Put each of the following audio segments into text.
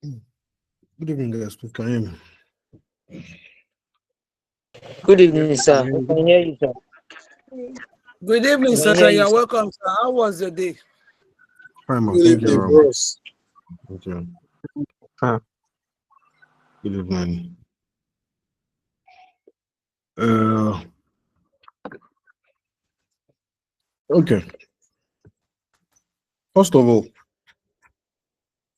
Good evening, guys. Please can you hear me? Good evening, Yes, we can sir. hear We you. can hear you, sir. Good evening, We can sir. hear you, You're sir. welcome, sir. How was your day? Fine, man. Good Thank you evening, very much. bros. Thank you. Ah, good evening. Uh, okay. First of all,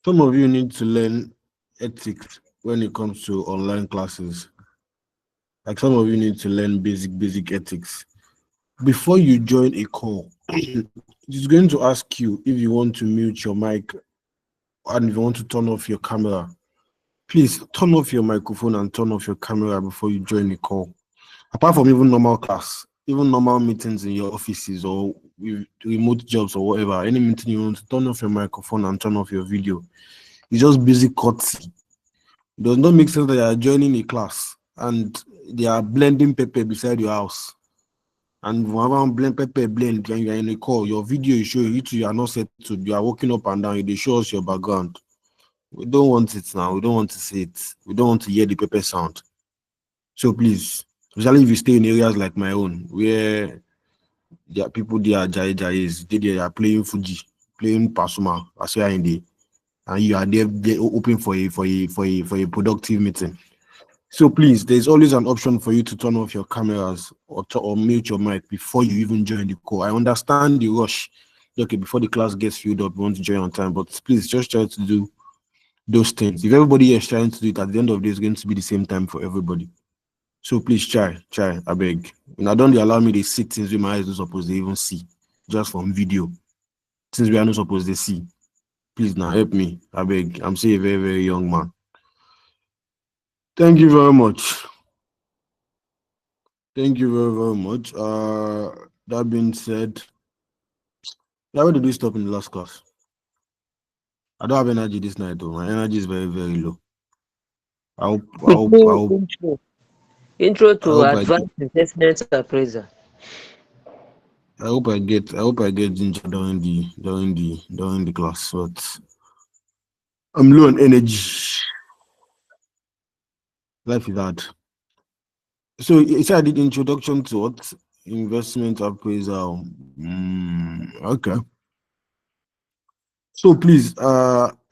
some of you need to learn ethics when it comes to online classes. Like some of you need to learn basic ethics. Before you join a call, it's going to ask you if you want to mute your mic and if you want to turn off your camera. Please turn off your microphone and turn off your camera before you join the call. Apart from even normal class, even normal meetings in your offices or with remote jobs or whatever, any meeting you want to turn off your microphone and turn off your video. It's just basic courtesy. It does not make sense that you are joining a class and they are blending pepper beside your house. And whenever blend pepper blend when you are in a call, your video is showing you are not set to you are walking up and down, they show us your background. We don't want it now. We don't want to see it. We don't want to hear the pepper sound. So please, especially if you stay in areas like my own, where there are people there are jais, they are playing Fuji, playing Pasuma, as you are in the, and you are there open for a productive meeting. So please, there's always an option for you to turn off your cameras or mute your mic before you even join the call. I understand the rush. Okay, before the class gets filled up, you want to join on time, but please just try to do those things. If everybody is trying to do it, at the end of the day, it's going to be the same time for everybody. So please try, I beg. Now don't allow me to see things with my eyes not supposed to even see, just from video. Things we are not supposed to see. Please now help me, I beg. I'm still a very young man. Thank you very much. Thank you very much. That being said, yeah, where did we stop in the last class? I don't have energy this night though. My energy is very low. I hope I We hope I do hope intro I to hope I get advanced investment appraiser. I hope I get ginger during the class. But I'm low on energy. Life is hard. So you said I did introduction to what? Investment appraisal. Okay. So please,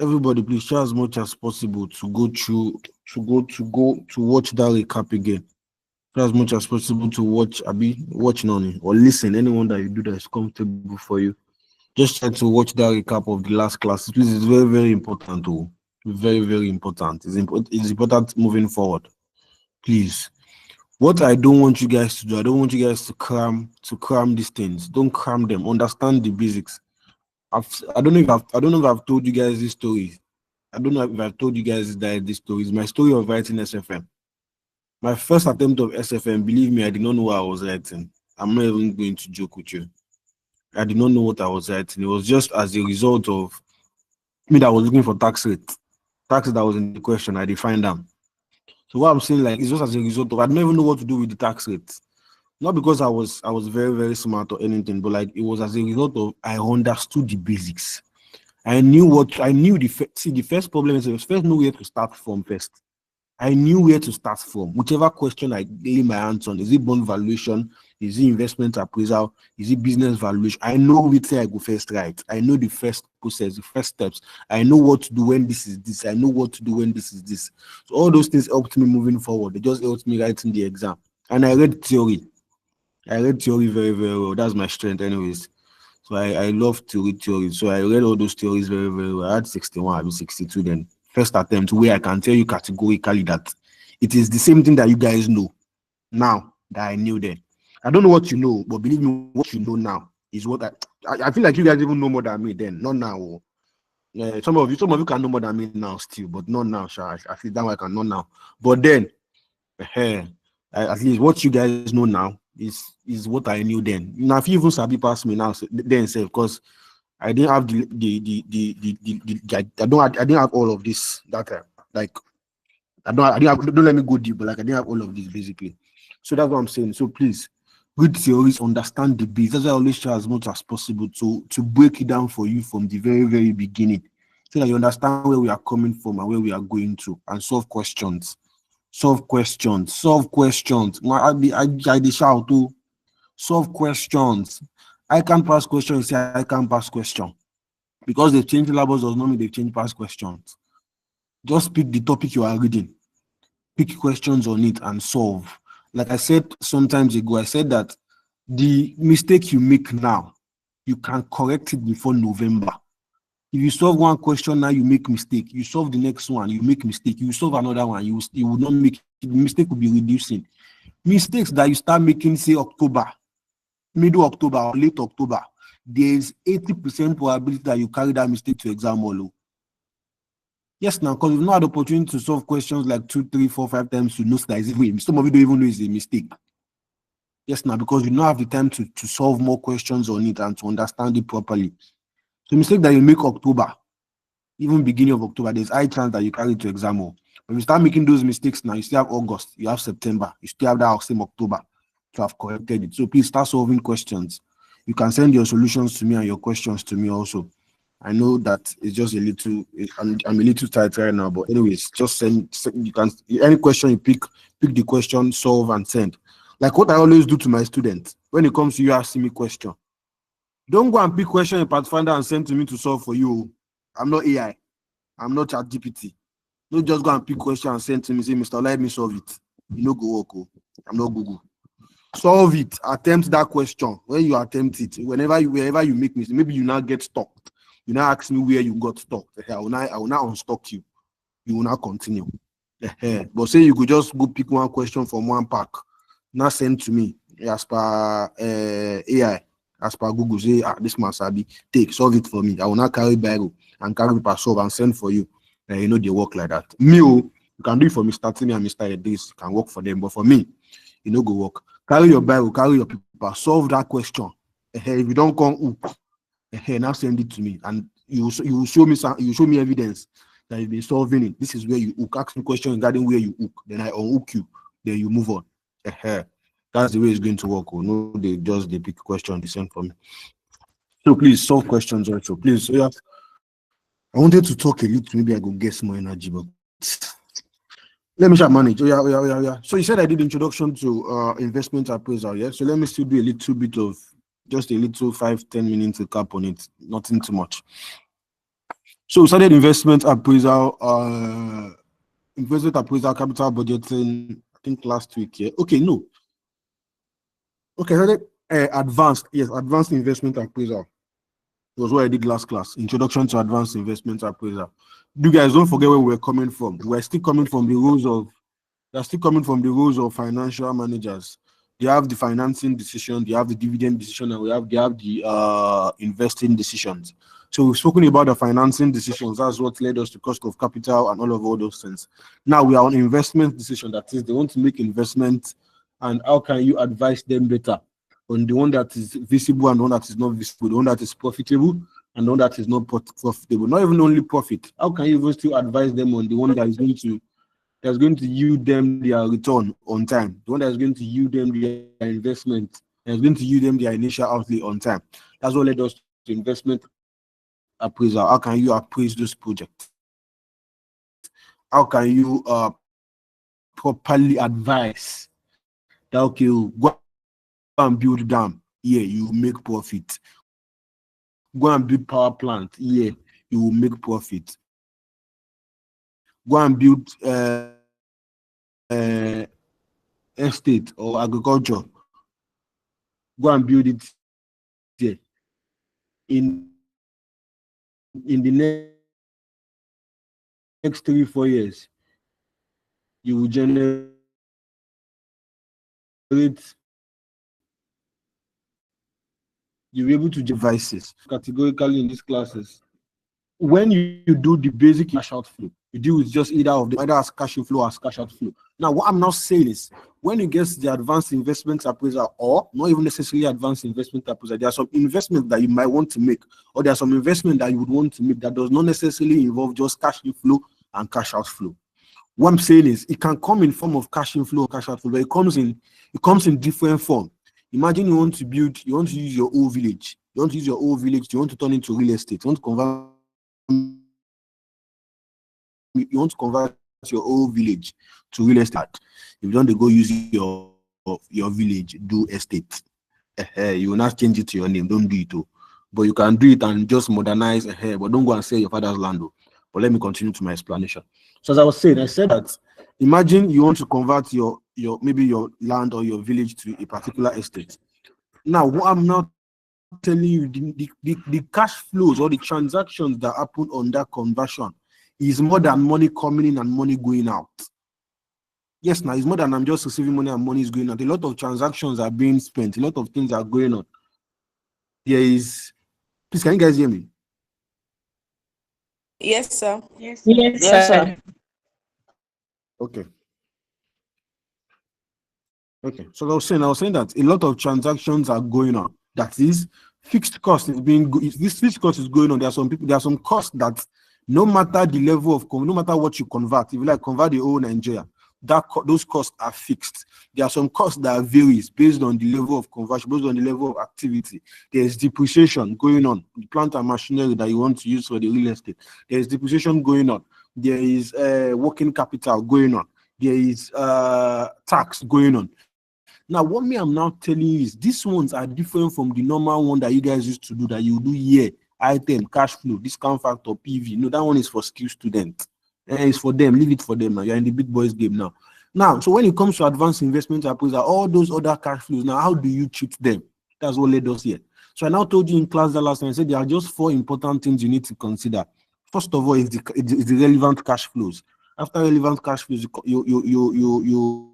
everybody, please try as much as possible to go through, to watch that recap again. Try as much as possible to watch none or listen. Anyone that you do that is comfortable for you. Just try to watch that recap of the last class. Please, it's very important. Oh, very important. It's important moving forward. Please. What I don't want you guys to do, I don't want you guys to cram these things. Don't cram them. Understand the basics. I don't know if I've told you guys this story. I don't know if I've told you guys this story. It's my story of writing SFM. My first attempt of SFM, believe me, I did not know what I was writing. I'm not even going to joke with you. I did not know what I was writing. It was just as a result of me that was looking for tax rate. Tax rate that was in the question, I defined them. So what I'm saying, like, it's just as a result of I don't even know what to do with the tax rate. Not because I was very smart or anything, but like it was as a result of I understood the basics. I knew the first problem is first know where to start from first. I knew where to start from. Whichever question I lay my hands on, is it bond valuation? Is it investment appraisal? Is it business valuation? I know which I go first, right? I know the first process, the first steps. I know what to do when this is this. I know what to do when this is this. So all those things helped me moving forward. They just helped me writing the exam. And I read theory. I read theory very well. That's my strength, anyways. So I love to read theories. So I read all those theories very well. I had 61, I was 62 then. First attempt where I can tell you categorically that it is the same thing that you guys know now that I knew then. I don't know what you know, but believe me, what you know now is what I feel like you guys even know more than me then. Not now. Oh. Some of you can know more than me now still, but not now. Sha. I feel that way I can know now. But then, eh, at least what you guys know now is what I knew then. Now, if you even sabi pass me now, then say because I didn't have I didn't have all of this that time. Like don't let me go deep, but like I didn't have all of this basically. So that's what I'm saying. So please read theories, understand the base. That's why I always try as much as possible to break it down for you from the very beginning. so that you understand where we are coming from and where we are going to, and solve questions. Solve questions. Solve questions. I dey shout to solve questions. I can't pass questions. Say I can't pass question because they've changed syllabus does not mean they've changed past questions. Just pick the topic you are reading, pick questions on it, and solve. Like I said sometimes ago, I said that the mistake you make now, you can correct it before November. If you solve one question now, you make mistake. You solve the next one, you make mistake. You solve another one, you will not make the mistake will be reducing. Mistakes that you start making, say October, middle October or late October, there is 80% probability that you carry that mistake to exam hall. Yes, now because you've not had the opportunity to solve questions like 2, 3, 4, 5 times to know that is even some of you don't even know it's a mistake. Yes, now because you don't have the time to solve more questions on it and to understand it properly. So mistake that you make October, even beginning of October, there's high chance that you carry it to exam hall. When you start making those mistakes now, you still have August, you have September, you still have that same October to have corrected it. So please start solving questions. You can send your solutions to me and your questions to me also. I know that it's just a little, I'm a little tight right now, but anyways, just send, you can, any question you pick the question, solve and send. Like what I always do to my students, when it comes to you asking me question, don't go and pick question in Pathfinder and send to me to solve for you. I'm not AI. I'm not ChatGPT. Don't just go and pick question and send to me, say, Mr. Let me solve it. You know, go work. I'm not Google. Solve it. Attempt that question. When you attempt it, wherever you make mistake, maybe you now get stuck. You now ask me where you got stuck. I will now unstuck you. You will not continue. But say you could just go pick one question from one pack, now send to me as per AI, as per Google. Say, this man sabi, take solve it for me. I will not carry Bible and carry paper solve and send for you. You know they work like that. Me, you can do it for Mr. Timmy and Mr. Edis, can work for them, but for me, you know go work. Carry your Bible, carry your paper, solve that question. If you don't come up, now send it to me, and you show me evidence that you've been solving it. This is where you hook. Ask me question regarding where you hook, then I unhook you, then you move on. That's the way it's going to work. No, they pick question, they send for me. So please solve questions also. Please. So yeah, I wanted to talk a little, maybe I go get some more energy, but let me try manage. Yeah. So you said I did introduction to investment appraisal, yeah? So let me still do a little bit of just a little 5-10 minutes recap on it, nothing too much. So we started investment appraisal, capital budgeting, I think last week, yeah. Okay, no. Okay, I started advanced investment appraisal. It was what I did last class, introduction to advanced investment appraisal. You guys don't forget where we're coming from. We're still coming from the rules of financial managers. They have the financing decision, they have the dividend decision, and they have the investing decisions. So we've spoken about the financing decisions. That's what led us to cost of capital and all those things. Now we are on investment decision. That is, they want to make investment, and how can you advise them better on the one that is visible and the one that is not visible, the one that is profitable and the one that is not profitable. Not even only profit. How can you even still advise them on the one that is going to yield them their return on time, the one that is going to yield them their investment, and is going to yield them their initial outlay on time? That's what led us to investment appraisal. How can you appraise those projects? How can you properly advise that, okay, go and build dam, yeah, you make profit. Go and build power plant, yeah, you will make profit. Go and build estate or agriculture. Go and build it there. In the next 3-4 years, you will generate you'll be able to devices categorically in these classes. When you do the basic cash outflow, you deal with just either as cash inflow or as cash outflow. Now, what I'm not saying is when you get the advanced investment appraisal, or not even necessarily advanced investment appraisal, there are some investments that you might want to make, or there are some investment that you would want to make that does not necessarily involve just cash inflow and cash outflow. What I'm saying is it can come in form of cash inflow or cash outflow, but it comes in different form. Imagine you want to use your old village. You want to use your old village, you want to turn into real estate, you want to convert you want to convert your whole village to real estate. If you don't go use your village, do estate. You will not change it to your name. Don't do it too. But you can do it and just modernize. But don't go and sell your father's land. But let me continue to my explanation. So as I was saying, I said that imagine you want to convert your maybe your land or your village to a particular estate. Now, what I'm not telling you, the cash flows or the transactions that happen on that conversion is more than money coming in and money going out. Yes, now it's more than I'm just receiving money and money is going out. A lot of transactions are being spent. A lot of things are going on. There is, please, can you guys hear me? Yes, sir. Yes, Yes, sir. Okay. Okay. So I was saying that a lot of transactions are going on. That is, fixed cost is being. This fixed cost is going on. There are some costs that no matter the level of, no matter what you convert, if you like convert the whole Nigeria, those costs are fixed. There are some costs that varies based on the level of conversion, based on the level of activity. There's depreciation going on, the plant and machinery that you want to use for the real estate. There's depreciation going on. There is working capital going on. There is tax going on. Now, what I'm now telling you is these ones are different from the normal one that you guys used to do, that you do here, item, cash flow, discount factor, PV. No, that one is for skill students. It's for them. Leave it for them now. You're in the big boys game now. Now, so when it comes to advanced investment appraisal, all those other cash flows, now, how do you treat them? That's what led us here. So I now told you in class the last time, I said there are just 4 important things you need to consider. First of all, is the relevant cash flows. After relevant cash flows, you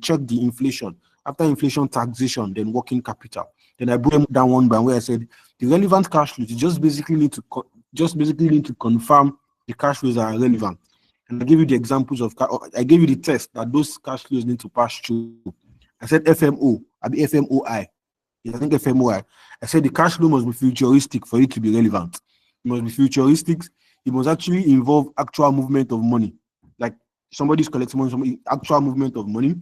check the inflation. After inflation, taxation, then working capital. Then I broke them down one by one where I said the relevant cash flows, you just basically need to confirm the cash flows are relevant. And I give you the examples of, I gave you the test that those cash flows need to pass through. I said FMO, I be FMOI. Yeah, I think FMOI. I said the cash flow must be futuristic for it to be relevant. It must be futuristic. It must actually involve actual movement of money. Like somebody's collecting money, actual movement of money.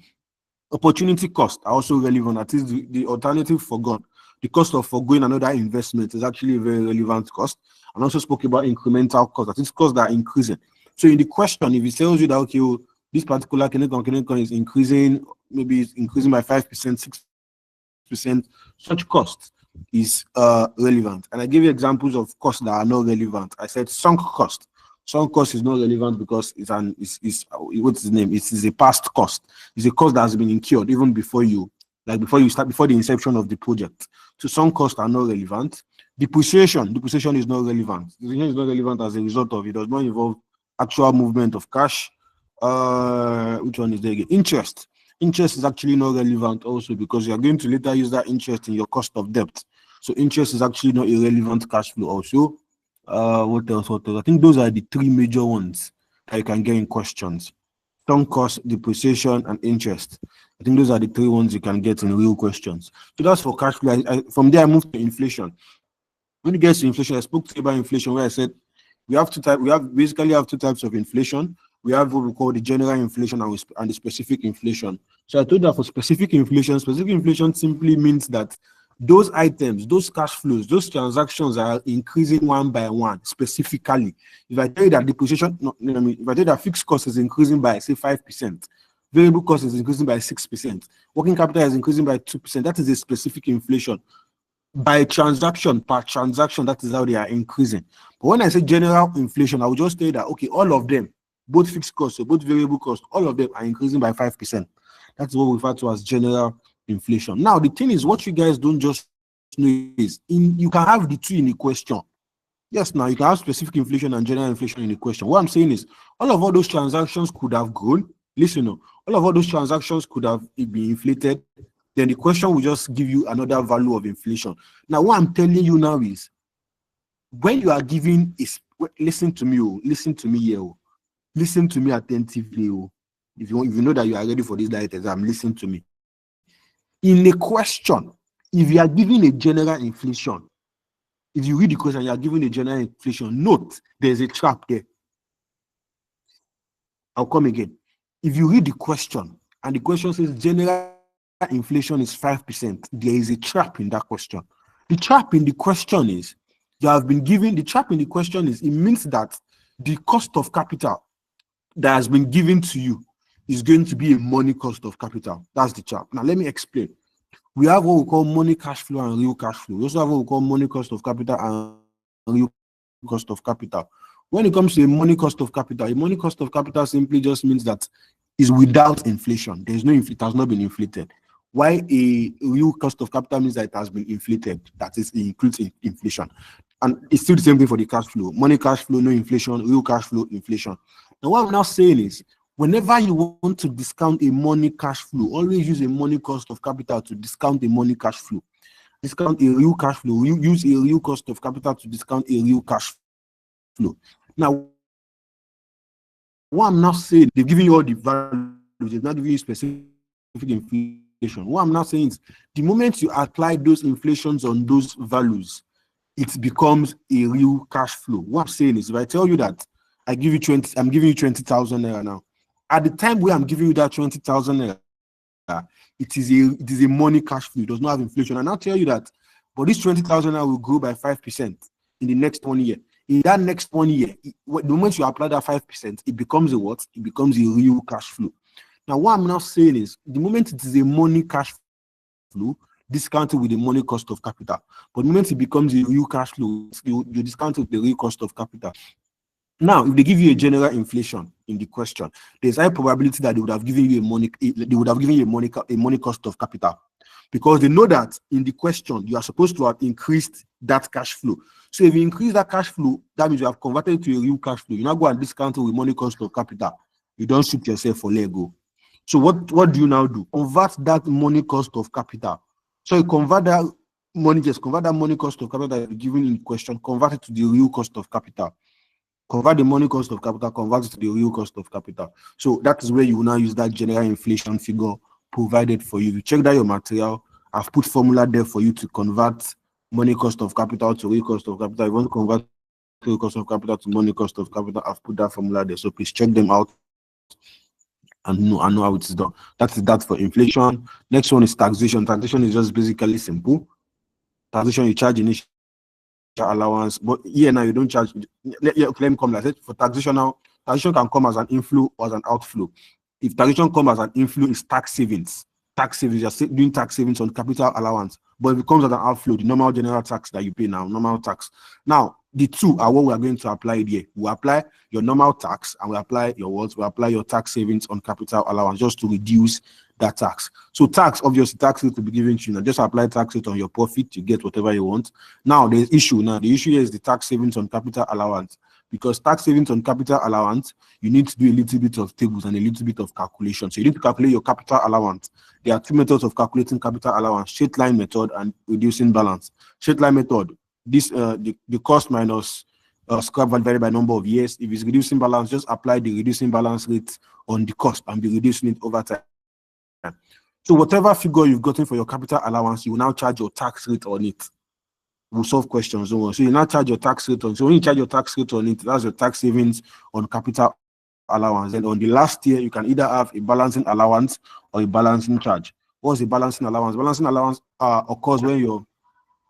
Opportunity cost are also relevant. That is the alternative forgone. The cost of forgoing another investment is actually a very relevant cost. And also spoke about incremental cost. That is costs that are increasing. So in the question, if it tells you that okay, this particular Kinecon is increasing, maybe it's increasing by 5%, 6%, such cost is relevant. And I gave you examples of costs that are not relevant. I said sunk cost. Sunk cost is not relevant because what's his name? It is a past cost. It's a cost that has been incurred even before the inception of the project. So sunk costs are not relevant. Depreciation is not relevant. Depreciation is not relevant as a result of it does not involve actual movement of cash. Which one is there again? Interest is actually not relevant also because you are going to later use that interest in your cost of debt. So interest is actually not a relevant cash flow also. What else? I think those are the 3 major ones that you can get in questions: sunk cost, depreciation, and interest. I think those are the 3 ones you can get in real questions. So that's for cash flow. From there, I moved to inflation. When it gets to inflation, I spoke to you about inflation where I said we basically have 2 types of inflation. We have what we call the general inflation and the specific inflation. So I told that for specific inflation simply means that those items, those cash flows, those transactions are increasing one by one specifically. If I tell you that depreciation, if I tell you that fixed cost is increasing by say 5%, variable cost is increasing by 6%, working capital is increasing by 2%, that is a specific inflation. By transaction, per transaction, that is how they are increasing. But when I say general inflation, I will just tell you that okay, all of them, both fixed costs, so both variable costs, all of them are increasing by 5%. That's what we refer to as general inflation. Now, the thing is, what you guys don't just know is you can have the 2 in the question. Yes, now you can have specific inflation and general inflation in the question. What I'm saying is, all those transactions could have grown. Listen, all of those transactions could have been inflated. Then the question will just give you another value of inflation. Now, what I'm telling you now is, when you are giving listen to me here. Listen to me attentively. If you know that you are ready for this direct exam, listen to me. In a question, if you are giving a general inflation, if you read the question, you are giving a general inflation, note there's a trap there. I'll come again. If you read the question and the question says general inflation is 5%, there is a trap in that question. The trap in the question is it means that the cost of capital that has been given to you is going to be a money cost of capital. That's the chart. Now, let me explain. We have what we call money cash flow and real cash flow. We also have what we call money cost of capital and real cost of capital. When it comes to a money cost of capital, a money cost of capital simply just means that is without inflation. There's no it has not been inflated. Why a real cost of capital means that it has been inflated, that is, it includes inflation. And it's still the same thing for the cash flow. Money cash flow, no inflation, real cash flow, inflation. Now, what I'm now saying is, whenever you want to discount a money cash flow, always use a money cost of capital to discount a money cash flow. Discount a real cash flow. You use a real cost of capital to discount a real cash flow. Now, what I'm now saying, they've given you all the values, they've not giving you specific inflation. What I'm now saying is, the moment you apply those inflations on those values, it becomes a real cash flow. What I'm saying is, if I tell you that I'm giving you 20,000 naira now, at the time where I'm giving you that 20,000 naira, it is a money cash flow. It does not have inflation. And I'll tell you that, but this 20,000 naira will grow by 5% in the next 1 year. In that next 1 year, the moment you apply that 5%, it becomes a what? It becomes a real cash flow. Now, what I'm now saying is, the moment it is a money cash flow, discounted with the money cost of capital. But the moment it becomes a real cash flow, you discount it with the real cost of capital. Now, if they give you a general inflation in the question, there's high probability that they would have given you a money cost of capital, because they know that in the question you are supposed to have increased that cash flow. So if you increase that cash flow, that means you have converted it to a real cash flow. You now go and discount it with money cost of capital. You don't shoot yourself for Lego. So what do you now do? Convert that money cost of capital. So you convert that money cost of capital that you're given in question, convert it to the real cost of capital. Convert the money cost of capital, convert it to the real cost of capital. So that is where you will now use that general inflation figure provided for you. You check that your material, I've put formula there for you to convert money cost of capital to real cost of capital. If you want to convert real cost of capital to money cost of capital, I've put that formula there. So please check them out and know how it is done. That is that for inflation. Next one is taxation. Taxation is just basically simple. Taxation, you charge initial allowance, but here now you don't charge. Let me come like that. For taxation now, taxation can come as an inflow or as an outflow. If taxation comes as an inflow, it's tax savings. Tax savings, you're doing tax savings on capital allowance. But if it comes as an outflow, the normal general tax that you pay now, normal tax. Now, the two are what we are going to apply here. We apply your normal tax and we apply your what? We apply your tax savings on capital allowance just to reduce that tax. So tax, obviously, tax rate to be given to you. Now, just apply tax rate on your profit, you get whatever you want. Now, there's issue. Now, the issue here is the tax savings on capital allowance. Because tax savings on capital allowance, you need to do a little bit of tables and a little bit of calculation. So you need to calculate your capital allowance. There are two methods of calculating capital allowance: straight line method and reducing balance. Straight line method, this the cost minus scrap value divided by number of years. If it's reducing balance, just apply the reducing balance rate on the cost and be reducing it over time. So whatever figure you've gotten for your capital allowance, you will now charge your tax rate on it. We'll solve questions. So you now charge your tax rate on. So when you charge your tax rate on it, that's your tax savings on capital allowance. And on the last year, you can either have a balancing allowance or a balancing charge. What's the balancing allowance? Balancing allowance occurs when your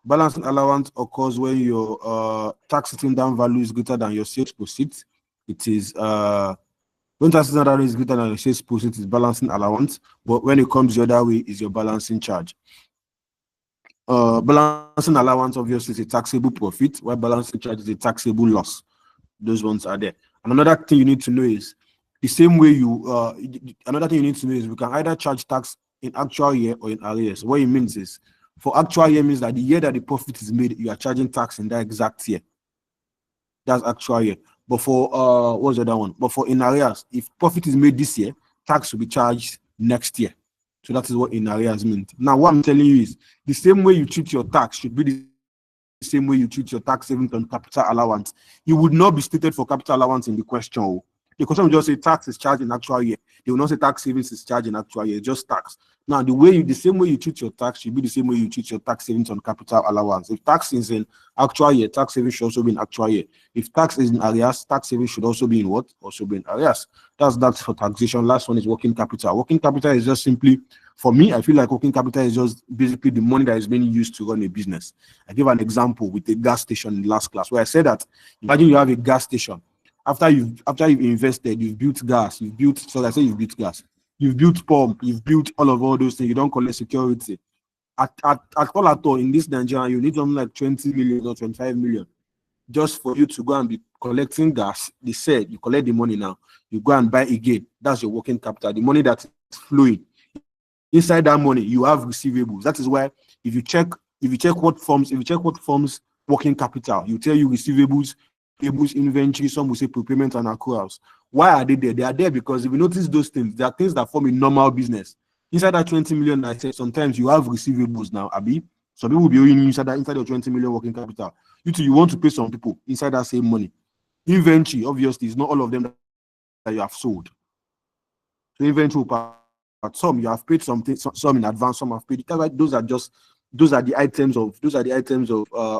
balancing allowance occurs when your tax sitting down value is greater than your sales proceeds. It is when tax sitting down value is greater than your sales proceeds, it's balancing allowance. But when it comes the other way, is your balancing charge. Balancing allowance obviously is a taxable profit, while balancing charge is a taxable loss. Those ones are there. And another thing you need to know is the same way another thing you need to know is we can either charge tax in actual year or in arrears. What it means is, for actual year means that the year that the profit is made, you are charging tax in that exact year. That's actual year. But for what's the other one? But for in arrears, if profit is made this year, tax will be charged next year. So that is what in arrears means. Now, what I'm telling you is the same way you treat your tax should be the same way you treat your tax savings on capital allowance. It would not be stated for capital allowance in the question. The question will just say tax is charged in actual year. They will not say tax savings is charged in actual year, just tax. Now, the same way you treat your tax should be the same way you treat your tax savings on capital allowance. If tax is in actual year, tax savings should also be in actual year. If tax is in arrears, tax savings should also be in what? Also be in arrears. That's for taxation. Last one is working capital. Working capital is just simply, for me, I feel like working capital is just basically the money that is being used to run a business. I give an example with a gas station in last class where I said that imagine you have a gas station After you've invested, you've built gas, you've built, so I say you've built gas, you've built pump, you've built all those things, you don't collect security. At all in this Nigeria, you need something like 20 million or 25 million just for you to go and be collecting gas. They said you collect the money now, you go and buy again. That's your working capital, the money that is flowing. Inside that money, you have receivables. That is why if you check what forms working capital, you tell you receivables, payables, inventory, some will say prepayment and accruals. Why are they there? They are there because if you notice those things, they are things that form a normal business. Inside that 20 million, I said sometimes you have receivables now, Abi. Some people will be owing you inside your 20 million working capital. You want to pay some people inside that same money. Inventory, obviously, is not all of them that you have sold. So inventory part, some you have paid something, some in advance, some have paid. Those are the items of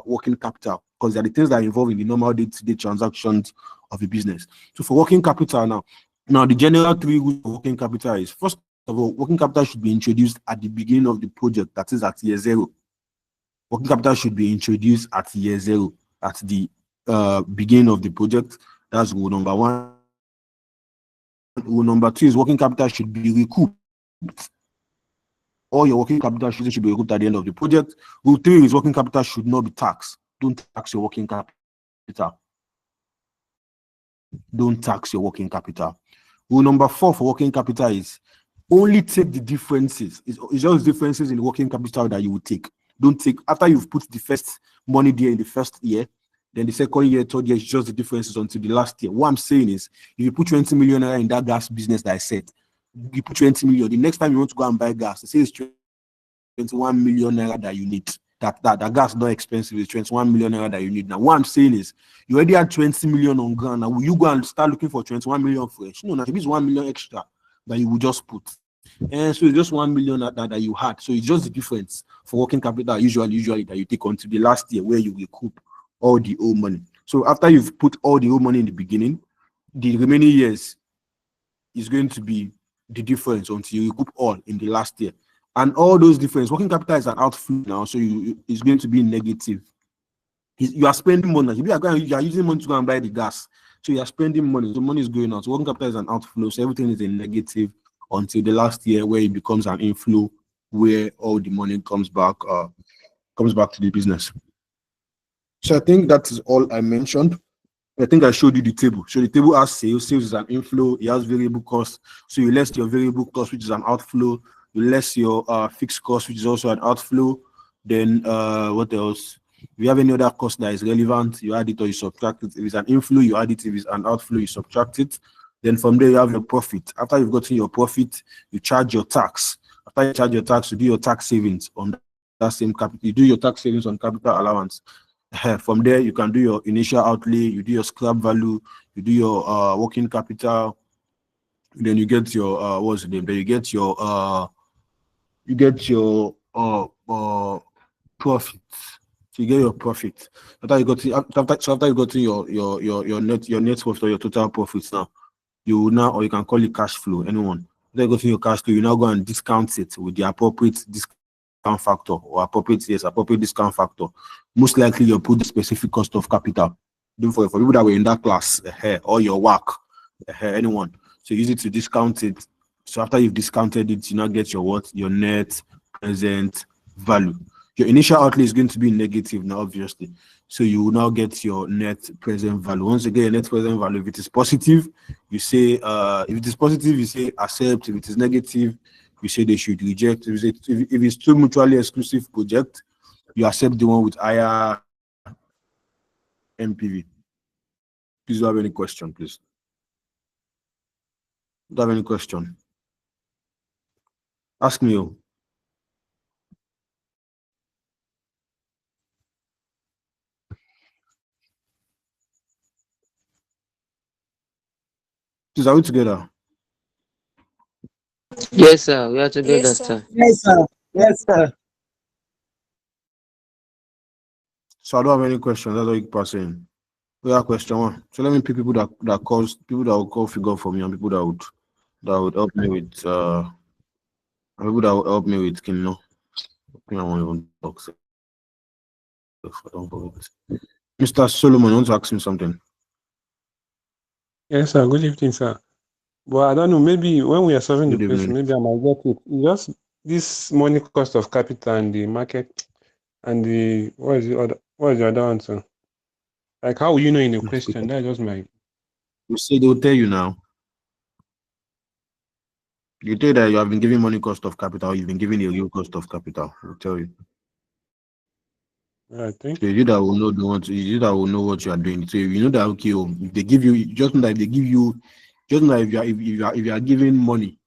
working capital, because they are the things that are involved in the normal day-to-day transactions of a business. So for working capital now the general 3 rules for working capital is, first of all, working capital should be introduced at the beginning of the project, that is at year 0. Working capital should be introduced at year 0, at the beginning of the project. That's rule number 1. Rule number 2 is working capital should be recouped. All your working capital should be recouped at the end of the project. Rule 3 is working capital should not be taxed. Don't tax your working capital. Don't tax your working capital. Rule number 4 for working capital is only take the differences. It's just differences in working capital that you will take. Don't take, after you've put the first money there in the first year, then the second year, third year, it's just the differences until the last year. What I'm saying is, if you put 20 million naira in that gas business that I said, you put 20 million, the next time you want to go and buy gas, they say it's 21 million naira that you need. That gas is not expensive, it's 21 million naira that you need. Now, what I'm saying is, you already had 20 million on ground. Now, will you go and start looking for 21 million fresh? No, it's 1 million extra that you will just put. And so it's just 1 million that you had. So it's just the difference for working capital usually that you take until the last year where you recoup all the old money. So after you've put all the old money in the beginning, the remaining years is going to be the difference until you recoup all in the last year. And all those difference, working capital is an outflow now, so it's going to be negative. You are spending money. You are using money to go and buy the gas. So you are spending money. So money is going out. So working capital is an outflow. So everything is a negative until the last year where it becomes an inflow, where all the money comes back to the business. So I think that is all I mentioned. I think I showed you the table. So the table has sales. Sales is an inflow. It has variable cost. So you less your variable cost, which is an outflow. You less your fixed cost, which is also an outflow. Then what else? If you have any other cost that is relevant, you add it or you subtract it. If it's an inflow, you add it. If it's an outflow, you subtract it. Then from there, you have your profit. After you've gotten your profit, you charge your tax. After you charge your tax, you do your tax savings on that same capital. You do your tax savings on capital allowance. From there, you can do your initial outlay, you do your scrap value, you do your working capital. Then you get your what's the name? Then you get your profit. So you get your profit. After you got to your net profit or your total profits now, you can call it cash flow, anyone. After you go to your cash flow, you now go and discount it with the appropriate discount factor or appropriate discount factor. Most likely you'll put the specific cost of capital. For people that were in that class, or your work, anyone. So use it to discount it. So after you've discounted it, you now get your net present value. Your initial outlay is going to be negative now, obviously. So you will now get your net present value. Once you get your net present value, if it is positive, you say, if it is positive, you say accept. If it is negative, you say they should reject. If it's two mutually exclusive project, you accept the one with higher NPV. Please, do you have any question, please? Do you have any question? Ask me. Please, are we together? Yes, sir. We are together, Yes, sir. sir. Yes, sir. Yes, sir. So I don't have any questions. That's what you're passing. We have question 1. So let me pick people that will call figure for me, and people that would help me with people that will help me with I won't even talk. So I don't forget. Mr. Solomon, you want to ask me something? Yes, sir. Good evening, sir. But I don't know, maybe when we are solving the Good question, evening. maybe I might get it. Just this money cost of capital and the market and the what is the other one, sir? Like how will you know in a question? That's just my You say they'll tell you now. You tell that you have been giving money cost of capital, you've been giving a real cost of capital. They'll tell you. I think. So you that will know the want you that will know what you are doing. So you know that okay, if they give you just know that if they give you just know that if you are giving money,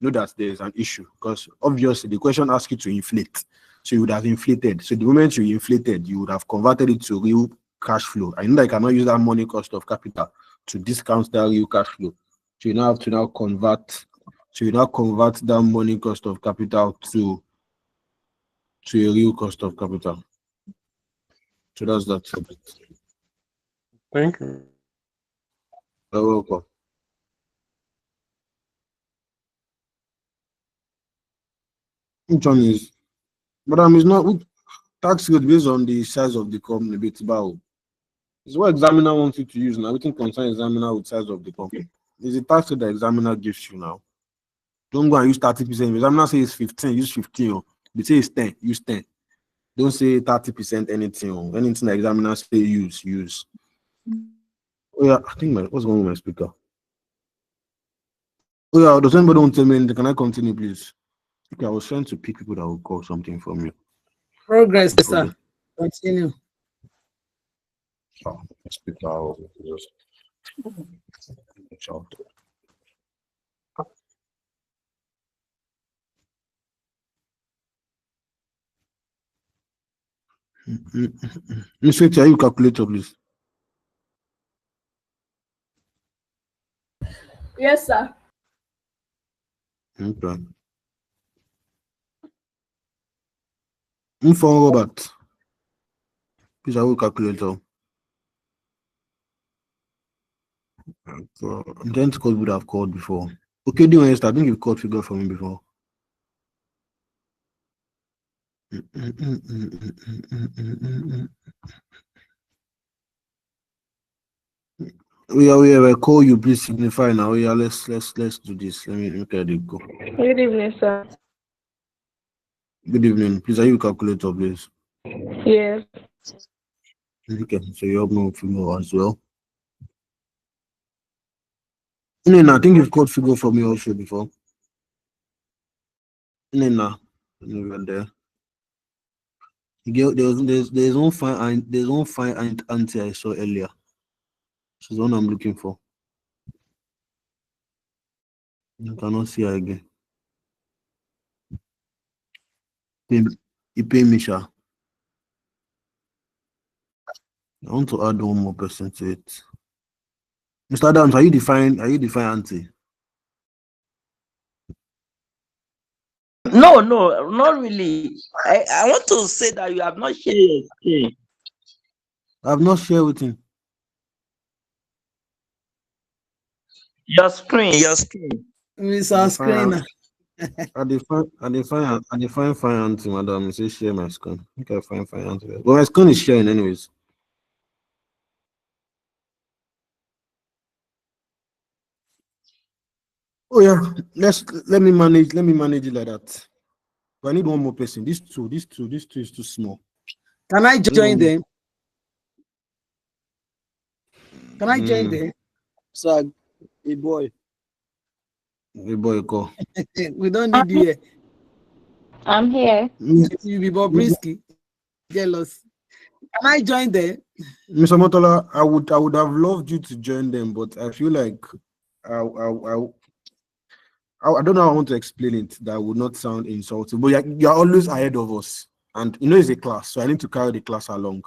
know that there is an issue because obviously the question asks you to inflate. So you would have inflated. So the moment you inflated, you would have converted it to real cash flow. I know that I cannot use that money cost of capital to discount that real cash flow. So you now have to now convert. So you now convert that money cost of capital to a real cost of capital. So that's that. Thank you. You're welcome. Which one is? But it's not tax rate based on the size of the company. But it's what examiner wants you to use now. Everything concerns examiner with size of the company. It's the tax rate the examiner gives you now. Don't go and use 30%. Examiner says 15, use 15. Or they say it's 10, use 10. Don't say 30% anything. Or anything the examiner say use. Oh yeah, I think what's wrong with my speaker? Oh yeah, does anybody want to tell me anything? Can I continue, please? Okay, I was trying to pick people that will call something from you. Progress, Okay. sir. Continue. Oh, speaker, I'll just shout. Miss Fetty, are you calculator, please? Yes, sir. Okay. Inform Robert. Please, I will calculator. Then code would have called before. Okay, do you want to start? I think you've called figure for me before. We call you, please signify now. Yeah, let's do this. Let me look at it go. Good evening, sir. Good evening. Please, are you calculator, please? Yes. Okay, so you have no figure as well. No, I think you've called figure for me also before. No, there. There's one fine auntie I saw earlier. She's the one I'm looking for. I cannot see her again. You pay me, Sha. I want to add one more person to it. Mr. Adams, are you defined auntie? No, not really. I want to say that you have not shared your screen. I have not shared with him. Your screen. Mr. Screener. I define fine auntie, madam. Say share my screen. I think I find fine auntie. But my screen is sharing anyways. Oh yeah, let me manage it like that. But I need one more person. These two is too small. Can I join them? Can I join them? So, a boy. Call. We don't need you here. I'm here. You be Bobrisky. Jealous. Can I join them? Mr. Motola, I would have loved you to join them, but I feel like I don't know how I want to explain it that would not sound insulting. But you're always ahead of us, and it's a class, so I need to carry the class along.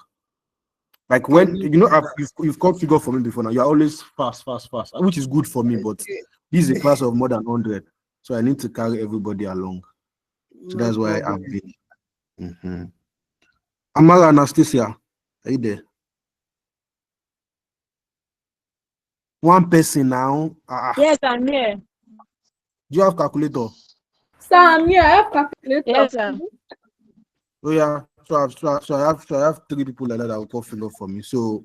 Like when you've called figure for me before now, you're always fast, which is good for me. But this is a class of more than 100, so I need to carry everybody along. So that's why I've been. Amara Anastasia, are you there? One person now. Yes, I'm here. Do you have calculator? Sir, I'm here. I have calculator. Yes, sir. Oh yeah. So I have three people like that will call figure for me. So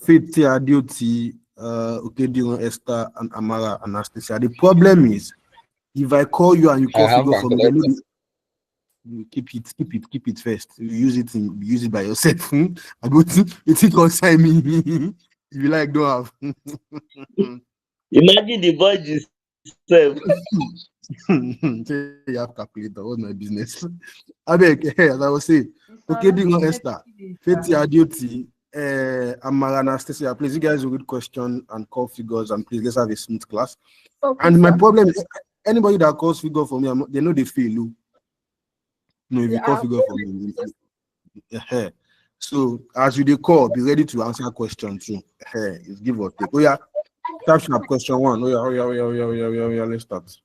Faith Adioti, Cont'd, Esther, and Amara, and Anastasia. The problem is, if I call you and you I call have figure my for me, collector. you keep it first. You use it by yourself. I go to it concern me. If you like, don't have. Imagine the budget. Self. Say you have calculator. What's my business? I beg, as I was saying, Cont'd, Esther, Faith Adioti, Amara, Anastasia, please, you guys will read question and call figures, and please let's have a smooth class. Okay, And my sir. problem is, anybody that calls figure for me, they know they fail. No, if you call Yeah. figure for me, so as you they call, be ready to answer question too. It's give or take. Oh yeah, sharp question one. Oh yeah. Let's start.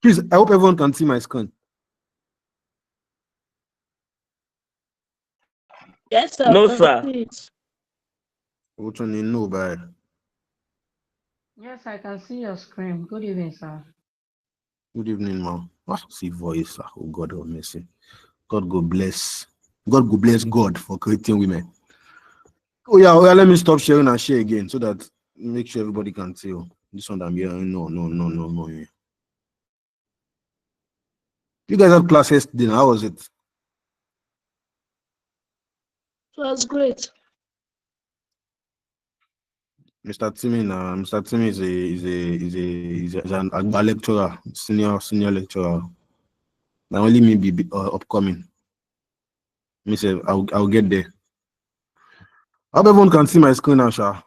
Please, I hope everyone can see my screen. Yes, sir. No, sir. Please. Which one you know by? Yes, I can see your screen. Good evening, sir. Good evening, ma'am. See voice. Oh God, oh mercy. God go bless. God go bless God for creating women. Oh yeah. Let me stop sharing and share again so that make sure everybody can see. Oh, this one I'm hearing. No. You guys have class yesterday. How was it? It was great. Mr. Timmy is a lecturer, senior lecturer. Now only me be upcoming. Me say I'll get there. I hope everyone can see my screen now, Sha.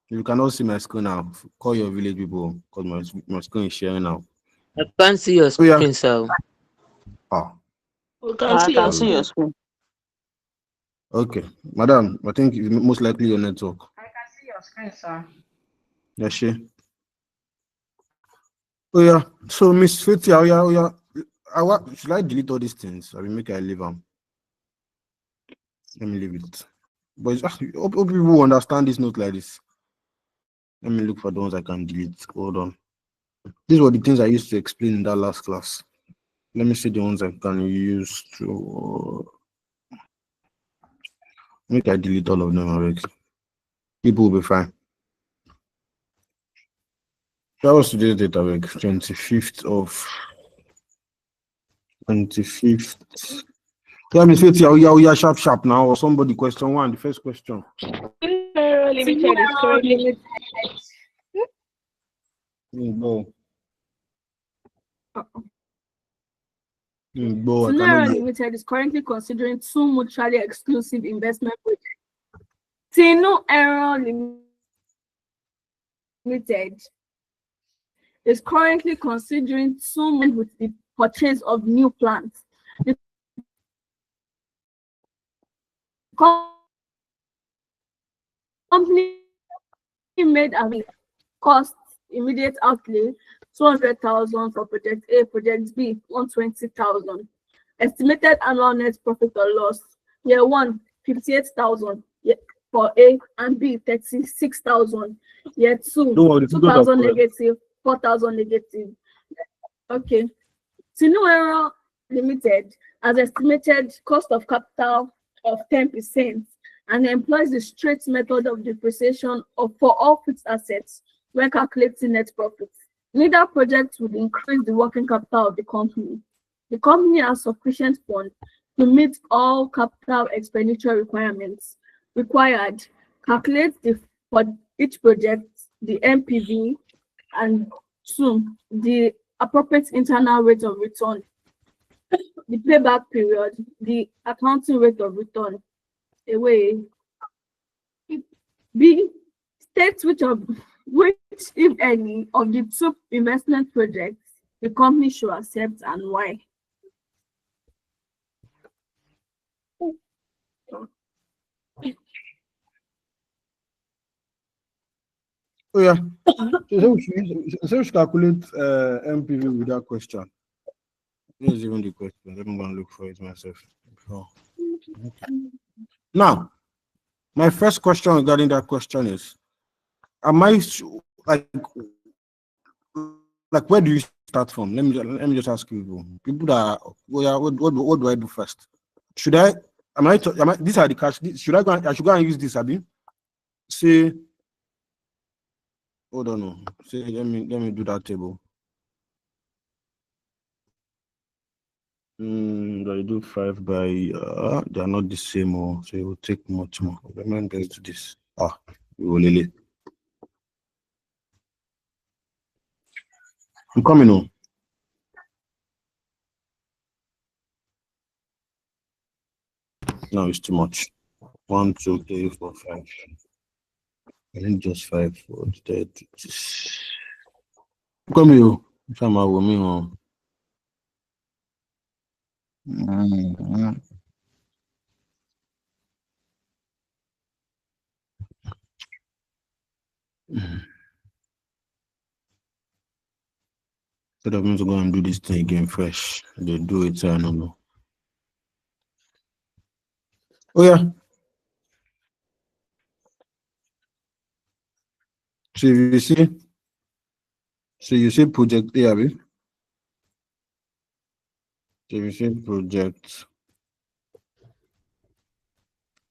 If you cannot see my screen now, call your village people because my screen is sharing now. I can't see your yeah. screen, sir. Ah, We can see your screen. screen. okay, madam. I think it's most likely your network. I can see your screen, sir. Yeah, she. Oh yeah. So Miss Fitty, oh yeah. Should I delete all these things? I will make I leave them. Let me leave it. But hope people understand this note like this. Let me look for the ones I can delete. Hold on. These were the things I used to explain in that last class. Let me see the ones I can use to make I delete all of them already. People will be fine. That was today's data week, 25th. Yeah, Miss Fitty, yeah, sharp now. Or somebody question one, the first question. ARR Limited is currently Go. ARR Limited is currently considering two mutually exclusive investment projects. ARR Limited is currently considering two with the purchase of new plants. The company made a cost immediate outlay 200,000 for project A, project B 120,000. Estimated annual net profit or loss year 1 58,000 for A and B 36,000. Year 2 2,000 negative 4,000 negative. Okay. ARR Limited has estimated cost of capital of 10% and employs the straight method of depreciation for all fixed assets when calculating net profits. Neither project would increase the working capital of the company. The company has sufficient funds to meet all capital expenditure requirements required. Calculate for each project the NPV and 2 the appropriate internal rate of return, the payback period, the accounting rate of return. Away. B, states which, if any, of the two investment projects the company should accept and why. Oh yeah. So we should calculate MPV with that question. Here's even the question. Let me go and look for it myself. Okay. Now, my first question regarding that question is, am I like where do you start from? Let me just ask you people that what do I do first? Should I these are the cash? Should I go and use this, Abi? Say Hold on. No. See, let me do that table. I do 5 by they are not the same, so it will take much more. Let me do this. We will lily. I'm coming on. No, it's too much. 1, 2, 3, 4, 5. I think just 5 for that. Come here. Come out with me on. So that means to go and do this thing again fresh. They do it, I don't know. Oh yeah. So you see project A, abi? So you see project.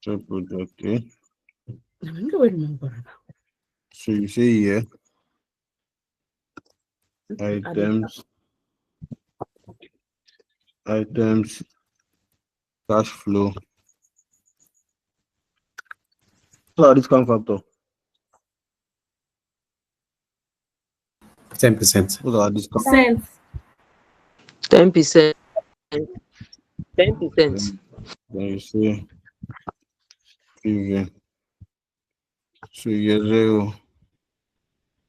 So project A. So you say here. Items, cash flow. So discount factor. 10%. What are discount? Cents. 10%. 10%. Then you say PV. So you 0.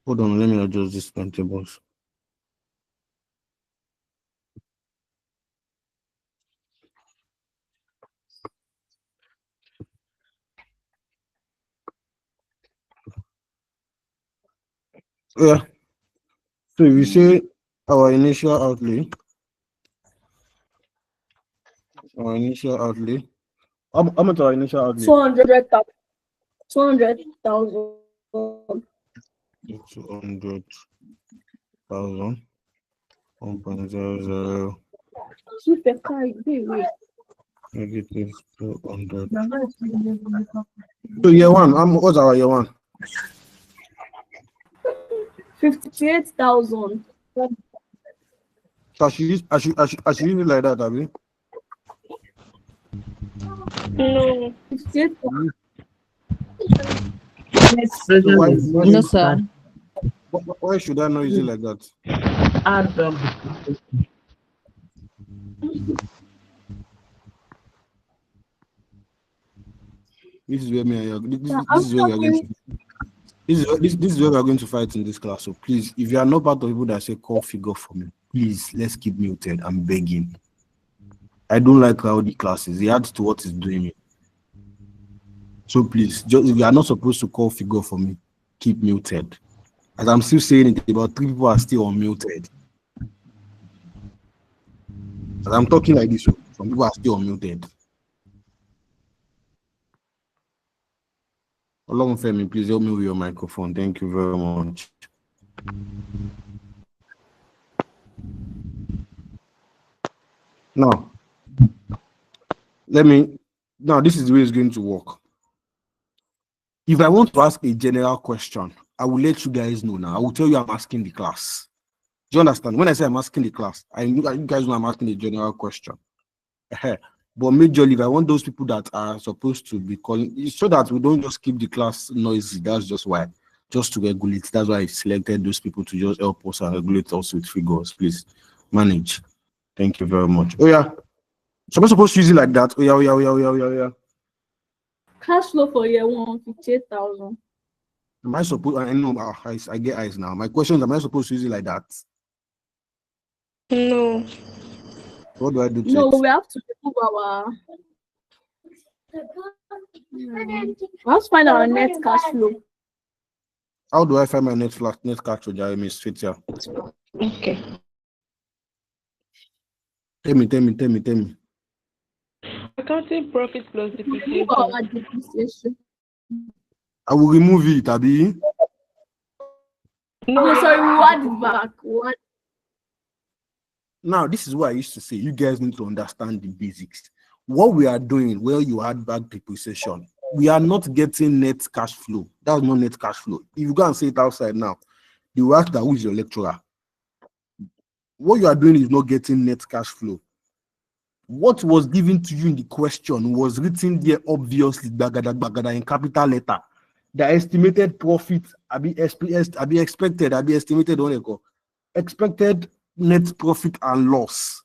Hold on, let me adjust this tables. Yeah. So if you say our initial outlay, how much our initial outlay? 200,000. 200,000. 1.00. Negative 200. So year one, what's our year one? 58,000. So I should use it like that, Abby? No. 58,000. So No, sir. why should I not use it like that? This is where this is where we are going to. This is where we are going to fight in this class. So please, if you are not part of people that say call figure for me, please let's keep muted. I'm begging. I don't like rowdy classes. It adds to what is doing me. So please, just if you are not supposed to call figure for me, keep muted. As I'm still saying it, about 3 people are still unmuted. As I'm talking like this, some people are still unmuted. Along Femi, please help me with your microphone. Thank you very much. Now, this is the way it's going to work. If I want to ask a general question, I will let you guys know now. I will tell you I'm asking the class. Do you understand? When I say I'm asking the class, you guys know I'm asking a general question. But majorly, if I want those people that are supposed to be calling, so that we don't just keep the class noisy. That's just why. Just to regulate. That's why I selected those people to just help us and regulate us with figures. Please manage. Thank you very much. Oh yeah. So I'm supposed to use it like that. Oh yeah. Cash flow for year one, 58,000. Am I supposed? I know. I get eyes now. My question is: am I supposed to use it like that? No. What do I do? No, we have to remove our. We have to find our net cash flow. How do I find my net cash flow, Jeremy? Straight here. Okay. Tell me. Accounting profit plus depreciation. Remove our depreciation. I will remove it, Abi. No, sorry, we add it back. Now, this is what I used to say. You guys need to understand the basics. What we are doing, where you add back depreciation, we are not getting net cash flow. That's not net cash flow. If you go and say it outside now, they will ask that who is your lecturer. What you are doing is not getting net cash flow. What was given to you in the question was written there obviously in capital letter. The estimated profit, expected net profit and loss.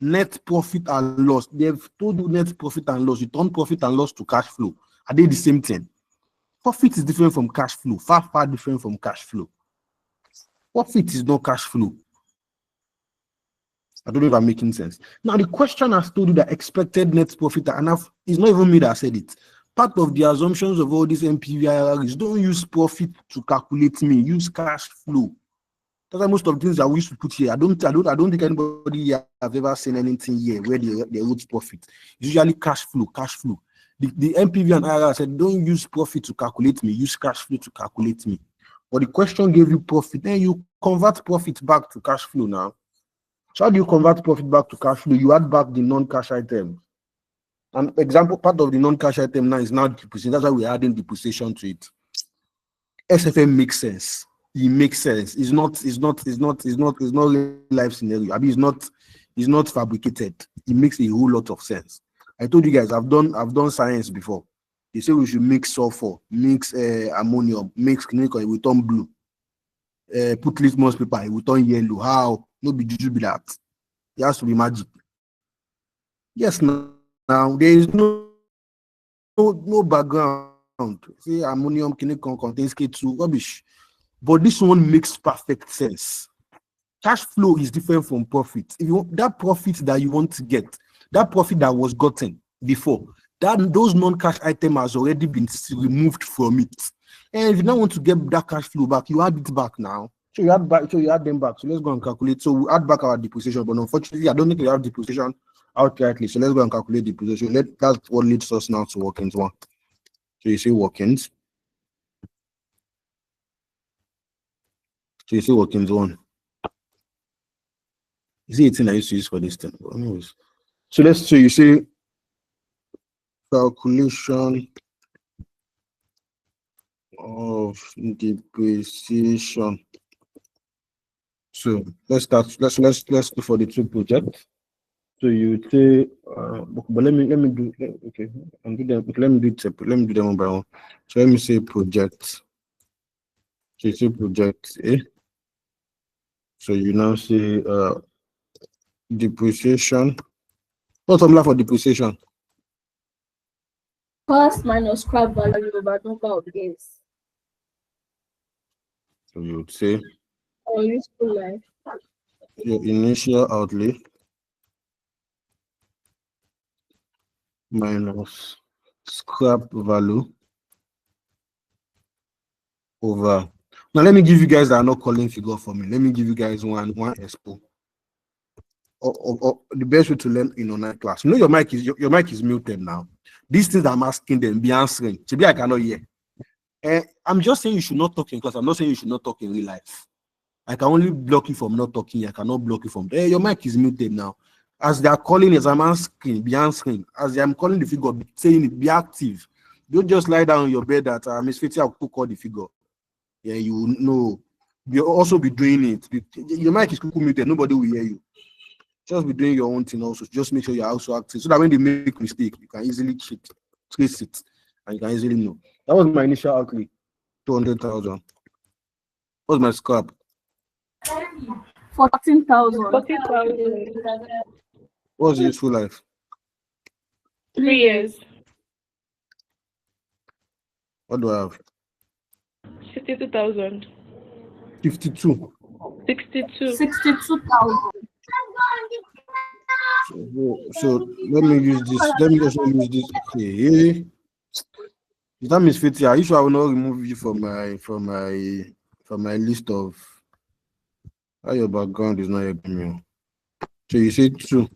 Net profit and loss. They've told you net profit and loss. You turn profit and loss to cash flow. Are they the same thing? Profit is different from cash flow. Far different from cash flow. Profit is not cash flow. I don't know if I'm making sense. Now, the question has told you that expected net profit, and it's not even me that said it. Part of the assumptions of all these NPV is don't use profit to calculate me. Use cash flow. That's why most of the things that we used to put here. I don't think anybody here have ever seen anything here where they wrote profit. It's usually cash flow. The NPV and ARR said don't use profit to calculate me. Use cash flow to calculate me. But the question gave you profit. Then you convert profit back to cash flow now. So how do you convert profit back to cash flow? You add back the non-cash item. An example part of the non-cash item now is now depreciation. That's why we're adding depreciation to it. SFM makes sense. It makes sense. It's not real life scenario. I mean, it's not fabricated. It makes a whole lot of sense. I told you guys I've done science before. They say we should mix sulfur, mix ammonium, mix chemical, it will turn blue. Put litmus paper, it will turn yellow. How? No be juju be that. It has to be magic. Yes, now there is no background. See, ammonium chemical contains K2, rubbish. But this one makes perfect sense. Cash flow is different from profit. If you want that profit that you want to get, that profit that was gotten before, those non-cash items has already been removed from it. And if you don't want to get that cash flow back, you add it back now. So you add them back. So let's go and calculate. So we add back our depreciation, but unfortunately, I don't think we have depreciation outrightly. So let's go and calculate depreciation. That's what leads us now to workings one. So you see workings. So you see workings one. You see 18 I used to use for this thing. But anyways. So let's say you see calculation of depreciation. So let's start. Let's go for the two projects. So you say, but let me do. Okay, and do them. Let me do it separate. Let me do them one by one. So let me say project. So you say project A. So you now say depreciation. What's formula for depreciation? Cost minus scrap value over number of days. So you would say Or useful life. your initial outlay minus scrap value over. Now let me give you guys that are not calling figure for me. Let me give you guys one expo. Or the best way to learn in online class. You know your mic is muted now. These things I'm asking them be answering. Maybe I cannot hear. I'm just saying you should not talk in class. I'm not saying you should not talk in real life. I can only block you from not talking. I cannot block you from. Your mic is muted now. As they are calling, as I'm asking, be answering. As I'm calling the figure, be saying it, be active. Don't just lie down on your bed that Miss Fitty will call the figure. Yeah, you know. You'll also be doing it. Your mic is muted. Nobody will hear you. Just be doing your own thing also. Just make sure you're also active so that when they make mistake, you can easily trace it and you can easily know. That was my initial outlay, 200,000. What was my scrap? 14,000. 40,000. What was the useful life? 3 years. What do I have? 62,000. 52. 62. 62,000. So let me use this. Let me also use this. Okay. That means 50. Are you sure I will not remove you from my list of how your background is not helping me? So you say 2.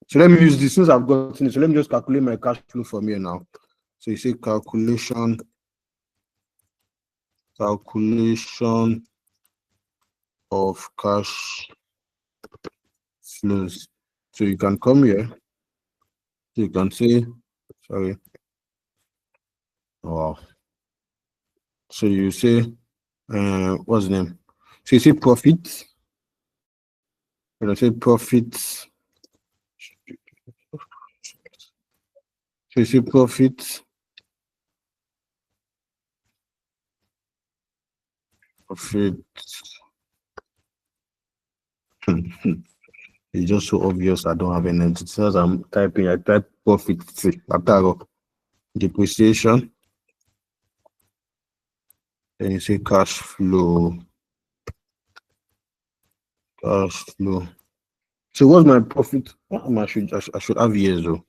So let me use this since I've gotten it. So let me just calculate my cash flow from here now. So you say calculation of cash flows. So you can come here. So you can say, sorry. Wow. So you say, what's the name? So you say profit. When I say profit, so you say profit. Profit. It's just so obvious. I don't have any. As I'm typing, I type profit. After I go depreciation, then you say cash flow. Cash flow. So what's my profit? I should have years though.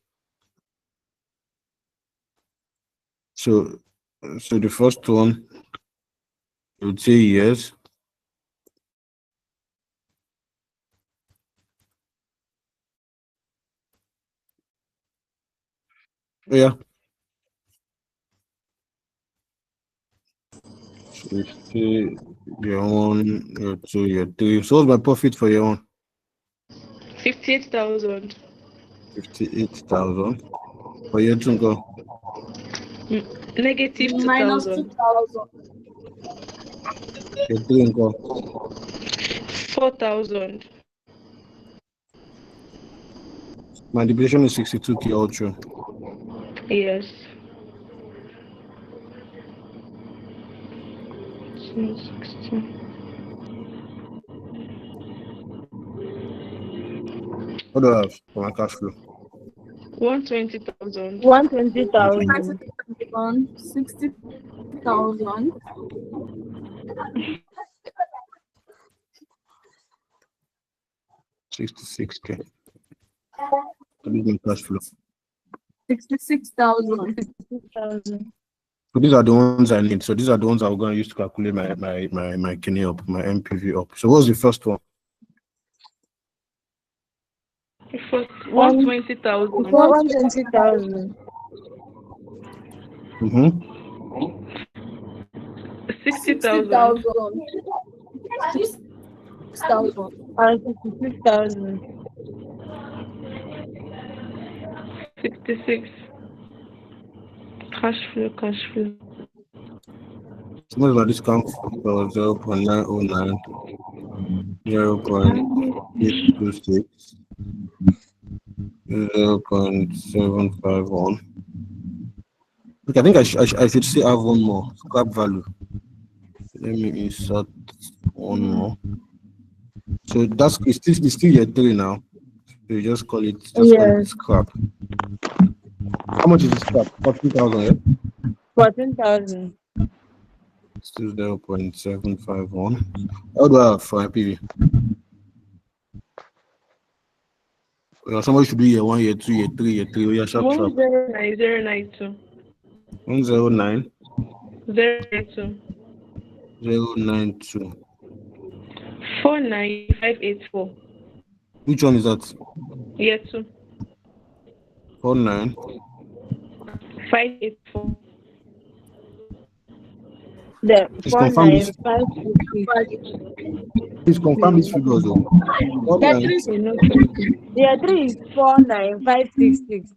So the first one, you would say years. Yeah. So you say year one, year two, year three. So what's my profit for year one? 58,000. 58,000. For year two, go. Negative Minus 2,000. 2,000. Year three, go. 4,000. My depreciation is 62K ultra. Yes. 16. What do I have for my cash flow? 120,000. 60,000. 66K. That is my cash flow. 66,000. So these are the ones I need. So these are the ones I'm going to use to calculate my Kenny up, my NPV up. So what's the first one? First 120,000. 120,000. 60,000. 6,000. 66,000. 66. Cash flow. So what is my discount for 0.909, 0.826, 0.751. Okay, I think I should still have one more scrap value. Let me insert one more. So that's it's still year three now. So you just call it scrap. How much is the scrap? 14,000, yeah? 14,000. Still 0.751. How do I have for IPV? Somebody should do year one, year two, year three, year 3. Oh, yeah, sharp. 109,092. 109. 092. 092. 49584. Which one is that? Year 2. 49584. 584. The Please confirm this. 49560. Please confirm these figures though. 49. Yeah, 3 is 49566.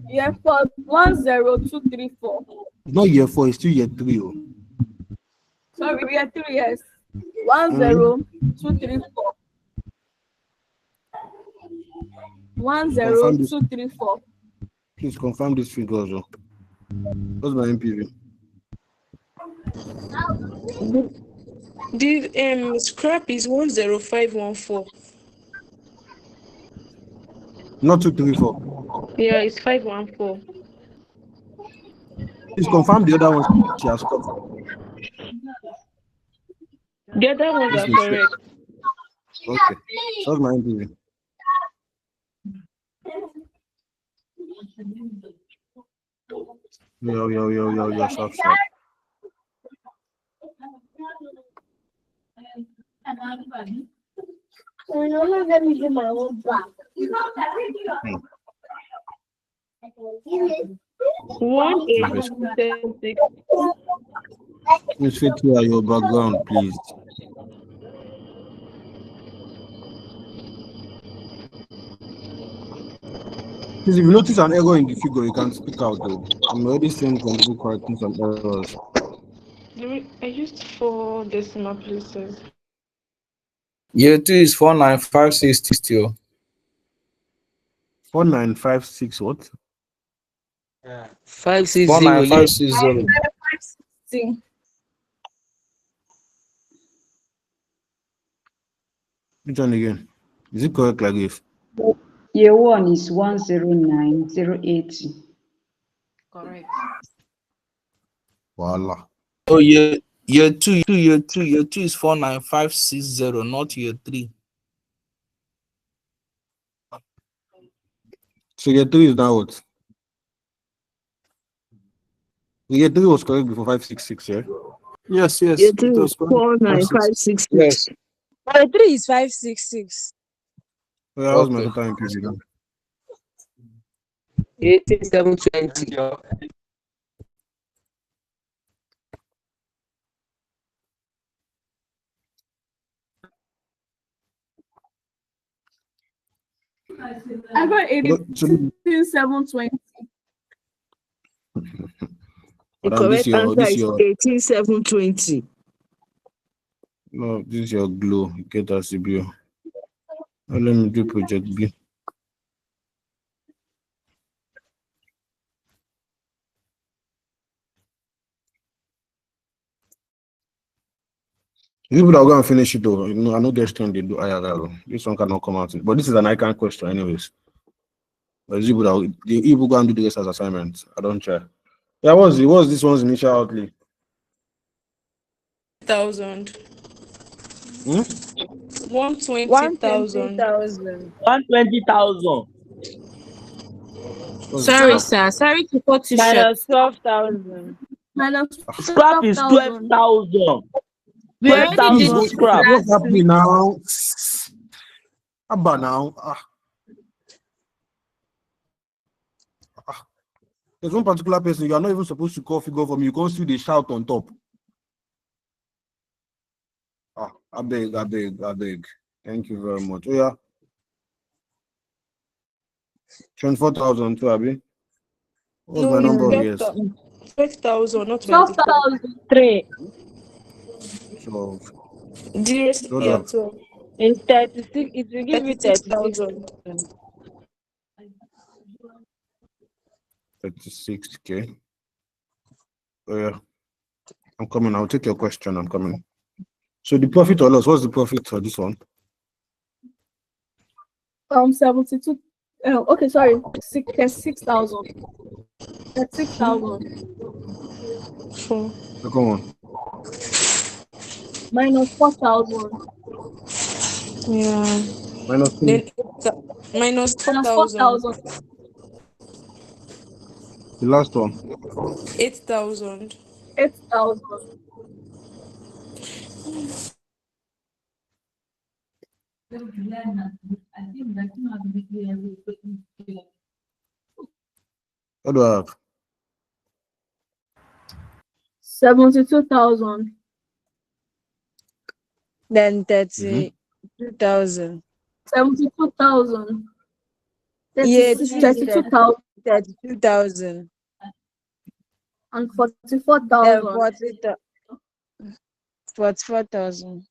Year 4, 10234. Not year 4, it's still year 3. Oh. Sorry, year 3, yes. 10234. 10234. Please confirm these figures. Oh. What's my NPV? The scrap is 10514. Not 234. Yeah, it's 514. Please confirm the other ones she has got. The other ones are correct. Okay. So what's my NPV? Yo, sharp. Let me do my own back. $1,876. Miss Faithia, your background, please. Please, if you notice an error in the figure, you can speak out though. I'm already seeing some people correcting some errors. I used 4 decimal places. Year 2 is 49560. 4956 what? 560. 49560. Which one again? Is it correct like this? Year 1 is 109080. Correct. Voila. Oh, year 2 is 49560, not year 3. So year 3 is now what? Year 3 was correct before 566, yeah? Yes. Year It 2 was is 49566. Yes. Year 3 is 566. Well, that was my Okay. total NPV then. 18720. I got So, 18,720. The madam, correct answer is 18720. no, this is your glow. Get us CBO. Let me do project B. People that are going to finish it though, I know there's time they do IRR. This one cannot come out, but this is an icon question, anyways. But people that the people go and do the rest as assignments. I don't try. Yeah, what's this one's initial outlay? 1,000. 120,000. 120,000. 120,000. Sorry, sir. Sorry to cut you short. Minus 12,000. Minus Scrap is 12,000. 12,000. We already did 12,000 this scrap. What's happening now? Abba now. There's one particular person you are not even supposed to call figure from. You can't see the shout on top. I beg. Thank you very much. Oh yeah. 24,000 too, Abi. What's No, my it's number of years? 12,000, not 24. 12,003. So, Dearest hold year up. 12. It's 36. It will give you 36,000. 36K. Oh yeah. I'm coming. I'll take your question. I'm coming. So the profit or loss, what's the profit for this one? 72. Okay, sorry. 6,000. 6,000. 4. Second one. Minus 4,000. Yeah. Minus 3. Then minus Minus 4,000. 4,000. The last one. 8,000. 8,000. What do I have? 72,000. Then 32,000. 72,000. Yeah, 32,000. 32,000. And 44,000. 44,000.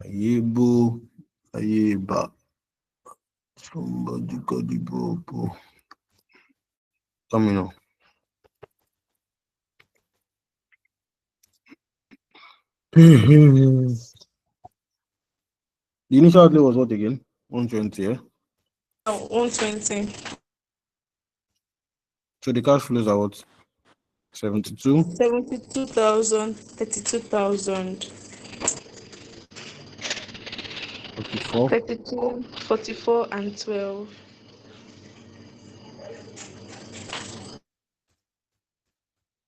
Ayeba. Somebody got the bobo. Coming on. The initial outlay was what again? 120, yeah? No, 120. So the cash flows are what? 72? 72,000, 32,000. 44? 32, 44, and 12.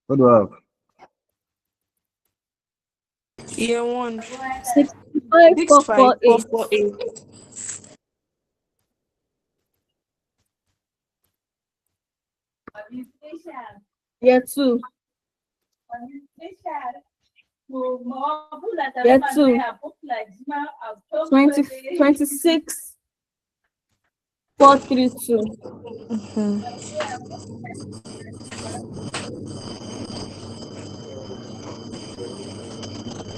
What do I have? Year 1. 65,000. 65448. Year 2. Year 2. 26 432.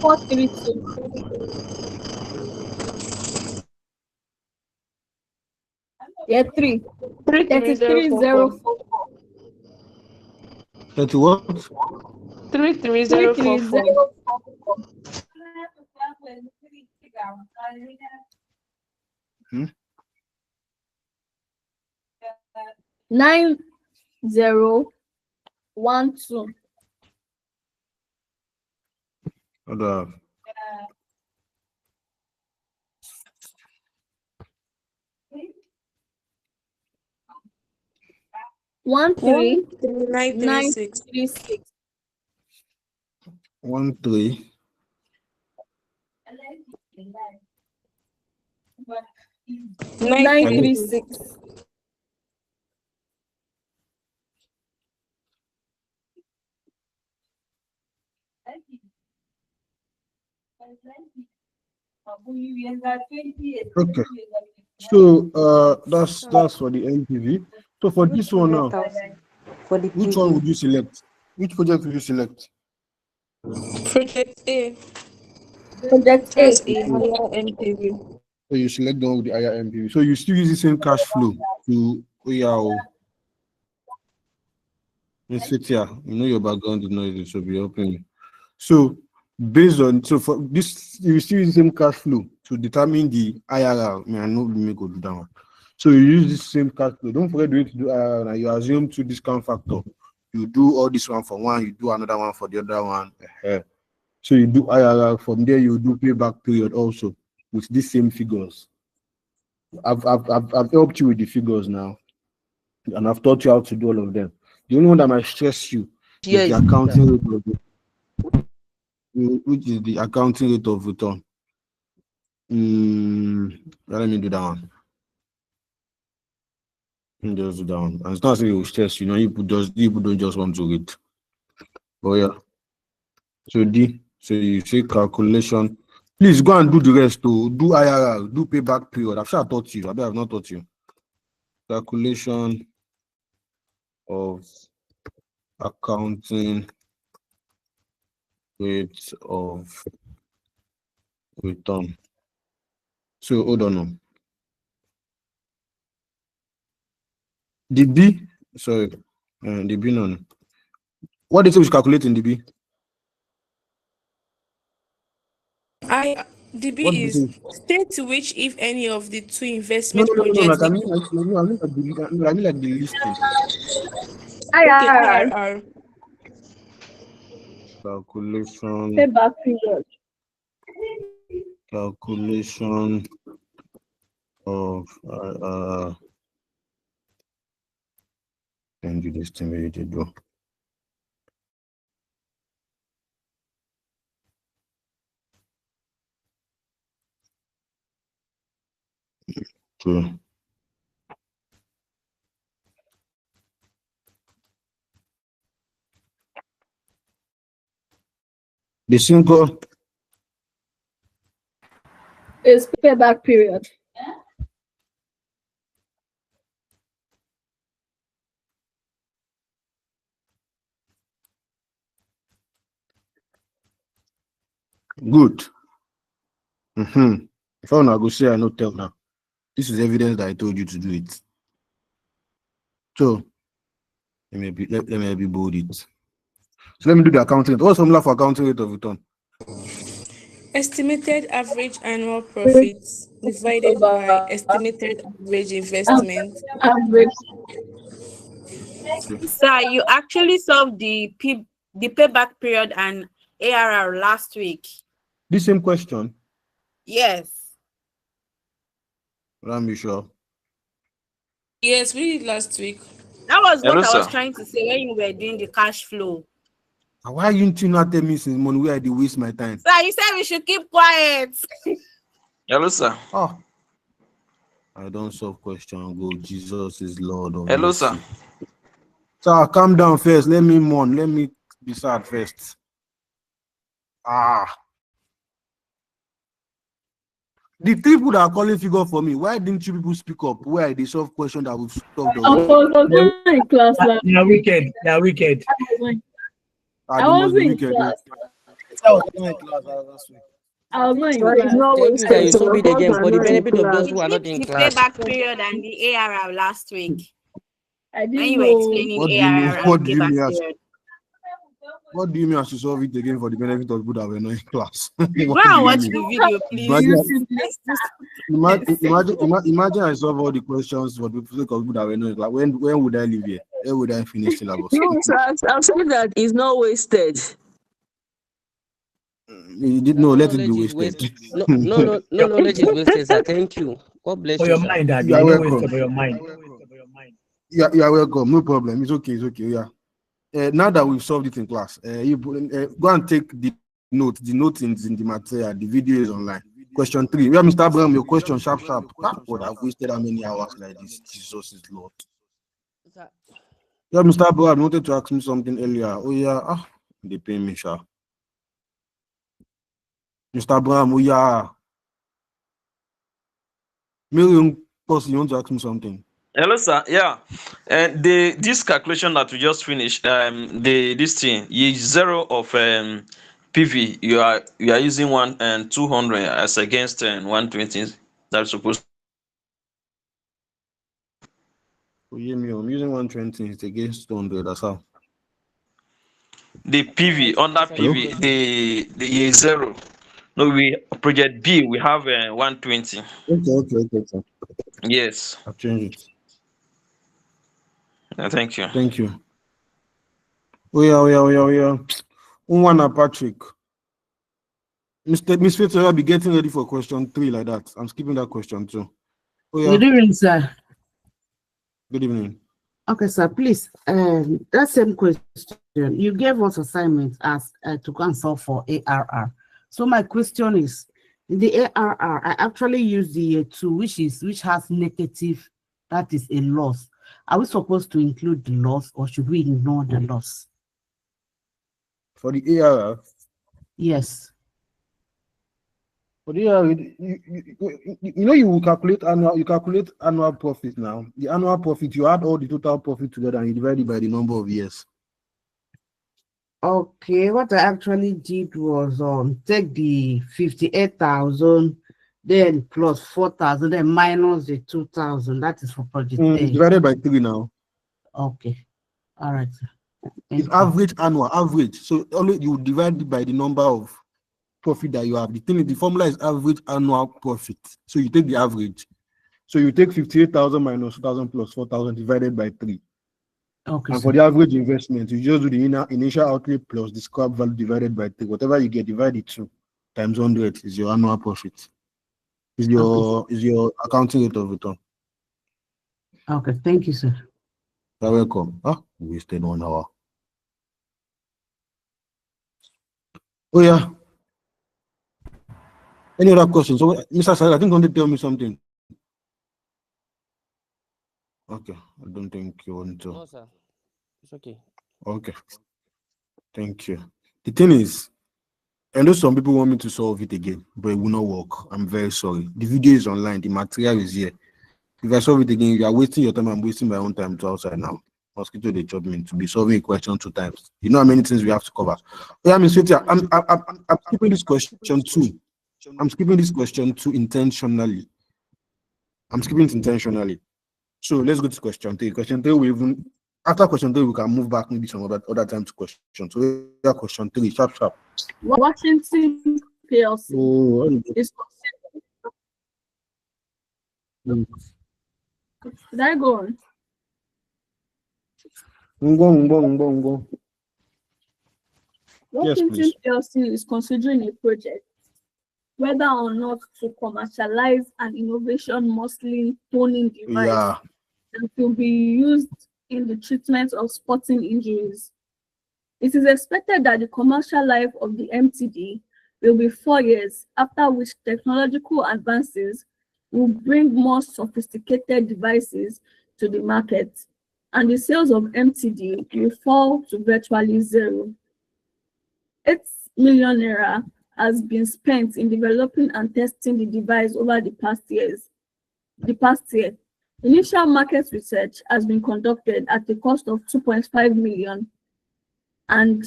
432. Year 3. 33044. 30 what? 33044. 9012. Hold on. One three 936. 936. 13. 936. Okay. So that's for the NPV. So for this one now, For the which PV. one would you select? Which project would you select? Project A Project has A. a higher NPV. So you select the one with the higher NPV. So you still use the same cash flow to Miss Fitia, you know your background is noisy, so be open. So based on for this, you still use the same cash flow to determine the IRR. I know we may go do that one. So you use the same cash flow. Don't forget the way to do IRR. Now you assume 2 discount factor. You do all this one for one, you do another one for the other one. So you do IRR. From there, you do payback period also with these same figures. I've helped you with the figures now, and I've taught you how to do all of them. The only one that might stress you is the accounting rate of return, which is the accounting rate of return. Let me do that one. Just do that one. And it's not saying it will stress you. People don't just want to read. But yeah. So D. So you say calculation. Please go and do the rest too. Do IRR, do payback period. I've taught you. I've not taught you. Calculation of accounting rate of return. So hold on now. The B, sorry, the B none. What did you calculate in the B? The B is state to which, if any, of the two No, investment like projects. I mean like the listing. Okay, IRR. IRR. Calculation. Payback period. Calculation of can do this thing where you did do. True. The single Is payback period. good. If I wanna go say I not tell now. This is evidence that I told you to do it. So let me be bold it. So let me do the accounting rate. What's formula for accounting rate of return? Estimated average annual profits divided by estimated average investment. Average. Sir, you actually solved the payback period and ARR last week. The same question. Yes. I'm sure. Yes, we did last week. That was what Hello, I was sir. trying to say when you were doing the cash flow. Why you not tell me since morning where I dey waste my time? Sir, you said we should keep quiet. Hello, sir. Oh, I don't solve question. Go, Jesus is Lord of Hello, sir. mercy. Sir, calm down first. Let me mourn. Let me be sad first. The three people that are calling figure for me, why didn't you people speak up? Where they solve question that we've solved already? I was not in class last They are wicked. They are wicked. I wasn't in class. I was not in class last week. I was not in So it's class. not Thank you that you wasted. solve it again for the benefit of those who are We not in did the class. payback period and the ARR last week. I When didn't you were know. explaining What do you mean? ARR What and do you mean? payback period. What do you mean I should solve it again for the benefit of people that were not in class? What Go do and you watch mean? the video, please. Imagine I solve all the questions for the sake of people that were not in class. When would I leave here? Where would I finish syllabus? No, sir, I'm saying that it's not wasted. You did not let it be wasted. No knowledge is wasted, sir. Thank you. God bless For you, your sir. mind, Daddy. You are You know welcome. wasted for your mind. You are welcome. No problem. It's okay. It's okay. Yeah. Now that we've solved it in class, you go and take the note. The note is in the material. The video is online. Question 3. Yeah, Mr. Abraham, your question sharp. God, I've wasted how many hours like this? Jesus is Lord. Yeah, Mr. Abraham, you wanted to ask me something earlier. Oh yeah, they pay me, sure. Mr. Abraham, oh yeah. Million plus, you want to ask me something? Hello, sir. Yeah, and this calculation that we just finished, this thing is 0 of PV. You are using 200 as against 120. That's supposed. Oh yeah, me, I'm using 120 it's against 200. That's how. The PV under PV, the is 0. No, we project B we have 120. Okay. Yes. I've changed it. Thank you. Thank you. Oh yeah. One Patrick. Miss Faith will be getting ready for question 3 like that. I'm skipping that question too. Oh yeah. Good evening, sir. Good evening. Okay, sir. Please, that same question. You gave us assignments as to consult for ARR. So my question is, in the ARR, I actually use the year 2, which has negative, that is a loss. Are we supposed to include the loss, or should we ignore the loss? For the ARR? Yes. For the ARR, you will calculate annual profit now. The annual profit, you add all the total profit together and you divide it by the number of years. Okay, what I actually did was take the 58,000, then plus 4,000, then minus the 2,000. That is for project A. Divided by 3 now. Okay. All right. It's average annual average. So only you divide it by the number of profit that you have. The formula is average annual profit. So you take the average. So you take 58,000 minus 2,000 plus 4,000 divided by 3. Okay. And for the average investment, you just do the initial outlay plus the scrap value divided by 3. Whatever you get divided 2 times 100 is your annual profit. Is your accounting rate of return. Okay, thank you, sir. You're welcome. We wasted 1 hour. Oh yeah. Any other questions? So, Mr. Sir, I think you want to tell me something. Okay, I don't think you want to. No, sir. It's okay. Okay. Thank you. The thing is, I know some people want me to solve it again, but it will not work. I'm very sorry. The video is online. The material is here. If I solve it again, you are wasting your time. I'm wasting my own time to outside now. Mosquito, they job me to be solving a question 2 times. You know how many things we have to cover. Yeah, Ms. Fetia, I'm skipping this question 2. I'm skipping this question 2 intentionally. I'm skipping it intentionally. So let's go to question 3. Question 3, after question 3, we can move back maybe some other time to question. So yeah, question 3, sharp. Washington PLC is considered. Did I go on? Go. Washington PLC is considering a project whether or not to commercialize an innovation muscle toning device that will be used in the treatment of sporting injuries. It is expected that the commercial life of the MTD will be 4 years, after which technological advances will bring more sophisticated devices to the market, and the sales of MTD will fall to virtually zero. 8 million naira has been spent in developing and testing the device over the past year. Initial market research has been conducted at the cost of 2.5 million and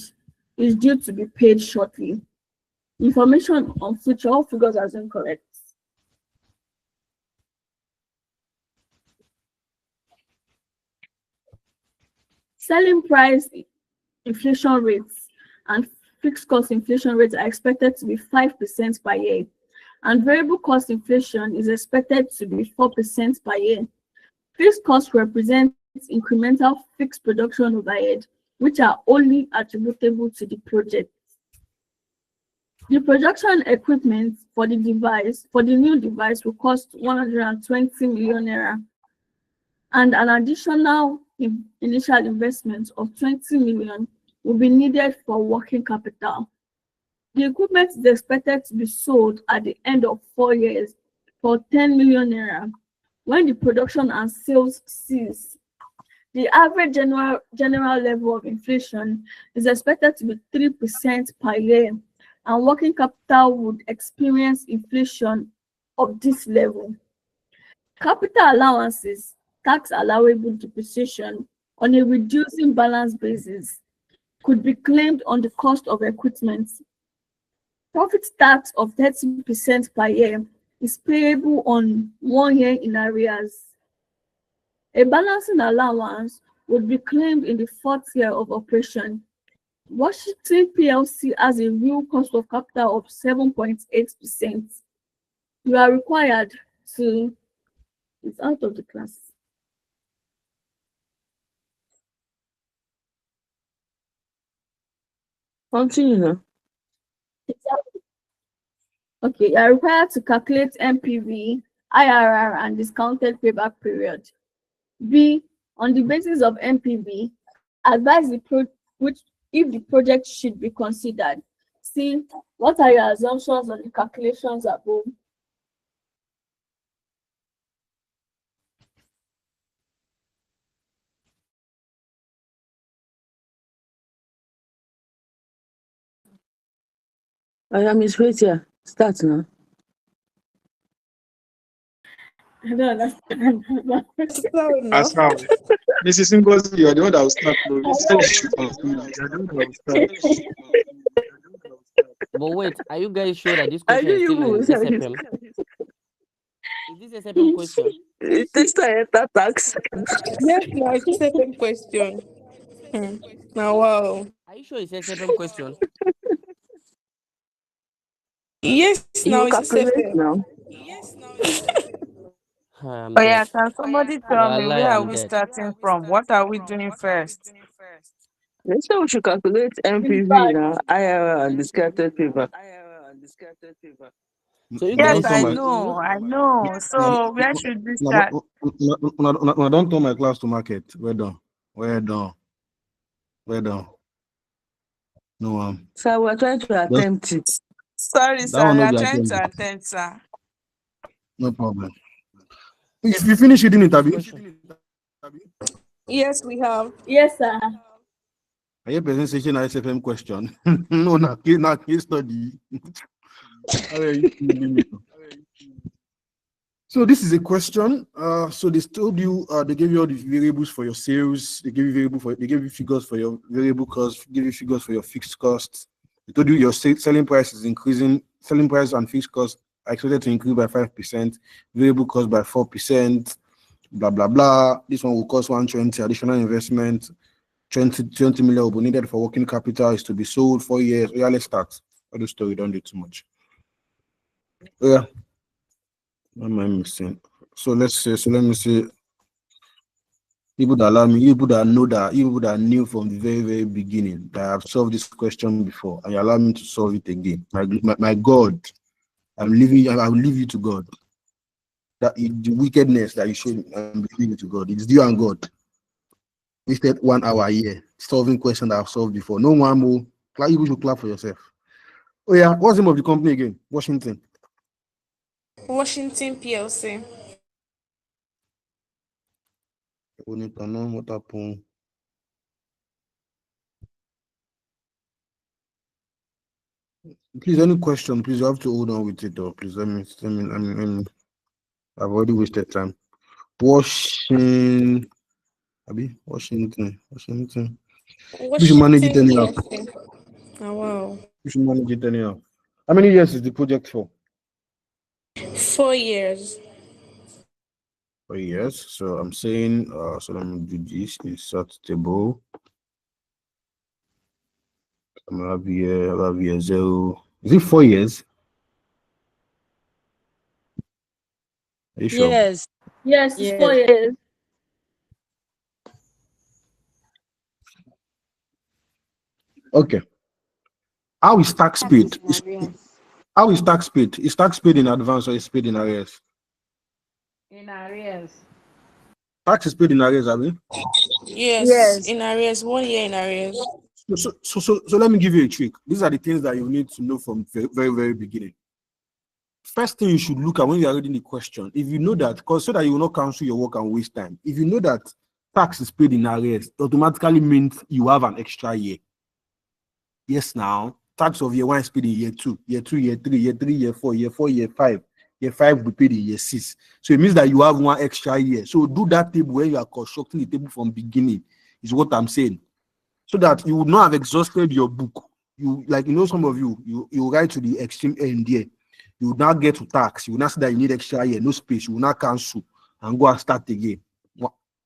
is due to be paid shortly. Information on future all figures are incorrect. Selling price inflation rates and fixed cost inflation rates are expected to be 5% per year, and variable cost inflation is expected to be 4% per year. Fixed costs represent incremental fixed production overhead, which are only attributable to the project. The production equipment for the new device will cost 120 million naira, and an additional initial investment of 20 million will be needed for working capital. The equipment is expected to be sold at the end of 4 years for 10 million naira. When the production and sales cease, the average general level of inflation is expected to be 3% per year, and working capital would experience inflation of this level. Capital allowances, tax allowable depreciation on a reducing balance basis, could be claimed on the cost of equipment. Profit tax of 30% per year is payable on 1 year in arrears. A balancing allowance would be claimed in the 4th year of operation. Washington PLC has a real cost of capital of 7.8%. You are required to, it's out of the class. Continue now. Okay, you are required to calculate NPV, IRR, and discounted payback period. B, on the basis of NPV, advise if the project should be considered. C, what are your assumptions on the calculations above? I am Miss Rachel. Start now. I don't understand. As how Mrs. Ngozi, you're the one that will start. But wait, are you guys sure that this I question knew is you still in would say this. SFM? Is this SFM question? It takes time to tax. Yes, now it's the second question. Now, wow. Are you sure it's SFM question? Yes, now You it's the calculate second. now. I'm Oh yeah, dead. can somebody You tell are me lying, where are I'm we dead. starting from? What are we doing first? They say we should calculate NPV now, IRR, and discounted payback. So you Yes, guys I should, know. So where should we start? Don't turn my class to market. We're done. No, So we're trying to attempt it. Sorry, that sir. one We will are be trying to attended. attend, sir. No problem. If you finish reading it, Abi, Yes, we have. Yes, sir. are you presentation a SFM question? No, not case study. How are you feeling it? So this is a question. So they told you, they gave you all the variables for your sales. They gave you figures for your variable costs. Give you figures for your fixed costs. They told you your selling price is increasing. Selling price and fixed costs are expected to increase by 5%. Variable cost by 4%. Blah blah blah. This one will cost 120. Additional investment. 20 million will be needed for working capital. Is to be sold 4 years. Yeah, let's start. All the story don't do too much. Yeah. What am I missing? So let me see. People that allow me, people that know that, people that knew from the very, very beginning that I've solved this question before, and you allow me to solve it again. My God, I will leave you to God. That the wickedness that you showed me, I'm leaving it to God. It's you and God. wasted 1 hour a year solving questions that I've solved before. No one more. You should clap for yourself. Oh yeah, what's the name of the company again? Washington. Washington PLC. What happened? Please, any question? Please, you have to hold on with it, though. Please, let me. I've already wasted time. Washington. Washington. You should manage it anyhow. Oh, wow. You should manage it anyhow. How many years is the project for? 4 years. 4 years. So I'm saying, so let me do this. Insert table. I'm gonna have here 0. Is it 4 years? Are you sure? Yes, it's 4 years. Okay. How is tax paid? How is tax paid? Is tax paid in advance or is paid in arrears? In arrears. Tax is paid in arrears, have you? Yes, in arrears. 1 year in arrears. So let me give you a trick. These are the things that you need to know from very, very beginning. First thing you should look at when you are reading the question, if you know that, because so that you will not cancel your work and waste time. If you know that tax is paid in arrears, it automatically means you have an extra year. Yes, now tax of year 1 is paid in year 2, year 2, year 3, year 3, year 4, year 4, year 5. Year 5 will be paid in year 6. So it means that you have 1 extra year. So do that table when you are constructing the table from beginning, is what I'm saying. So that you would not have exhausted your book. You some of you write to the extreme end there. You would now get to tax. You will not say that you need extra year, no space. You will not cancel and go and start again.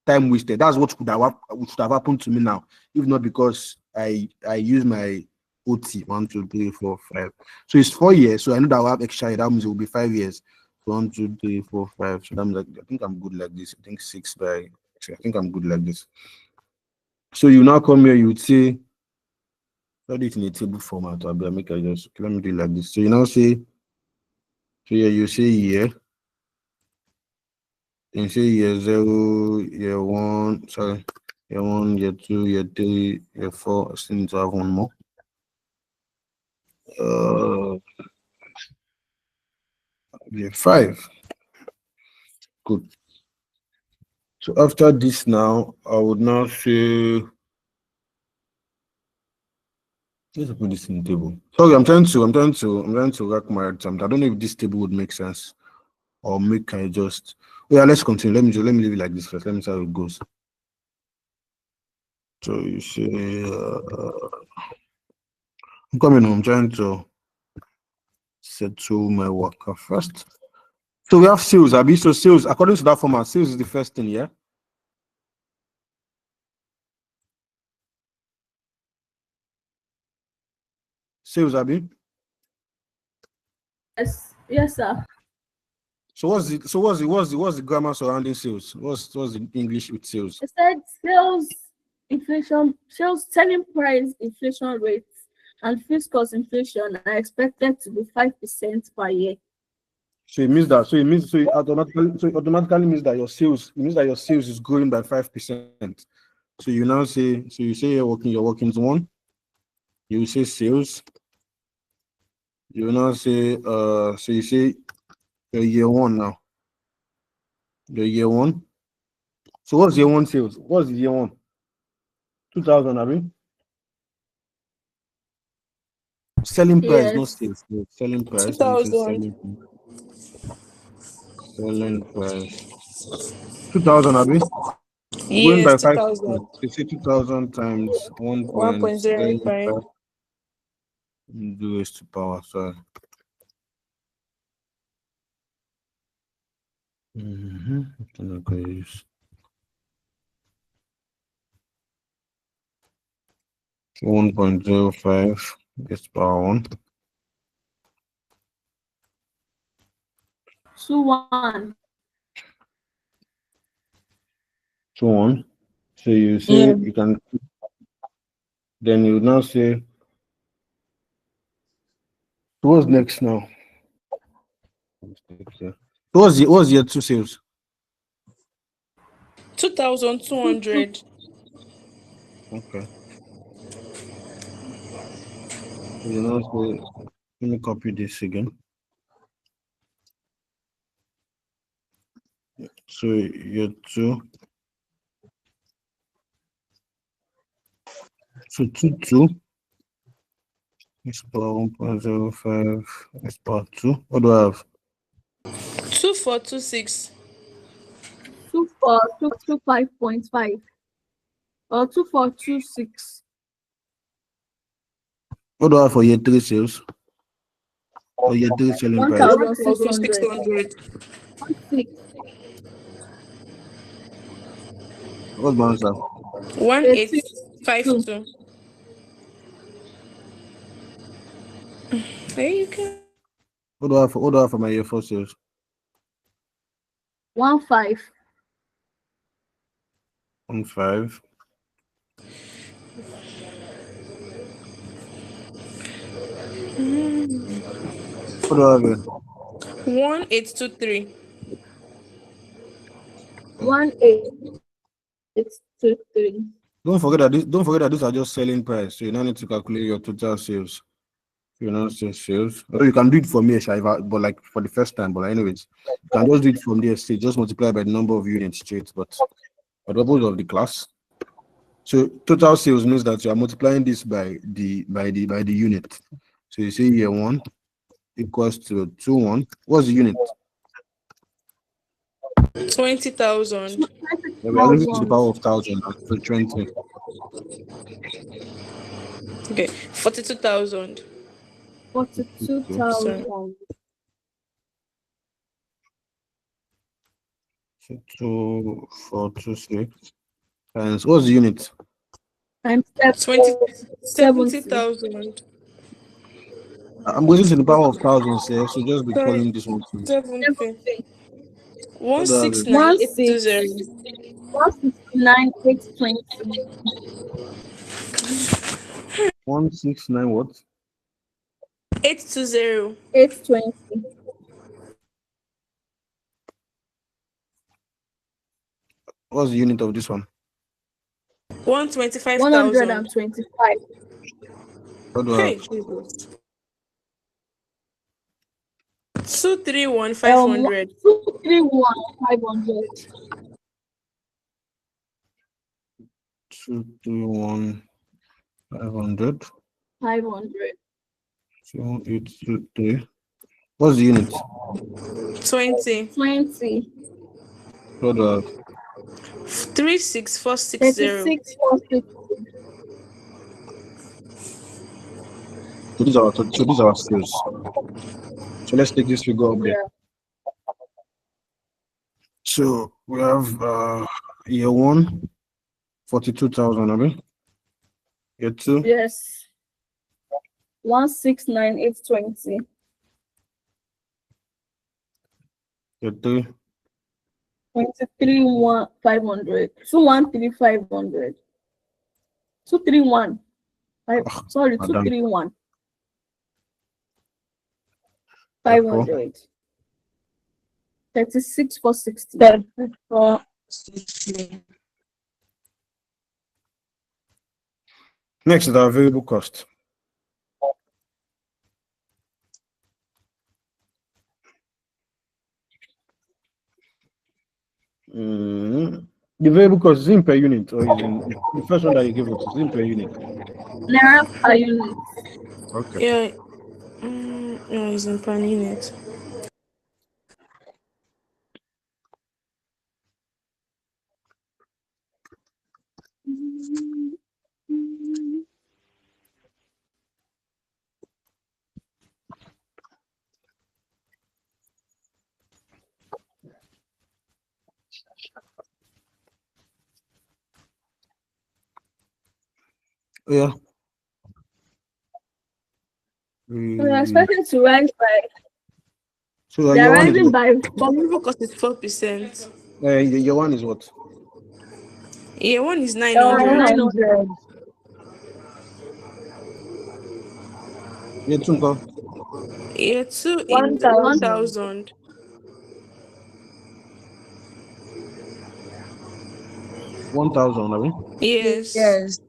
Time wasted. That's what should have happened to me now. If not because I use my OT 1, 2, 3, 4, 5. So it's 4 years. So I know that I will have extra year. That means it will be 5 years. So 1, 2, 3, 4, 5. So I'm like, I think I'm good like this. I think 6 by. I think I'm good like this. So you now come here. You would say, I do it in a table format. I'll make it just. Let me do it like this. So you now say. So yeah, you say year. You say year 0, year 1. Sorry. Year 1, year 2, year 3, year 4. I still need to have one more. Year 5. Good. So after this now, I would now say, let's put this in the table. Sorry, I'm trying to rack my attempt. I don't know if this table would make sense or can I just. Oh yeah, let's continue. Let me leave it like this first. Let me see how it goes. So you say, I'm coming home. I'm trying to settle my worker first. So we have sales, Abi. So sales, according to that format, sales is the first thing, yeah? Sales, Abi. Yes, sir. So what's the grammar surrounding sales? What's the English with sales? It said selling price inflation rates and fixed cost inflation are expected to be 5% per year. So it automatically means that your sales is growing by 5%. So you now say, so you say you're working to 1. You say sales. You now say, so you say your year 1 now. Your year 1. So what's year 1 sales? What's the year 1? 2,000, I mean. Selling price, not sales. Selling price. 2,000. Selling price. 2,000, I mean. Going by Yes, 5%. 2,000. You say 2,000 times 1.05. do raised to power, sorry. Okay. 1.05 gets power 1. 2-1. 1. So you say you can. Then you now say. What's next now? What's year 2 sales? 2,200. Okay. You know, so let me copy this again. So year 2. So 2 is power 1.05 is power 2. What do I have? 2426. 2425.5 or 2426. What do I have for year 3 sales? Or year 3 selling price? 1,600. 1600. What's my answer? 1852. There you go. What do I have for my year 4 sales? 15. 15. What do I have here? 1823. 1823. Don't forget that these are just selling price. So you don't need to calculate your total sales. You know, sales. Or you can do it for me, Shaiva, but like for the first time. But anyways, you can just do it from there. Say just multiply by the number of units straight. But for the purpose of the class. So total sales means that you are multiplying this by the unit. So you say year 1 equals to 21. What's the unit? 20,000. Yeah, we are going to the power of 1,000. So 20. Okay. 42,000. 42,000. So 2, 4, 2, 6. And what's the unit? Times 70,000. I'm going to the power of 1,000 here, so just be calling this one. 70. 169,820. 169 what? 820. 820. What's the unit of this one? 125,000. 125. What do I Hey, have? Jesus. 231,500. 231,500. 231,500. 500. 2823. What's the unit? 20. 20. What do I have? 36460. 36,460. So these are our skills. So let's take this figure up there. So we have year 1, 42,000, I mean. Year 2. Yes. 169,820. Year 3. 23,500. 213,500. 231. Sorry, Madam. 231. 500. 36,460. 34,60. Next is our variable cost. The variable cost is in per unit, or is in the first one that you give us is in per unit. Naira per unit. Okay. Yeah. No, it's in per unit. Yeah. We're expected to rise by. So They're your one is rising what? by. But variable cost is 4%. Your one is what? Year 1 is 900. 900. Year 2, go. Year 2 is 1,000. 1,000. 1,000, I mean. Yes. Yes.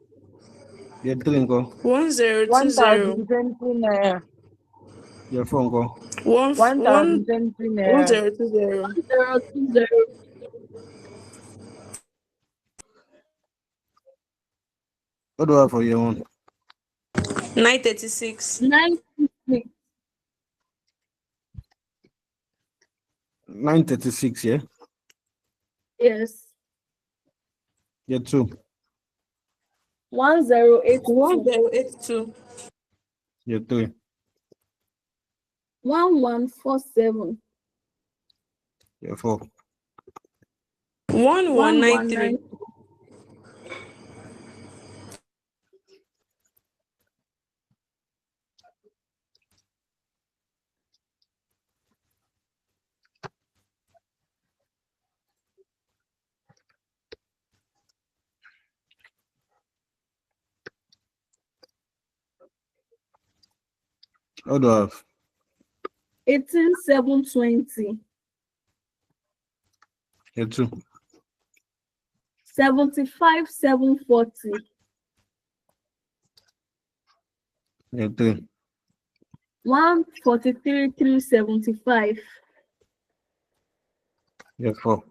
Your 3 uncle. 1020. 1,020 naira. Your 4 uncle. 1,020 naira. 1020. 1020. What do I have for your 1? 936. 966. 936, yeah? Yes. Your 2. 1082. 1082. Your 3. 1147. Your 4. 1193. What do I have? 18720. Your 2. 75740. Your 3. 143,375. Your 4.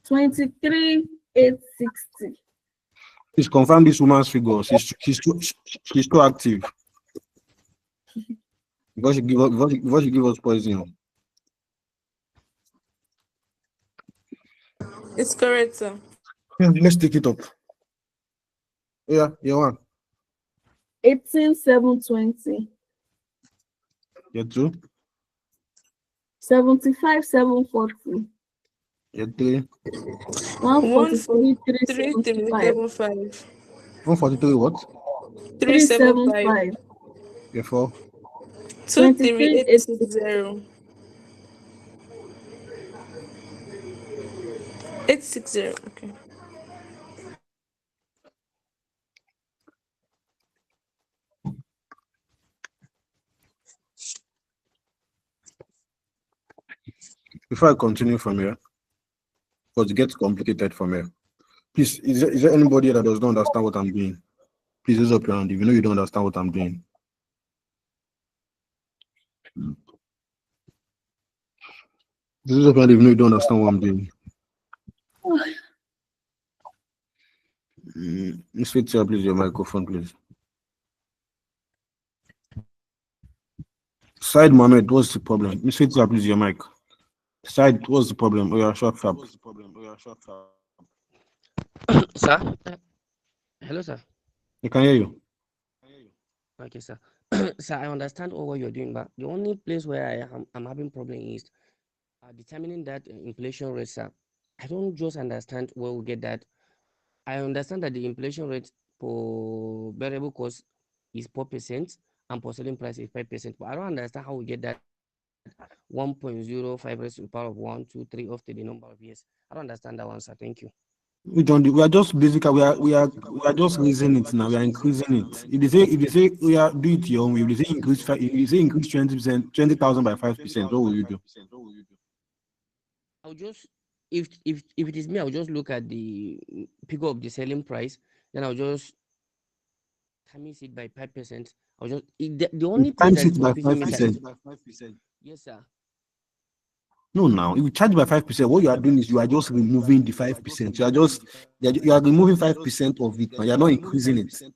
23,860. Please confirm this woman's figure. She's too active. Because she give us poison. It's correct, sir. Let's take it up. Yeah, your 1. 18720. Your 2. 75740. Your 3. 143,375. 143 what? 375. Your 4. 23860. 860. Okay. Before I continue from here, because it gets complicated from here. Please, is there anybody that does not understand what I'm doing? Please raise up your hand if you know you don't understand what I'm doing. Raise up your hand if you know you don't understand what I'm doing. Miss Fitzia, please, your microphone, please. Side Mohammed, what's the problem? Miss Fitzia, please, your mic. Side, what's the problem? Oh, yeah, short fab. Sir? Hello, sir. I can hear you. Okay, sir. Sir, I understand all what you're doing, but the only place where I'm having problem is determining that inflation rate, sir. I don't just understand where we get that. I understand that the inflation rate for variable cost is 4% and for selling price is 5%, but I don't understand how we get that 1.05 raised to the power of 1, 2, 3 after the number of years. I don't understand that one, sir. Thank you. We are just basically we are just raising it now. We are increasing it. If they say we are do it your own way, if they say increase 20%, 20,000 by 5%, what will you do? I'll just if it is me, I'll just look at the figure of the selling price, then I'll just times it by 5%. I'll just the only place that is confusing me, sir, is yes, sir. No, now if you charge by 5%, what you are doing is you are just removing the 5%. You are removing 5% of it, and you are not increasing it. So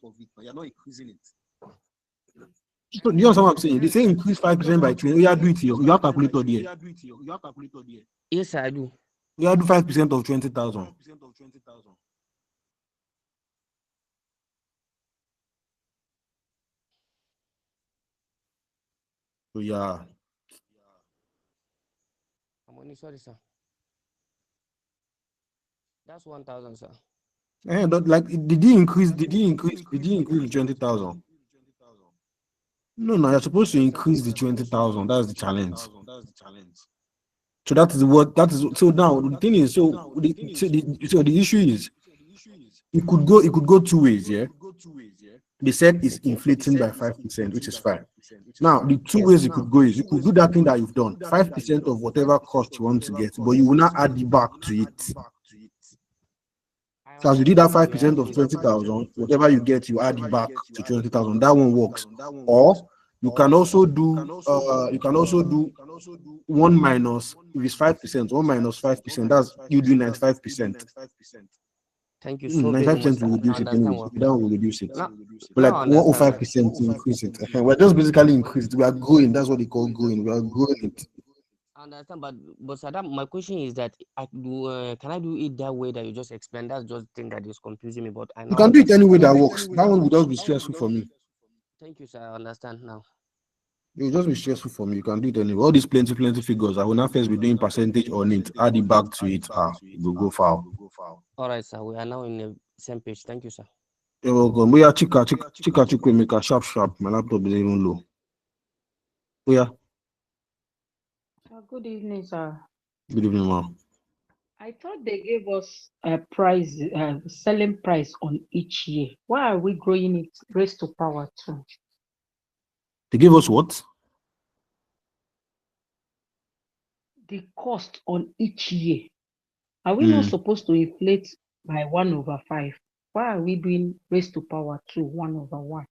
do you understand what I'm saying? They say increase 5% by 20. You are doing it here. You have calculator there. Yes, sir, I do. You have to 5% of 20,000. So yeah. I'm only sorry, sir. That's 1,000, sir. Like did he increase the 20,000? No, you're supposed to increase the 20,000. That's the challenge. So that is so now the thing is the issue is it could go two ways, yeah. They said it's inflating by 5%, which is fine. Now the two ways it could go is you could do that thing that you've done, 5% of whatever cost you want to get, but you will not add it back to it. I So as you did that 5% of 20,000, whatever you get, you add it back to 20,000. That one works. Or you can also do one minus, if it's 5%, 1 minus 5%. That's you do 95%. Thank you so very much, 95% will sir. I reduce it understand anyway. well. That will reduce it. Now, But now like I understand. 105% increase it. We're just basically increased. We are growing. That's what they call growing. We are growing it. I understand, but sir, my question is that can I do it that way that you just explained? That's just the thing that is confusing me. But I You now can do it any understand. way that works. That one will just be stressful for me. Thank you, sir. I understand now. It will just be stressful for me. You can do it anyway. All these plenty figures. I will not first be doing percentage on it. Add it back to it. It will go far. All right, sir. We are now in the same page. Thank you, sir. You're welcome. We are chika, make a sharp. My laptop is even low. We are. Good evening, sir. Good evening, ma'am. I thought they gave us a price, selling price on each year. Why are we growing it raised to power 2? They gave us what? The cost on each year. Are we not supposed to inflate by 1/5? Why are we doing raised to power 2, 1/1?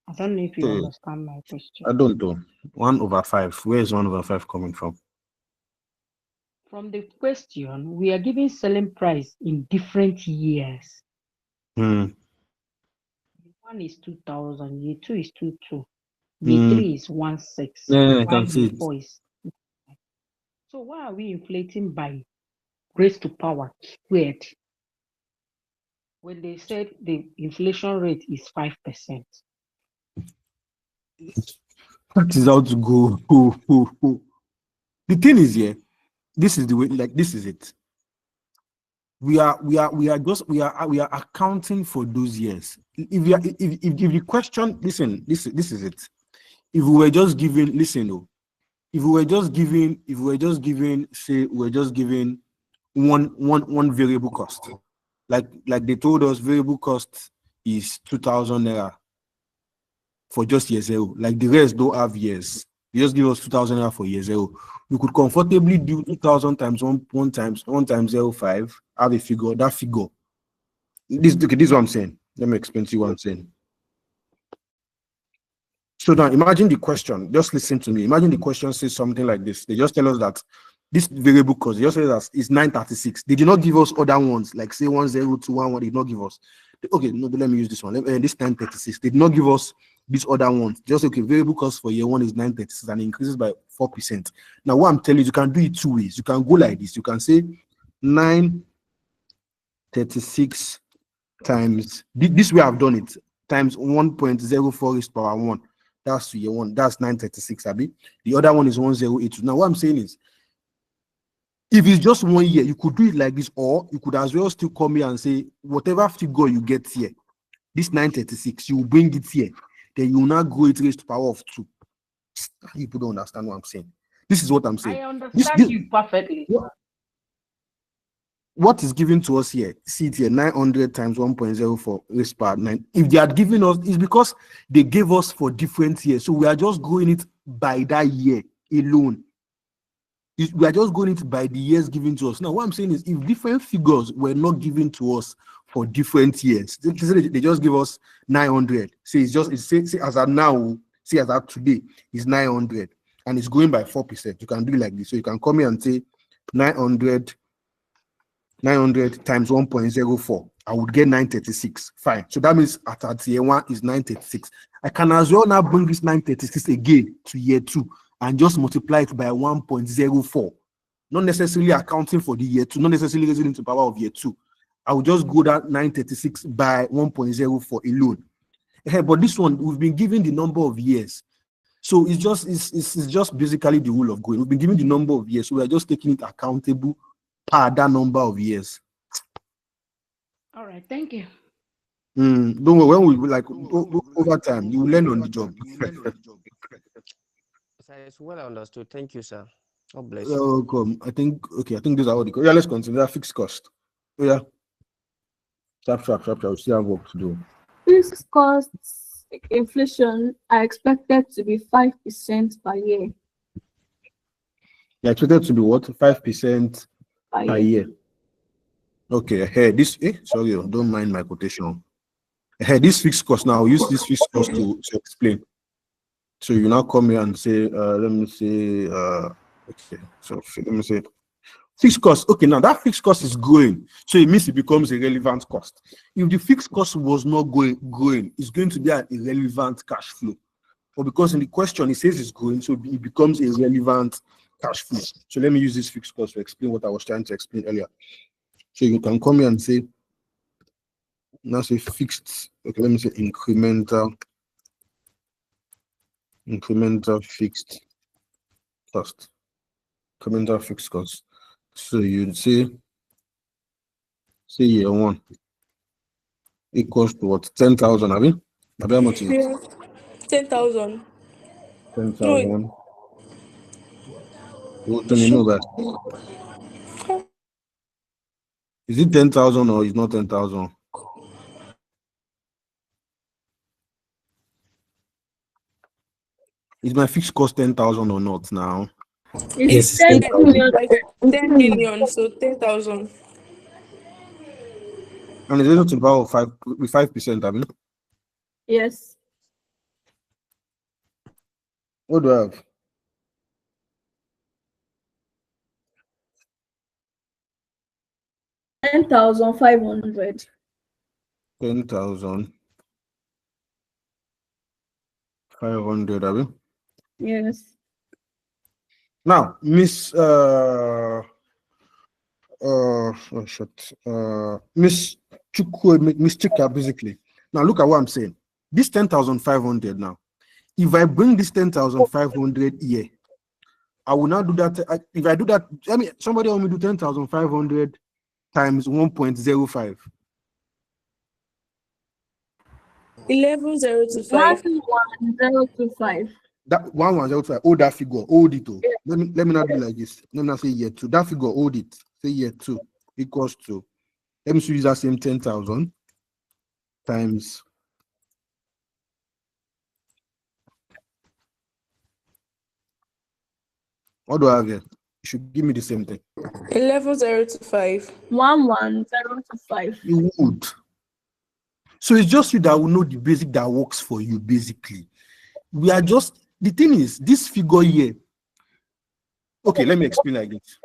I don't know if you understand my question. I don't know. 1/5. Where is 1/5 coming from? From the question, we are giving selling price in different years. One is 2,000, year 2 is 2,2, year 3 is 1,600, Yeah, I while can see year it. 4 is. So why are we inflating by raised to power squared when they said the inflation rate is 5%? That is how to go. The thing is, yeah, this is the way. Like this is it. We are accounting for those years. If the question, listen, this is it. If we were just giving, if we were just giving, say, we're just giving one variable cost, like they told us, variable cost is 2,000 naira for just year 0. Like the rest don't have years. You just give us 2,000 naira for year 0. You could comfortably do 2,000 times 1 times 0.5. Have a figure. That figure. This is what I'm saying. Let me explain to you what I'm saying. So now imagine the question. Just listen to me. Imagine the question says something like this. They just tell us that this variable cost, they just say that is 936. They did not give us other ones, like say 10211. They did not give us. Okay, no, let me use this one. This 936. They did not give us these other ones. Just okay, variable cost for year 1 is 936 and it increases by 4%. Now, what I'm telling you, you can do it 2 ways. You can go like this. You can say 936 times this way I've done it times 1.04 raised to power 1. That's year 1. That's 936. Abi. The other one is 1082. Now, what I'm saying is, if it's just 1 year, you could do it like this, or you could as well still come here and say, whatever figure you get here, this 936, you will bring it here. Then you will now go it raised to power of 2. People don't understand what I'm saying. This is what I'm saying. I understand you perfectly. What is given to us here? See it here, 900 times 1.04 raised to power 9. If they had given us, it's because they gave us for different years. So we are just going it by that year alone. We are just going it by the years given to us. Now, what I'm saying is, if different figures were not given to us for different years, they just give us 900. Say it's just say as at now, say as at today is 900, and it's going by 4%. You can do it like this. So you can come here and say 900 times 1.04. I would get 936. Fine. So that means at year 1 is 936. I can as well now bring this 936 again to year 2 and just multiply it by 1.04. Not necessarily accounting for the year 2, not necessarily raising into power of year 2. I will just go that 936 by 1.04 alone. But this one, we've been given the number of years. So it's just basically the rule of going. We've been given the number of years, so we are just taking it accountable per that number of years. All right, thank you. Don't worry, when we like over time, you will learn on the job. It's well understood. Thank you, sir. God bless. You're welcome. I think those are all the yeah. Let's continue. That fixed cost. Yeah. Sharp. We still have work to do. Fixed costs inflation are expected to be 5% per year. They're expected to be what? 5% per year. Okay, here this sorry, don't mind my quotation. Here this fixed cost now. I'll use this fixed cost to explain. So you now come here and say, let me say, okay, so let me say fixed cost. Okay, now that fixed cost is growing, so it means it becomes a relevant cost. If the fixed cost was not growing, it's going to be an irrelevant cash flow. But because in the question it says it's growing, so it becomes a relevant cash flow. So let me use this fixed cost to explain what I was trying to explain earlier. So you can come here and say, now say fixed. Okay, let me say incremental fixed cost. Incremental fixed cost. So you'd say year one equals to what? 10,000, have you? How much is it? Yeah. 10,000. 10,000. What do you know that? Is it 10,000 or is not 10,000? Is my fixed cost 10,000 or not now? It's Yes, 10 million. million. 10 million, so 10,000. And it's not about 5%, I mean. Yes. What do I have? 10,500. 10,500, I mean. Yes. Now, Miss Miss Chika, basically. Now look at what I'm saying. This 10,500 now. If I bring this 10,500 here, I will now do that. If I do that, I mean, somebody want me to do 10,500 times 1.05. 11,025. 11,025. That 1,105. Hold that figure. Hold it. Oh. Let me not do like this. Let me not say year two. That figure, hold it. Say year two equals to. Let me use that same 10,000 times. What do I have here? You should give me the same thing. 11,025. 11,025. You would. So it's just you that will know the basic that works for you, basically. We are just, the thing is, this figure here. Okay, let me explain like this.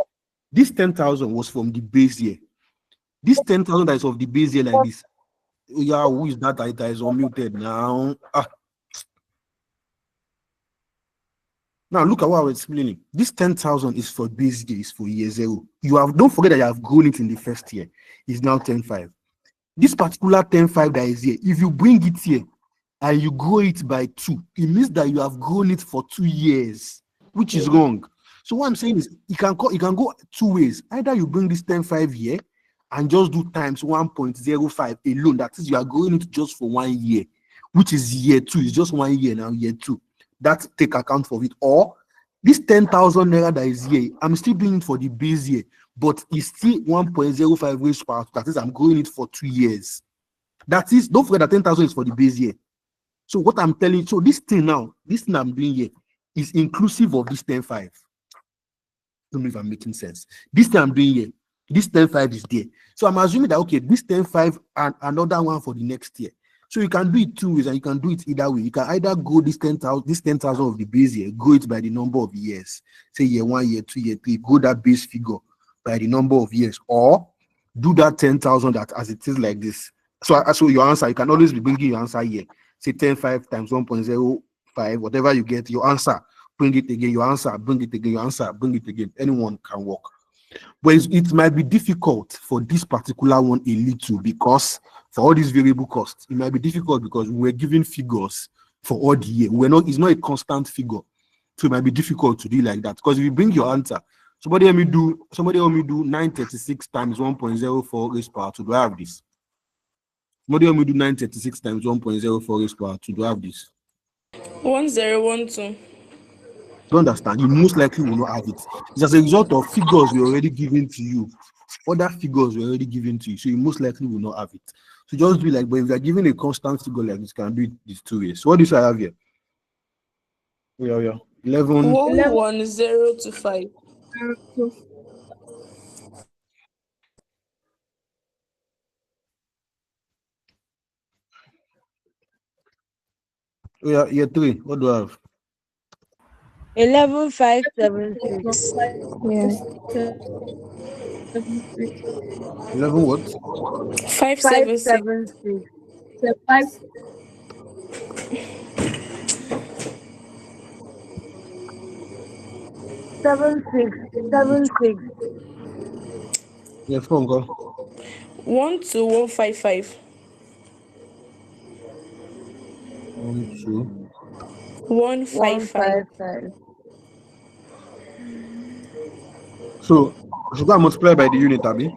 This 10,000 was from the base year. This 10,000 that is of the base year like this. Yeah, who is that is unmuted now? Now look at what I was explaining. This 10,000 is for base year, is for year zero. Don't forget that you have grown it in the first year. It's now 10,500. This particular 10,500 that is here, if you bring it here and you grow it by 2, it means that you have grown it for 2 years, which is wrong. So what I'm saying is it can go 2 ways. Either you bring this 10,500 here and just do times 1.05 alone. That is, you are growing it just for 1 year, which is year 2. It's just 1 year now, year 2. That take account for it. Or this 10,000 naira that is here, I'm still doing it for the base year, but it's still 1.05 raised per. That is, I'm growing it for 2 years. That is, don't forget that 10,000 is for the base year. So what I'm telling you, so this thing I'm doing here is inclusive of this 10,500. Don't know if I'm making sense. This thing I'm doing here, this 10,500 is there. So I'm assuming that, okay, this 10,500 and another one for the next year. So you can do it 2 ways, and you can do it either way. You can either go this 10,000 of the base year, go it by the number of years. Say year 1, year 2, year 3, go that base figure by the number of years, or do that 10,000 that as it is like this. So your answer, you can always be bringing your answer here. Say 10,500 times 1.05, whatever you get, your answer, bring it again, your answer, bring it again, your answer, bring it again. Anyone can work. But it might be difficult for this particular one a little, because for all these variable costs, it might be difficult because we're giving figures for all the year. It's not a constant figure. So it might be difficult to do like that. Because if you bring your answer, somebody help me do 936 times 1.04 raised power 2. Do I have this? Somebody help me do 936 times 1.04 raised power 2. Do I have this? 1012. You understand? You most likely will not have it. It's as a result of figures we already given to you. Other figures were already given to you, so you most likely will not have it. So just do like, but if you are given a constant figure like this, you can do it these 2 ways. So what do I have here? Yeah. 11. 11025. Yeah, year 3. What do I have? 11,576. Yeah. 11 what? 576. 576. So five 7676. Yeah, 4 go. 12155. 1, 2. 155. 155. So I should go and multiply by the unit, Abby.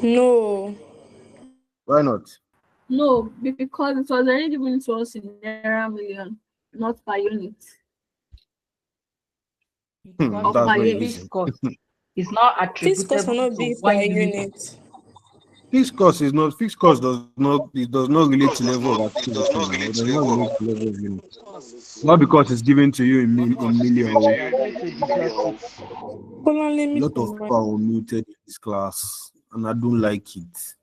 No. Why not? no, because it was already given to us in Naira million, not per unit. Because That's not year. fixed easy. cost is not Fixed cost will attributable not to be per 1 unit. unit. Fixed cost is not fixed cost does not relate to level of activity now. It does not relate to level of unit. Not because it's given to you in million. We are going to deduct it. Hold on, let A me lot of people are muted in this class, and I don't like it.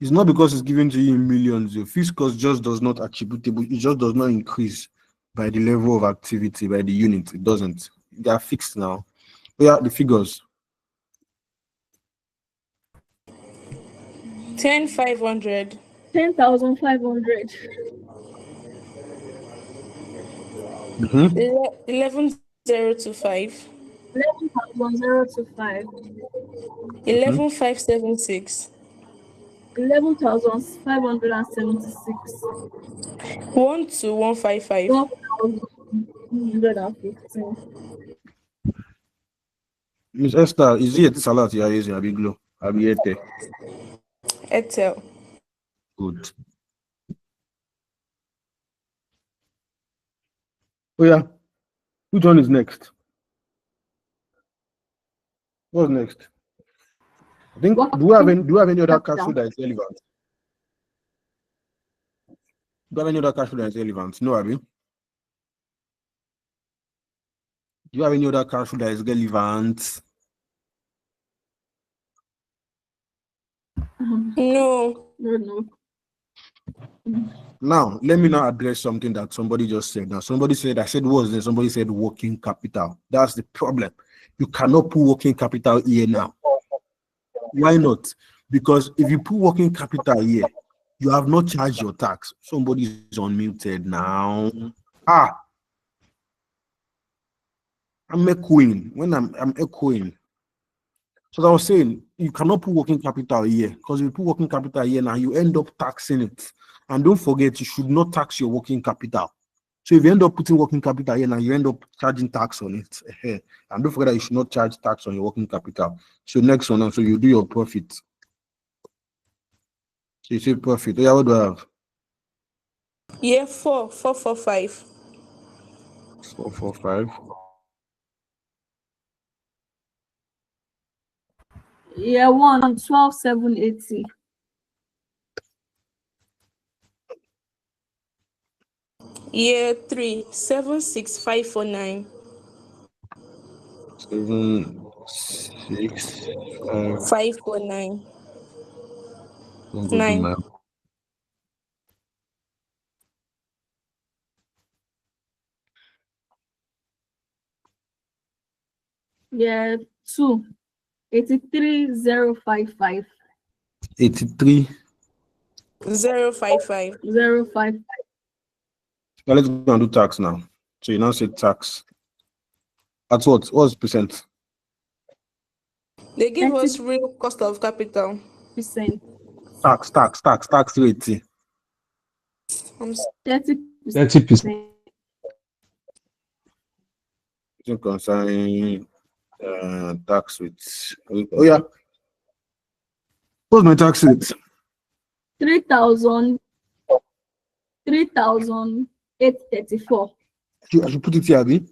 It's not because it's given to you in millions. Your fixed cost just does not attributable. It just does not increase by the level of activity, by the unit. It doesn't. They are fixed now. Yeah, the figures. 10,500. 10,500. 11,025. 11,025. 11,576. 11,576. 12155. 12,115. Miss Esther, is it Salat you are using? Abi Glow? Abi Ete? Etel. Good. Oh yeah. Which one is next? What's next? I think do we have any other cash flow that is relevant? Do you have any other cash flow that is relevant? No, Abi. Do you have any other cash flow that is relevant? No. No. Now, let me now address something that somebody just said. Now, somebody said, I said, what was there? Somebody said working capital. That's the problem. You cannot put working capital here now. Why not? Because if you put working capital here, you have not charged your tax. Somebody is unmuted now. I'm echoing. When I'm echoing. So I was saying, you cannot put working capital here, because if you put working capital here now, you end up taxing it. And don't forget, you should not tax your working capital. So if you end up putting working capital here now, you end up charging tax on it. And don't forget that you should not charge tax on your working capital. So next one, so you do your profit. So you say profit. Yeah, what do I have? Yeah, 4,445. 445. Yeah, 12,780. Year 3, 76549. 765. 549. Don't go do 9. my. Yeah, 83,055. 83. 055. 055. Now let's go and do tax now. So you now say tax. At what? What's percent? They give us real cost of capital. Percent. Tax rate. 30%. Concerning tax rates. Oh yeah. What's my tax rate? 3,834. I should put it here, Abi?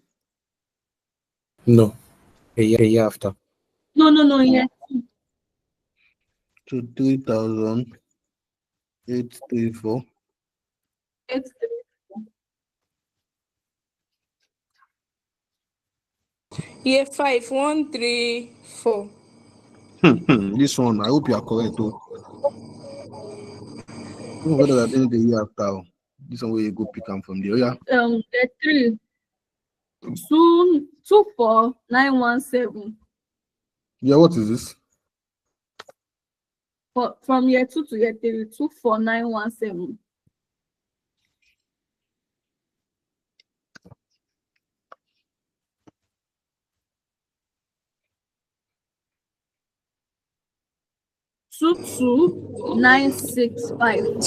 No. A year after. No, yeah. To 3,834. 834. Year 5, 134. This one, I hope you are correct. Whether at the end of the year after, this one where you go pick them from there. Yeah. The 3. 24917. Yeah, what is this? From year 2 to year 3, 24917. Two 965.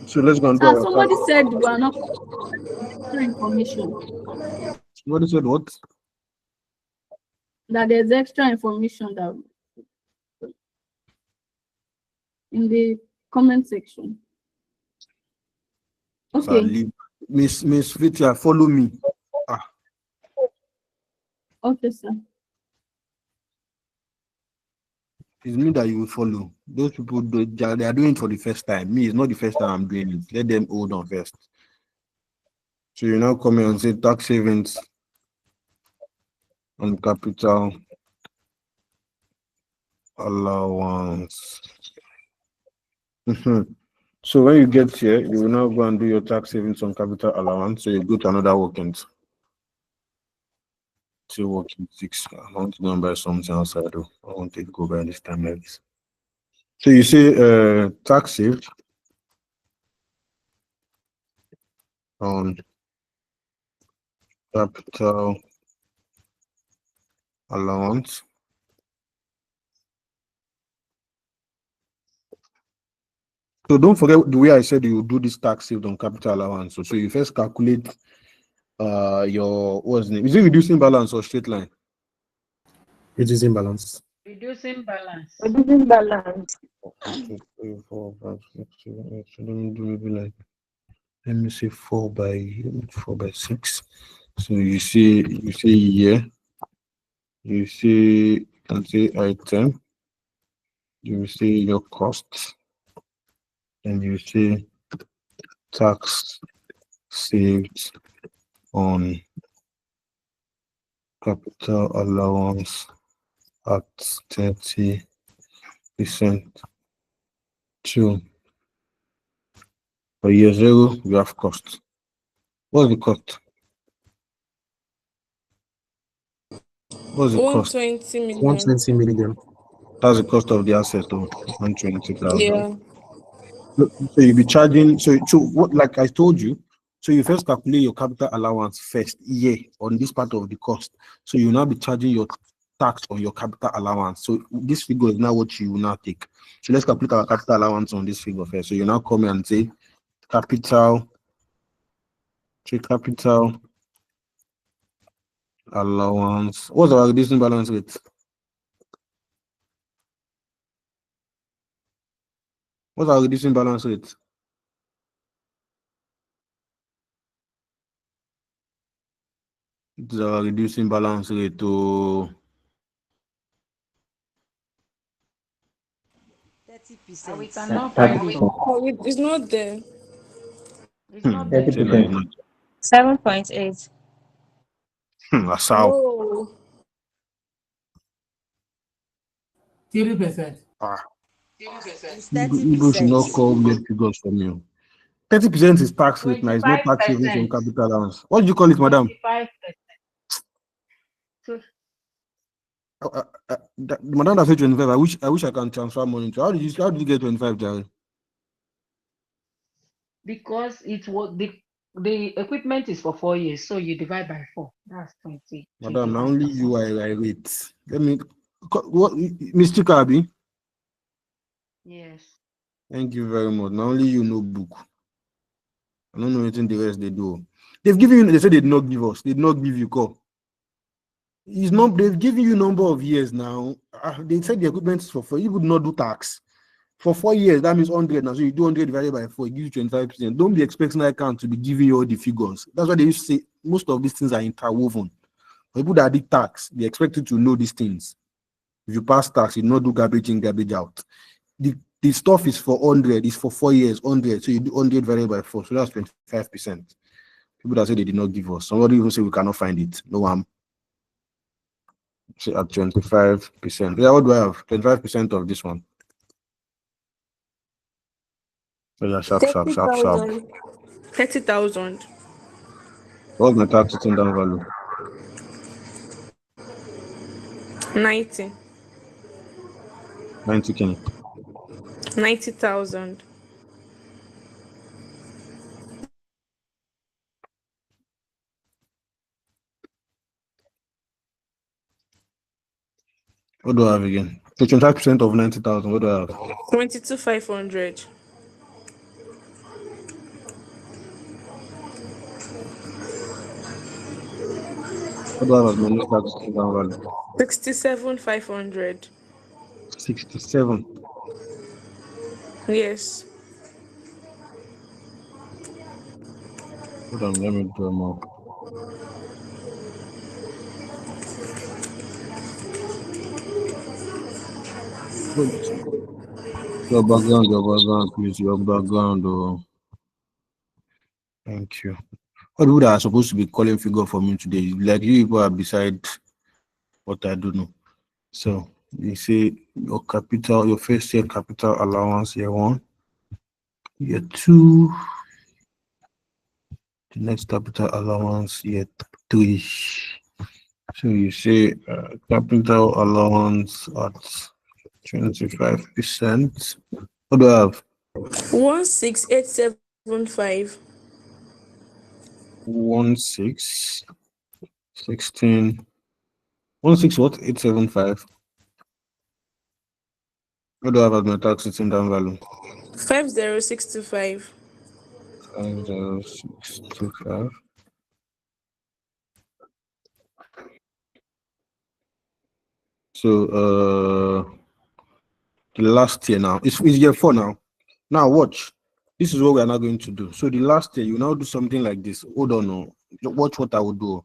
So let's go and do our Somebody said we are not extra information. Somebody said what? That there's extra information that in the comment section. Okay. Miss Vitia, follow me. Okay, sir. It's me that you will follow. Those people, they are doing it for the first time. Me, it's not the first time I'm doing it. Let them hold on first. So you now come here and say tax savings on capital allowance. So when you get here, you will now go and do your tax savings on capital allowance. So you go to another working. So working 6. I want to go and buy something outside. I want to go by this time like this. So you say tax saved on capital allowance. So don't forget the way I said you do this tax saved on capital allowance. So you first calculate your what's the name? Is it reducing balance or straight line? Reducing balance. Reducing balance. Reducing balance. 2, 3, 4, 5, 6, 7, 8. So let me do maybe like, let me say 4 by 6. So you see year, you see item, you see your costs, and you see tax saved on capital allowance at 30%. 2. For year 0, we have cost. What's the cost? What's the cost? 120 million. 120 million. That's the cost of the asset of 120,000. Yeah. So you'll be charging. So what? Like I told you. So you first calculate your capital allowance first year on this part of the cost. So you will now be charging your tax on your capital allowance. So this figure is now what you will now take. So let's calculate our capital allowance on this figure first. So you now come and say capital allowance. What's our reducing balance rate? What's our reducing balance rate? It's our reducing balance rate to 30%. We cannot find it. It's not there. It's not there. 7.8. That's how. No. 30%. It's People should not 30%. call weird figures from you. 30% is tax rate now. It's not tax savings on 25%. capital allowance. What do you call it, madam? 25%. Madam that said 25. I wish I can transfer money to. How did you get 25, Jerry? Because it was the equipment is for 4 years, so you divide by 4. That's 20. Madam, now only you I rate. Let me what Mr. Kabi? Yes. Thank you very much. Now only you know book. I don't know anything the rest they do. They've given you, they said they did not give us, they did not give you call. It's not, they've given you number of years now. They said the equipment is for 4. You would not do tax. For 4 years, that means 100 now. So you do 100 divided by 4, it gives you 25%. Don't be expecting that account to be giving you all the figures. That's why they used to say most of these things are interwoven. For people that did tax, they expect you to know these things. If you pass tax, you not do garbage in, garbage out. The stuff is for 100, it's for 4 years, 100. So you do 100 divided by 4. So that's 25%. People that say they did not give us. Somebody even say we cannot find it. No one. Say at 25%. Yeah, what do I have? 25% of this one. So yeah, sharp. 30,000. What's my tax sitting down value? 90. 90K. 90,000. What do I have again? 25% of 90,000. What do I have? 22,500. What do I have as my new tax sitting down value? 67,500. 67. Yes. Hold on, let me do more. Your background, please. Your background. Oh. Thank you. What people that are supposed to be calling figure for me today? Like you people are beside what I do know. So you say your capital, your first year capital allowance, year 1, year 2, the next capital allowance, year 3. So you say capital allowance at 25%. What do I have? 16,875. 16 what? 875. What do I have as my tax sitting down value? 50,625. 50,625. So the last year now. It's year 4 now. Now watch. This is what we are now going to do. So the last year, you now do something like this. Hold on, no. Watch what I will do.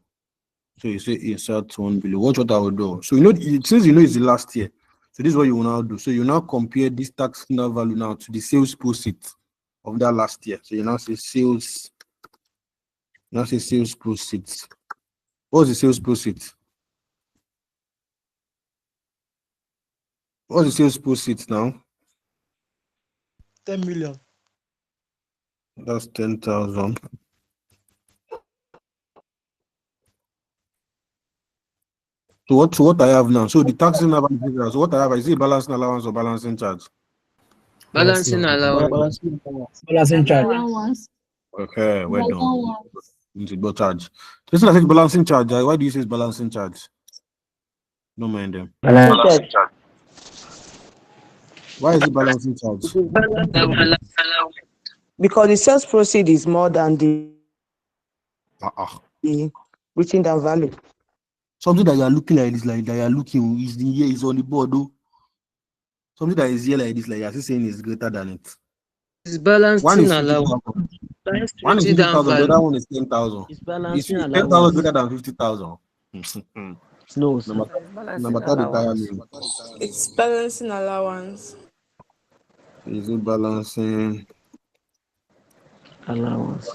So you say insert 1 below. Watch what I will do. So you know, since you know it's the last year, so this is what you will now do. So you now compare this tax value now to the sales proceeds of that last year. So you now say sales. Now say sales proceeds. What's the sales proceeds? What's the sales proceeds now? 10 million. That's 10,000. So what I have now? So the taxing allowance. So what I have is it balancing allowance or balancing charge? Balancing allowance. Balancing charge. Allowance. Okay, well done. Into both charge. Listen, I said balancing charge. Why do you say it's balancing charge? Don't mind them. Balancing charge. Why is it balancing charge? Because the sales proceed is more than the written down value. Something that you are looking at is like that you are looking is the year is on the board though. Something that is here like this, like you are still saying is greater than it. It's balancing One is allowance. 50,000. One is 50,000, the other one is 10,000. It's Is balancing 10,000 allowance. greater than 50,000? No, Number 3 tire me. It's balancing allowance. Is it balancing allowance?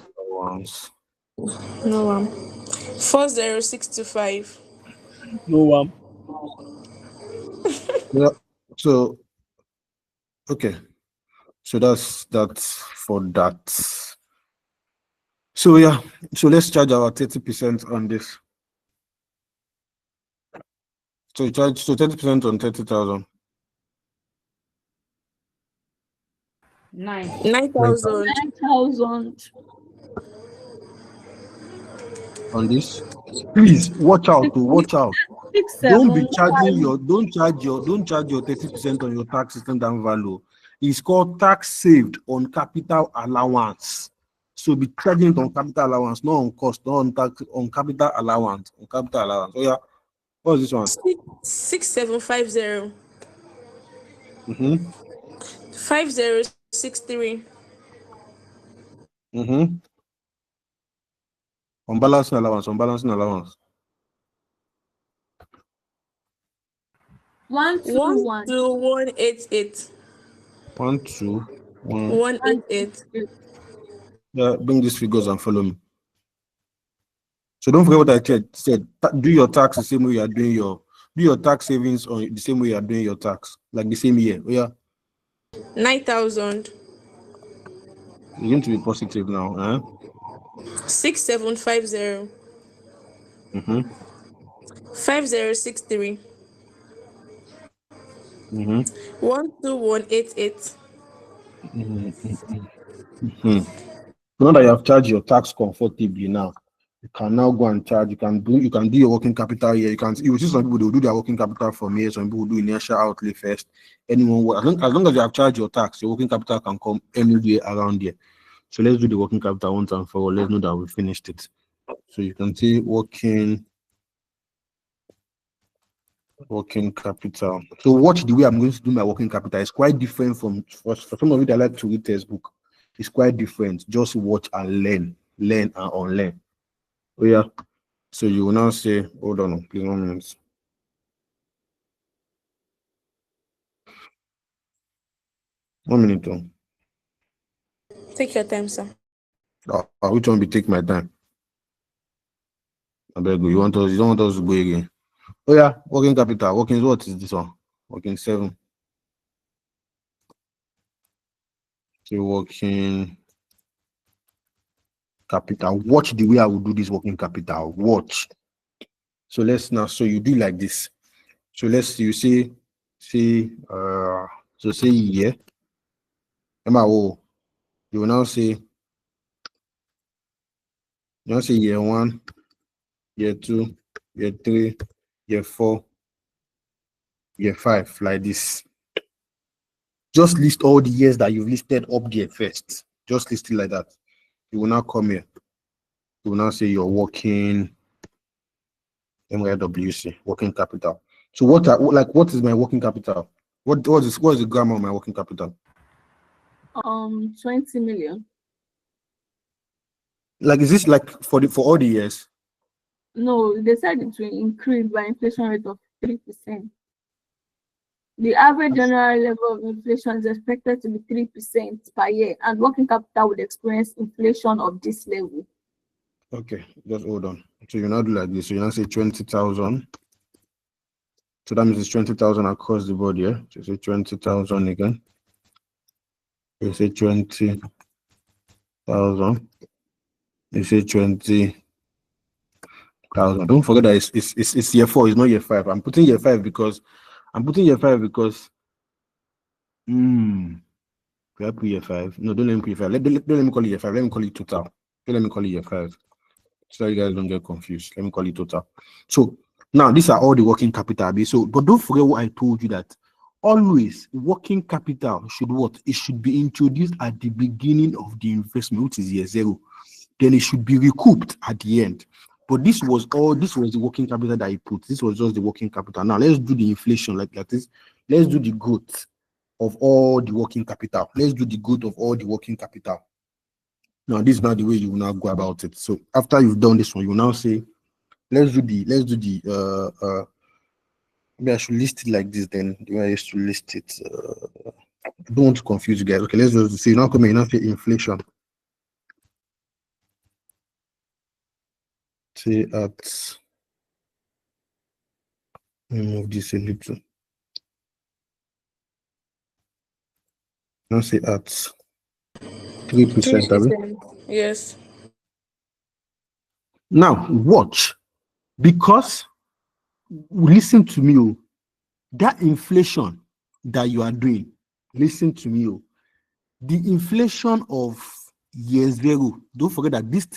No one. 4,065. No one. Yeah. So okay. So that's for that. So yeah. So let's charge our 30% on this. So you charge 30% on 30,000. 9,000. 9,000. On this. Please watch out. Watch out. Don't be charging don't charge your 30% on your tax system down value. It's called tax saved on capital allowance. So be charging it on capital allowance, not on cost, not on tax, on capital allowance. On capital allowance. Oh yeah. What's this one? 6,750. 5,063. On balancing allowance. 12188. 188. Yeah, bring these figures and follow me. So don't forget what I said. Do your tax the same way you are doing do your tax savings on the same way you are doing your tax, like the same year. Oh, yeah. 9,000. It's going to be positive now. 6750 Mm-hmm. 5063 Mm-hmm. 12188. Mm-hmm. Now that you have charged your tax comfortably now, you can now go and charge. You can do your working capital here. You will see some people, they will do their working capital from here. Some people will do initial outlay first. Anyone, as long as you have charged your tax, your working capital can come anywhere around here. So let's do the working capital once and for all. Let's know that we finished it. So you can see working capital. So watch the way I'm going to do my working capital. It's quite different from for some of you that like to read textbook. It's quite different. Just watch and learn and unlearn. Oh yeah. So you will now say, hold on, please 1 minute. One minute. Take your time, sir. Which one will take my time? I beg you. You don't want us to go again. Oh yeah, working capital. Working, what is this one? Working 7. So working capital. Watch the way I will do this working capital. Watch. So let's now. So you do like this. So let's you say so say year. You will now say year 1, year 2, year 3, year 4, year 5, like this. Just list all the years that you've listed up there first. Just list it like that. You will now come here. You will now say you're working MYWC, working capital. So what is my working capital? What is the grammar of my working capital? 20 million. Like, is this like for all the years? No, they said it will increase by inflation rate of 3%. The average general level of inflation is expected to be 3% per year, and working capital would experience inflation of this level. Okay, just hold on. So you now do like this. So you now say 20,000. So that means it's 20,000 across the board, yeah? So say 20,000 again. You say 20,000. You say 20,000. Don't forget that it's year 4, it's not year 5. I'm putting year 5 because do I put year 5? No, don't let me put year 5. Let me call it year 5. Let me call it total. Don't let me call it year 5. So you guys don't get confused. Let me call it total. So now these are all the working capital. But don't forget what I told you, that always working capital should what? It should be introduced at the beginning of the investment, which is year 0. Then it should be recouped at the end. But this was the working capital that I put. This was just the working capital. Now let's do the inflation like this. Let's do the growth of all the working capital. Let's do the growth of all the working capital. Now, this is not the way you will now go about it. So after you've done this one, you will now say, let's do the maybe I should list it like this then. The way I used to list it. I don't want to confuse you guys. Okay, let's just say now come here, now say inflation. Say at move this a little. Now say at 3%. Yes. Now watch, because listen to me, that inflation that you are doing, listen to me, the inflation of year 0, don't forget that this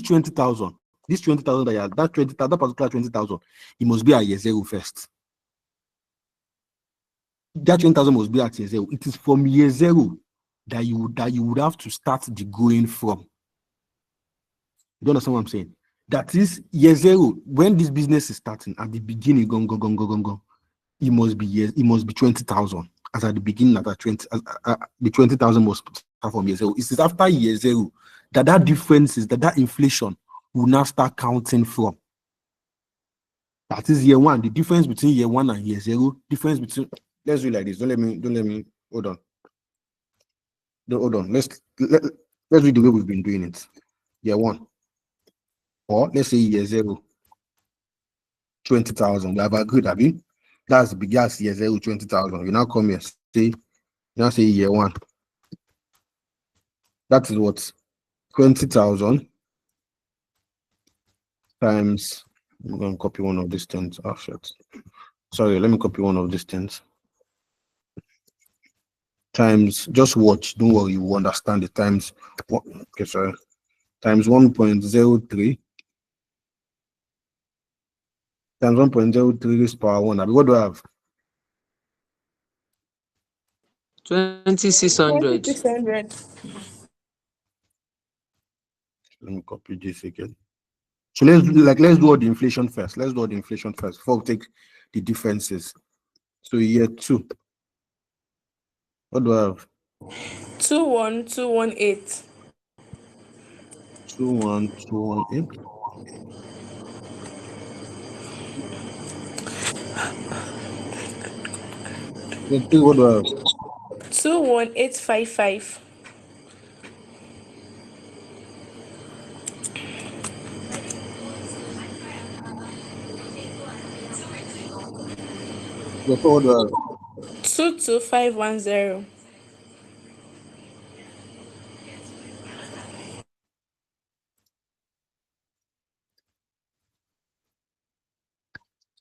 20,000 that you are, that particular 20,000, it must be at year 0 first. That 20,000 must be at year 0. It is from year 0 that you would have to start the going from. You don't understand what I'm saying? That is year 0. When this business is starting, at the beginning, it must be 20,000. As at the beginning, the 20,000 must start from year 0. It is after year 0 that difference is that inflation will now start counting from. That is year 1. The difference between year 1 and year 0. Difference between. Let's do it like this. Don't let me. Hold on. Hold on. Let's do the way we've been doing it. Year 1. Or let's say year 0. 20,000. We have agreed, Abby. That's the biggest year 0, 20,000. You now come here, say year 1. That is what? 20,000 times, I'm going to copy one of these things. Oh, shit. Sorry, let me copy one of these things. Times, just watch, don't worry, you will understand the times. Okay, sorry. Times 1.03 times 1.03 raised power 1. What do I have? 2,600. 2,600. Let me copy this again. So let's do all the inflation first. Let's do all the inflation first before we take the differences. So year 2. What do I have? 21218. 21218. Year 3, what do I have? 21855. Year 4, what do I have? 22510.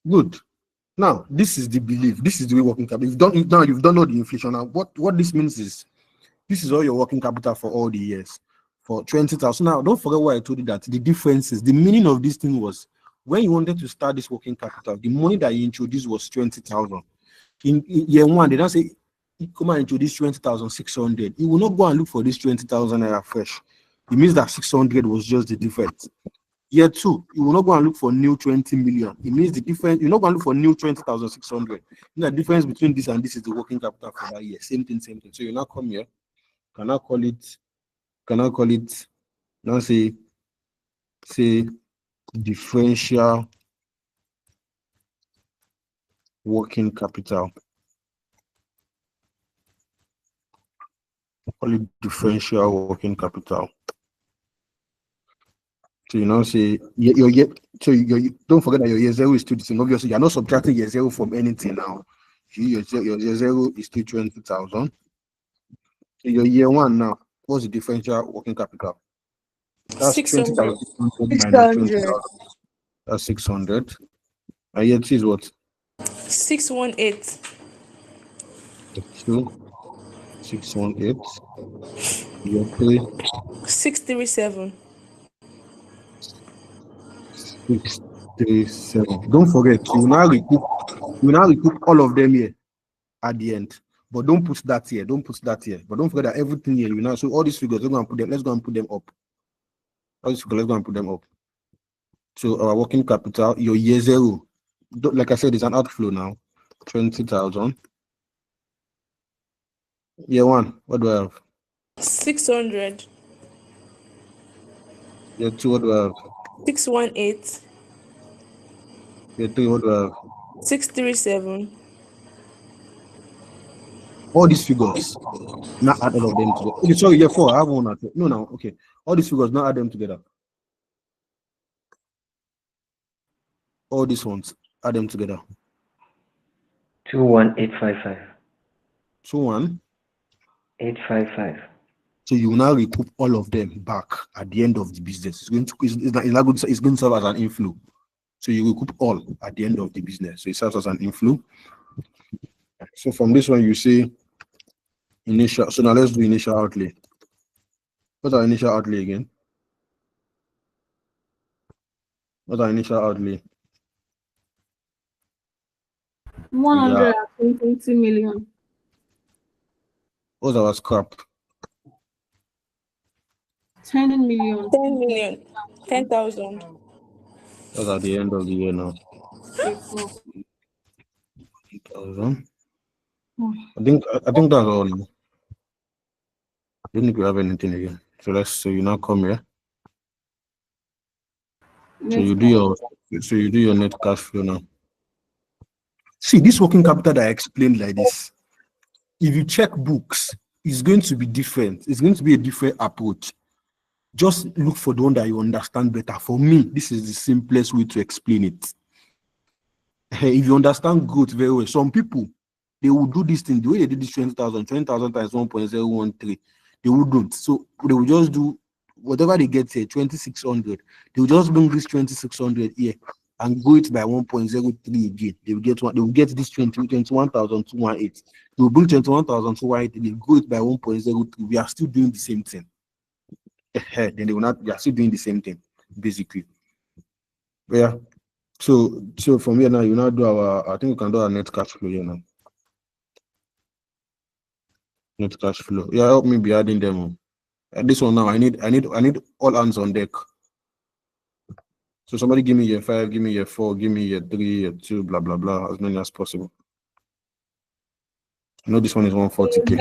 Good. Now, this is the belief. This is the way working capital. You've done all the inflation. Now, what this means is this is all your working capital for all the years for 20,000. Now, don't forget what I told you, that the differences, the meaning of this thing was when you wanted to start this working capital, the money that you introduced was 20,000. In year 1, they don't say come and introduce 20,600. You will not go and look for this 20,000 naira fresh. It means that 600 was just the difference. Year 2, you will not go and look for new 20 million. It means the difference. You're not going to look for new 20,600. The difference between this and this is the working capital for that year. Same thing. So you now come here. Can I call it? Now say differential working capital. Call it differential working capital. So you now say your year. So you don't forget that your year 0 is still the same. Obviously, you're not subtracting year 0 from anything now. Your year 0 is still 20,000. So your year 1 now, what's the differential working capital? That's 600. 20,000 minus 20,000. That's 600. And year 2 is what? 618. 2, 618. Year 3. 637. 637. Don't forget, you now recoup all of them here at the end. But don't put that here. But don't forget that everything here, you know. So all these figures, let's go and put them up. All these figures, let's go and put them up. So our working capital, your year 0, like I said, it's an outflow now. 20,000. Year 1, what do I have? 600. Year 2, what do I have? 618. Year 3, what do I have? 637. All these figures, not add all of them together. Okay, sorry, year 4, I have one. No, okay. All these figures, not add them together. All these ones, add them together. 21855. 21855. 855. So you will now recoup all of them back at the end of the business. It's going to serve as an inflow. So you recoup all at the end of the business. So it serves as an inflow. So from this one, you see initial. So now let's do initial outlay. What's our initial outlay again? What's our initial outlay? 120 million. What's our scrap? 10 million. 10 million. 10,000. That's at the end of the year now. 10,000. I think that's all. I don't think we have anything again. So you now come here. So you do your net cash flow now. See, this working capital that I explained like this, if you check books, it's going to be different. It's going to be a different approach. Just look for the one that you understand better. For me, this is the simplest way to explain it. If you understand growth very well, some people, they will do this thing the way they did this 20,000 times 1.013. They wouldn't. So they will just do whatever they get here, 2600. They will just bring this 2600 here and go it by 1.03 again. They will get one. They will get this 21,218. They will bring 21,218. They go it by 1.03. We are still doing the same thing. Then they will not. We are still doing the same thing, basically. Yeah. So from here now, you now do our. I think we can do our net cash flow here now. Net cash flow. Yeah, help me be adding them. This one now, I need all hands on deck. So somebody give me year 5, give me year 4, give me year 3, year 2, blah blah blah, as many as possible. I know this one is 140k.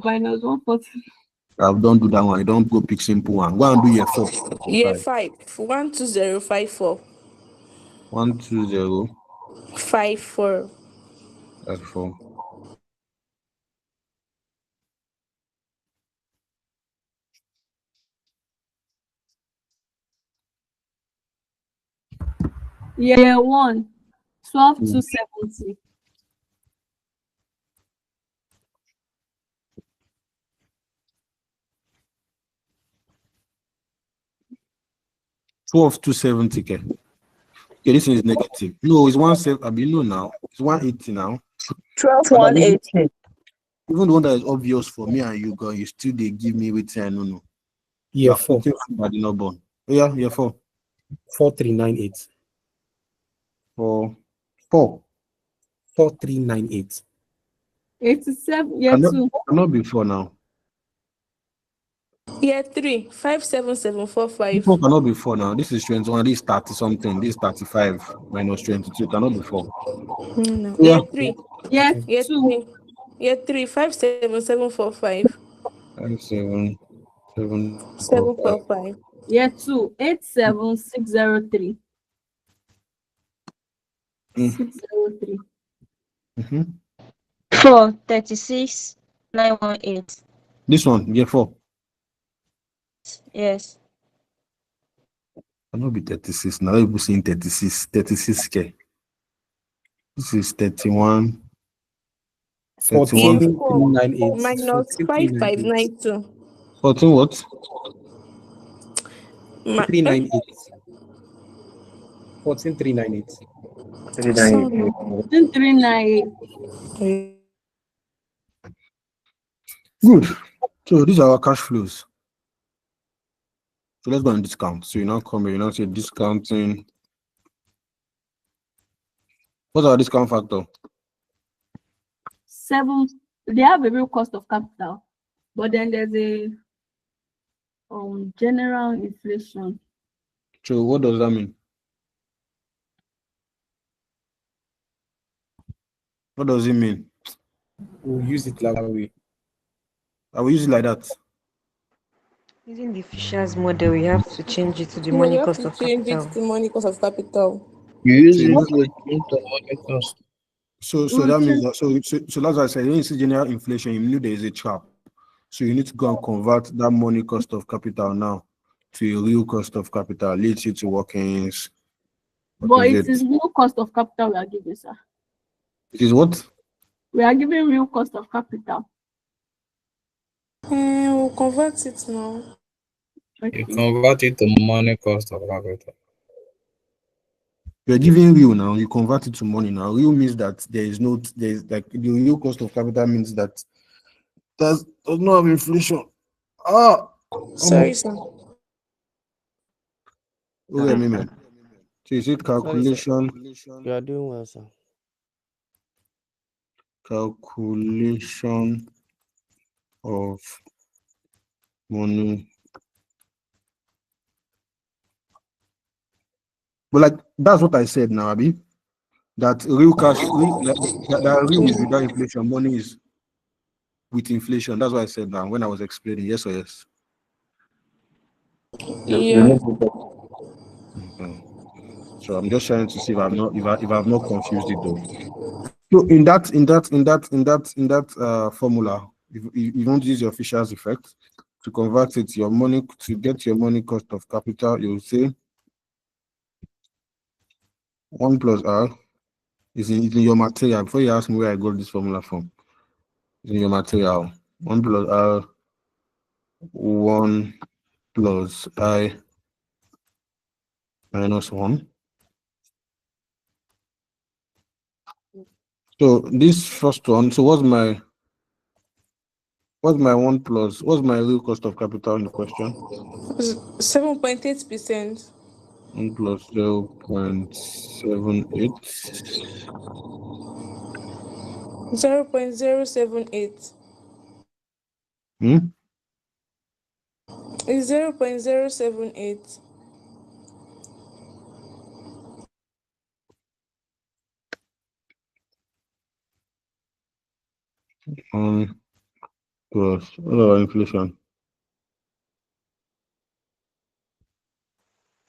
Minus 140. Don't do that one. I don't go pick simple one. Go and do year 4. Year 5, 12054. 12054. 54. Year 1, 12,270. 12,270k. Okay, this one is negative. No, it's 17. I mean, no, now it's 180 now. 12,180. Even the one that is obvious for me and you, girl, you still they give me with I don't know. Year 4. Not born. Yeah, year 4. 4398. 4398. 87. Year 2. Cannot be 4 now. Year 3, 57745. This one cannot be 4 now. This is 21. This is 30 something. This is 35 minus 22. Cannot be 4. No. Yeah. Year 3. Year 2. Year 3, 57745. 57745. Year 2, 87603. 603. 4, 36, 918. This one, year 4. Yes. Cannot be 36. Now people saying 36. 36k. This is 31. 14,398. Minus 5592. 14 what? 398. 14,398. 398. Good. So these are our cash flows. So let's go and discount. So you now come here, you now say discounting. What's our discount factor? 7. They have a real cost of capital, but then there's a general inflation. So what does that mean? What does it mean? We'll use it that way. I will use it like that. Using the Fisher's model, we have to change it to the No, money you have cost to of change capital. it to money cost of capital. You use it to change the money cost. So that means that, so that's why I said when you see general inflation, you knew there is a trap. So you need to go and convert that money cost of capital now to a real cost of capital, leads you to workings. But it is real cost of capital we are giving, sir. It is what? We are giving real cost of capital. We'll convert it now. You convert it to money cost of capital. You're giving real now, you convert it to money now. Real means that there's like the real cost of capital means that does not have inflation. Sorry, sir. Okay, man. So is it calculation? You are doing well, sir. Calculation of money. But like that's what I said now, Abi. That real cash, that real is without inflation, money is with inflation. That's what I said now when I was explaining. Yes or yes? Yeah. So I'm just trying to see if I've not confused it though. So in that formula, if you want to use your Fisher's effect to convert it your money to get your money cost of capital, you'll say 1 plus R is in your material. Before you ask me where I got this formula from, it's in your material. 1 plus R 1 plus I minus 1. So this first one, so what's my 1 plus, what's my real cost of capital in the question? 7.8%. 1 plus 0.78. 0.078. It's 0.078. Plus inflation.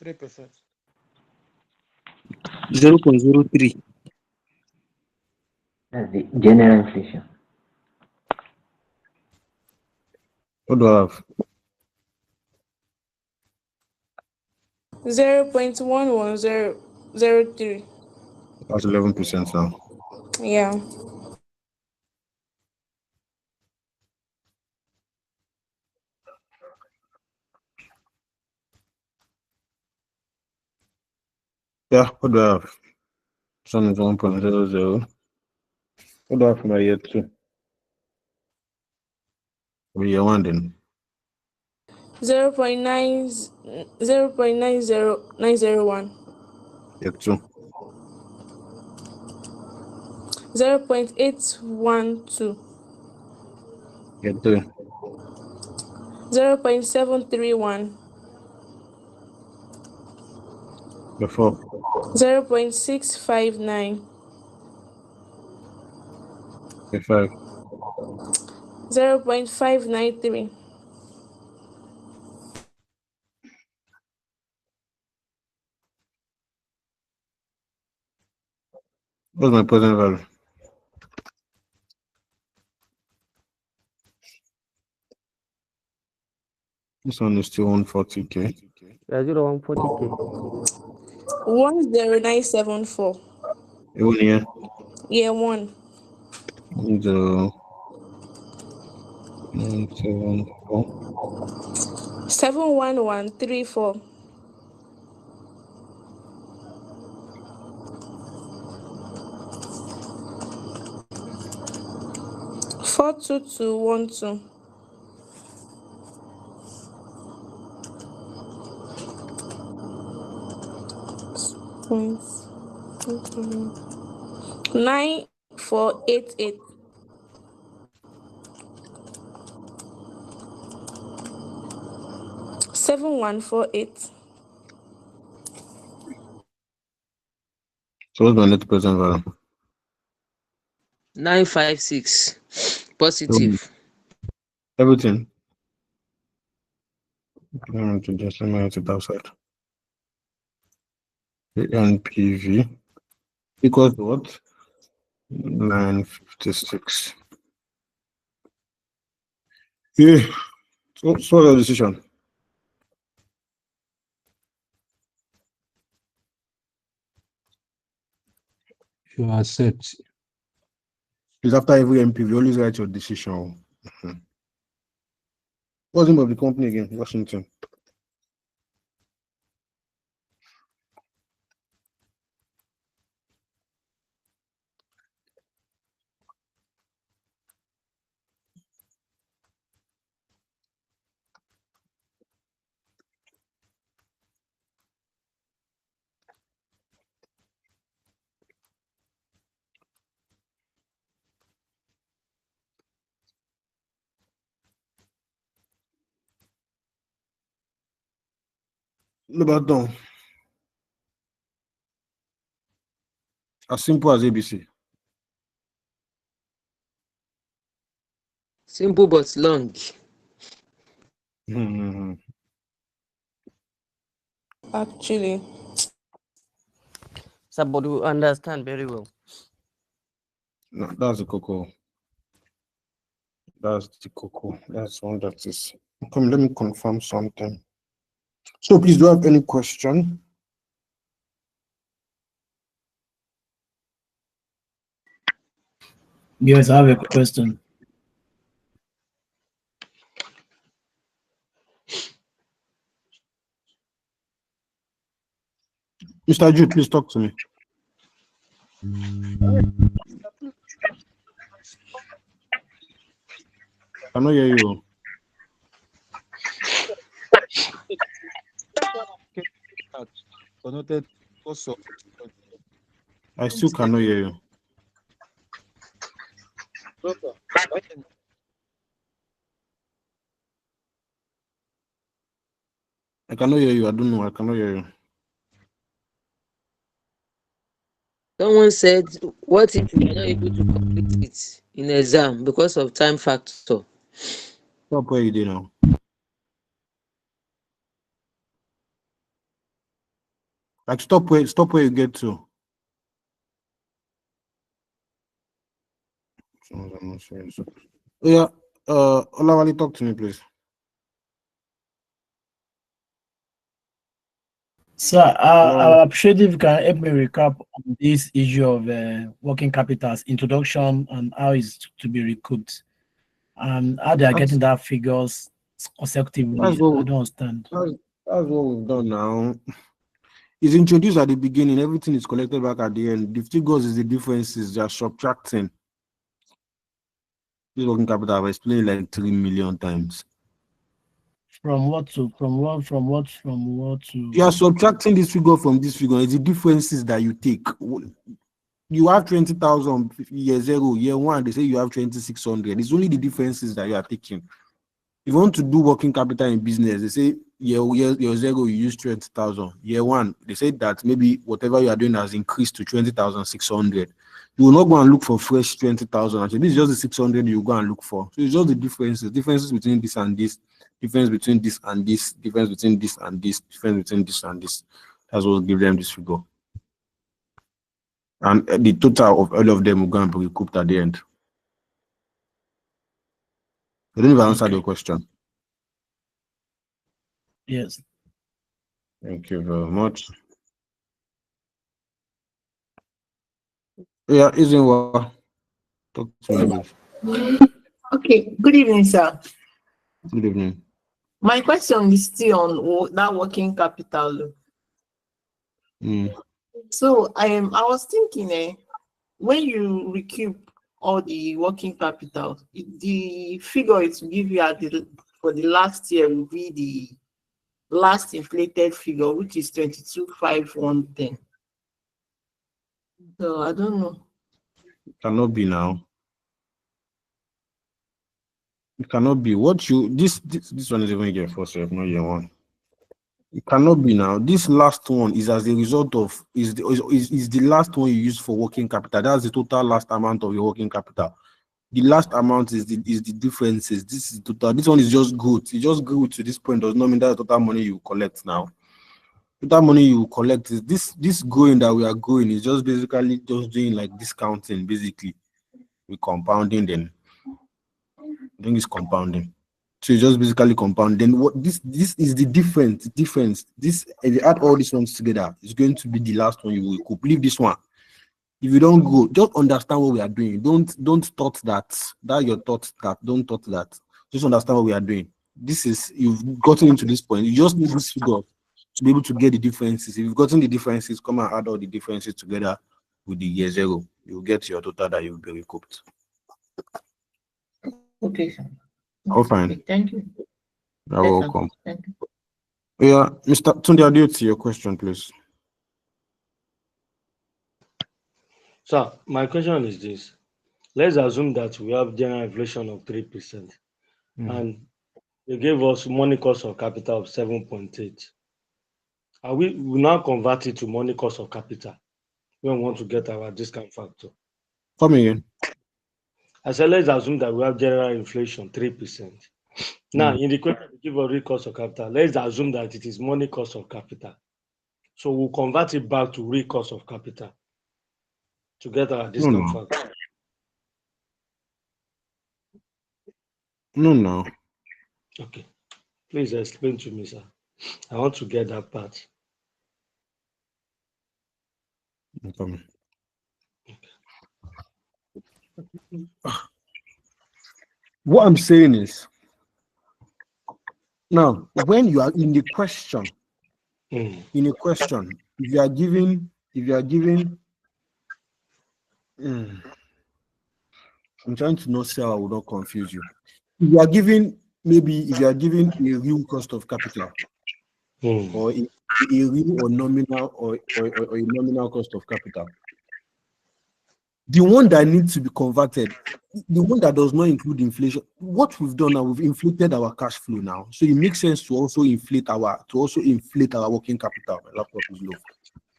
3%. 0.03. That's the general inflation. What do I have? 0.11003. That's 11% now. Yeah. Yeah, what do I have? Sun is 1.00. What do I have for my year 2? For year 1 then? 0.90901. Year 2. 0.812. Year 3. 0.731. Year 4. 0.659. Year 5. 0.593. What's my present value? This one is still 140K. Yeah, 140K. 10974. Even here, Year 1. 10974. 71134. 42212. 9488. 7148. So what's my net present value? 956. Positive. Everything. I'm going to just let me write it outside. The NPV equals to what? 956. Yeah. So what's the decision? You accept. It's after every NPV, always write your decision. What's the name of the company again? Washington. Lebanon. As simple as ABC. Simple but long. Actually. Somebody will understand very well. No, that's the cocoa. That's the cocoa. That's one that is. Come, let me confirm something. So please, do you have any question? Yes, I have a question. Mr. Jude, please talk to me. I cannot hear you. I still cannot hear you. I cannot hear you. I don't know. I cannot hear you. Someone said, what if you are not able to complete it in exam because of time factor? Stop where you did now. Like stop where you get to. Yeah. Olawale, talk to me, please. Sir, I appreciate if you can help me recap on this issue of working capitals, introduction, and how it's to be recouped, and how they are getting that figures consecutively. I don't understand. That's what we've done now. It's introduced at the beginning, everything is collected back at the end. The figures is the differences, they are subtracting. This working capital, I've explained like 3 million times. From what to? You are subtracting this figure from this figure. It's the differences that you take. You have 20,000 year zero, year one, they say you have 2,600. It's only the differences that you are taking. If you want to do working capital in business, they say year zero, you use 20,000. Year one, they say that maybe whatever you are doing has increased to 20,600. You will not go and look for fresh 20,000. Actually, this is just the 600 you go and look for. So it's just the differences between this and this, difference between this and this, difference between this and this, difference between this and this. That's what will give them this figure. And the total of all of them will go and be recouped at the end. I don't even answer your question. Yes. Thank you very much. Yeah, Izinwa. Talk to me, please. Okay, good evening, sir. Good evening. My question is still on that working capital. So I was thinking, when you recoup all the working capital, the figure it will give you for the last year will be the last inflated figure, which is 22,510. So I don't know. It cannot be now. It cannot be. What you this one is even year 4, so not year 1. It cannot be now. This last one is as a result of is the last one you use for working capital. That's the total last amount of your working capital. The last amount is the differences. This is total. This one is just good. It just grew to this point. Does not mean that's the total money you collect now. Total money you collect is this growing that we are growing is just basically just doing like discounting, basically. We're compounding then. I think it's compounding. So it's just basically compound. Then what this is the difference. This, if you add all these ones together, it's going to be the last one you will recoup. Leave this one. If you don't go, just understand what we are doing. Don't thought that your thoughts that don't thought that. Just understand what we are doing. This is you've gotten into this point. You just need this figure to be able to get the differences. If you've gotten the differences, come and add all the differences together with the year zero. You'll get your total that you'll be recouped. Okay, sir. Oh, fine. Okay, thank you. You're welcome. Thank you. Yeah, Mr. Tunde, I'll to your question, please. So my question is this. Let's assume that we have general inflation of 3%, and they gave us money cost of capital of 7.8. Are we now convert it to money cost of capital when we want to get our discount factor? Come again. I said, let's assume that we have general inflation 3%. Now, in the question, we give a real cost of capital. Let's assume that it is money cost of capital. So we'll convert it back to real cost of capital to get our discount factor. No. Okay. Please explain to me, sir. I want to get that part. Okay. What I'm saying is, now, when you are in the question, In a question, if you are given, I'm trying to not say I will not confuse you. If you are given, maybe if you are given a real cost of capital, or a real or nominal or a nominal cost of capital, the one that needs to be converted, the one that does not include inflation, what we've done now, we've inflated our cash flow now. So it makes sense to also inflate our working capital. My laptop is low.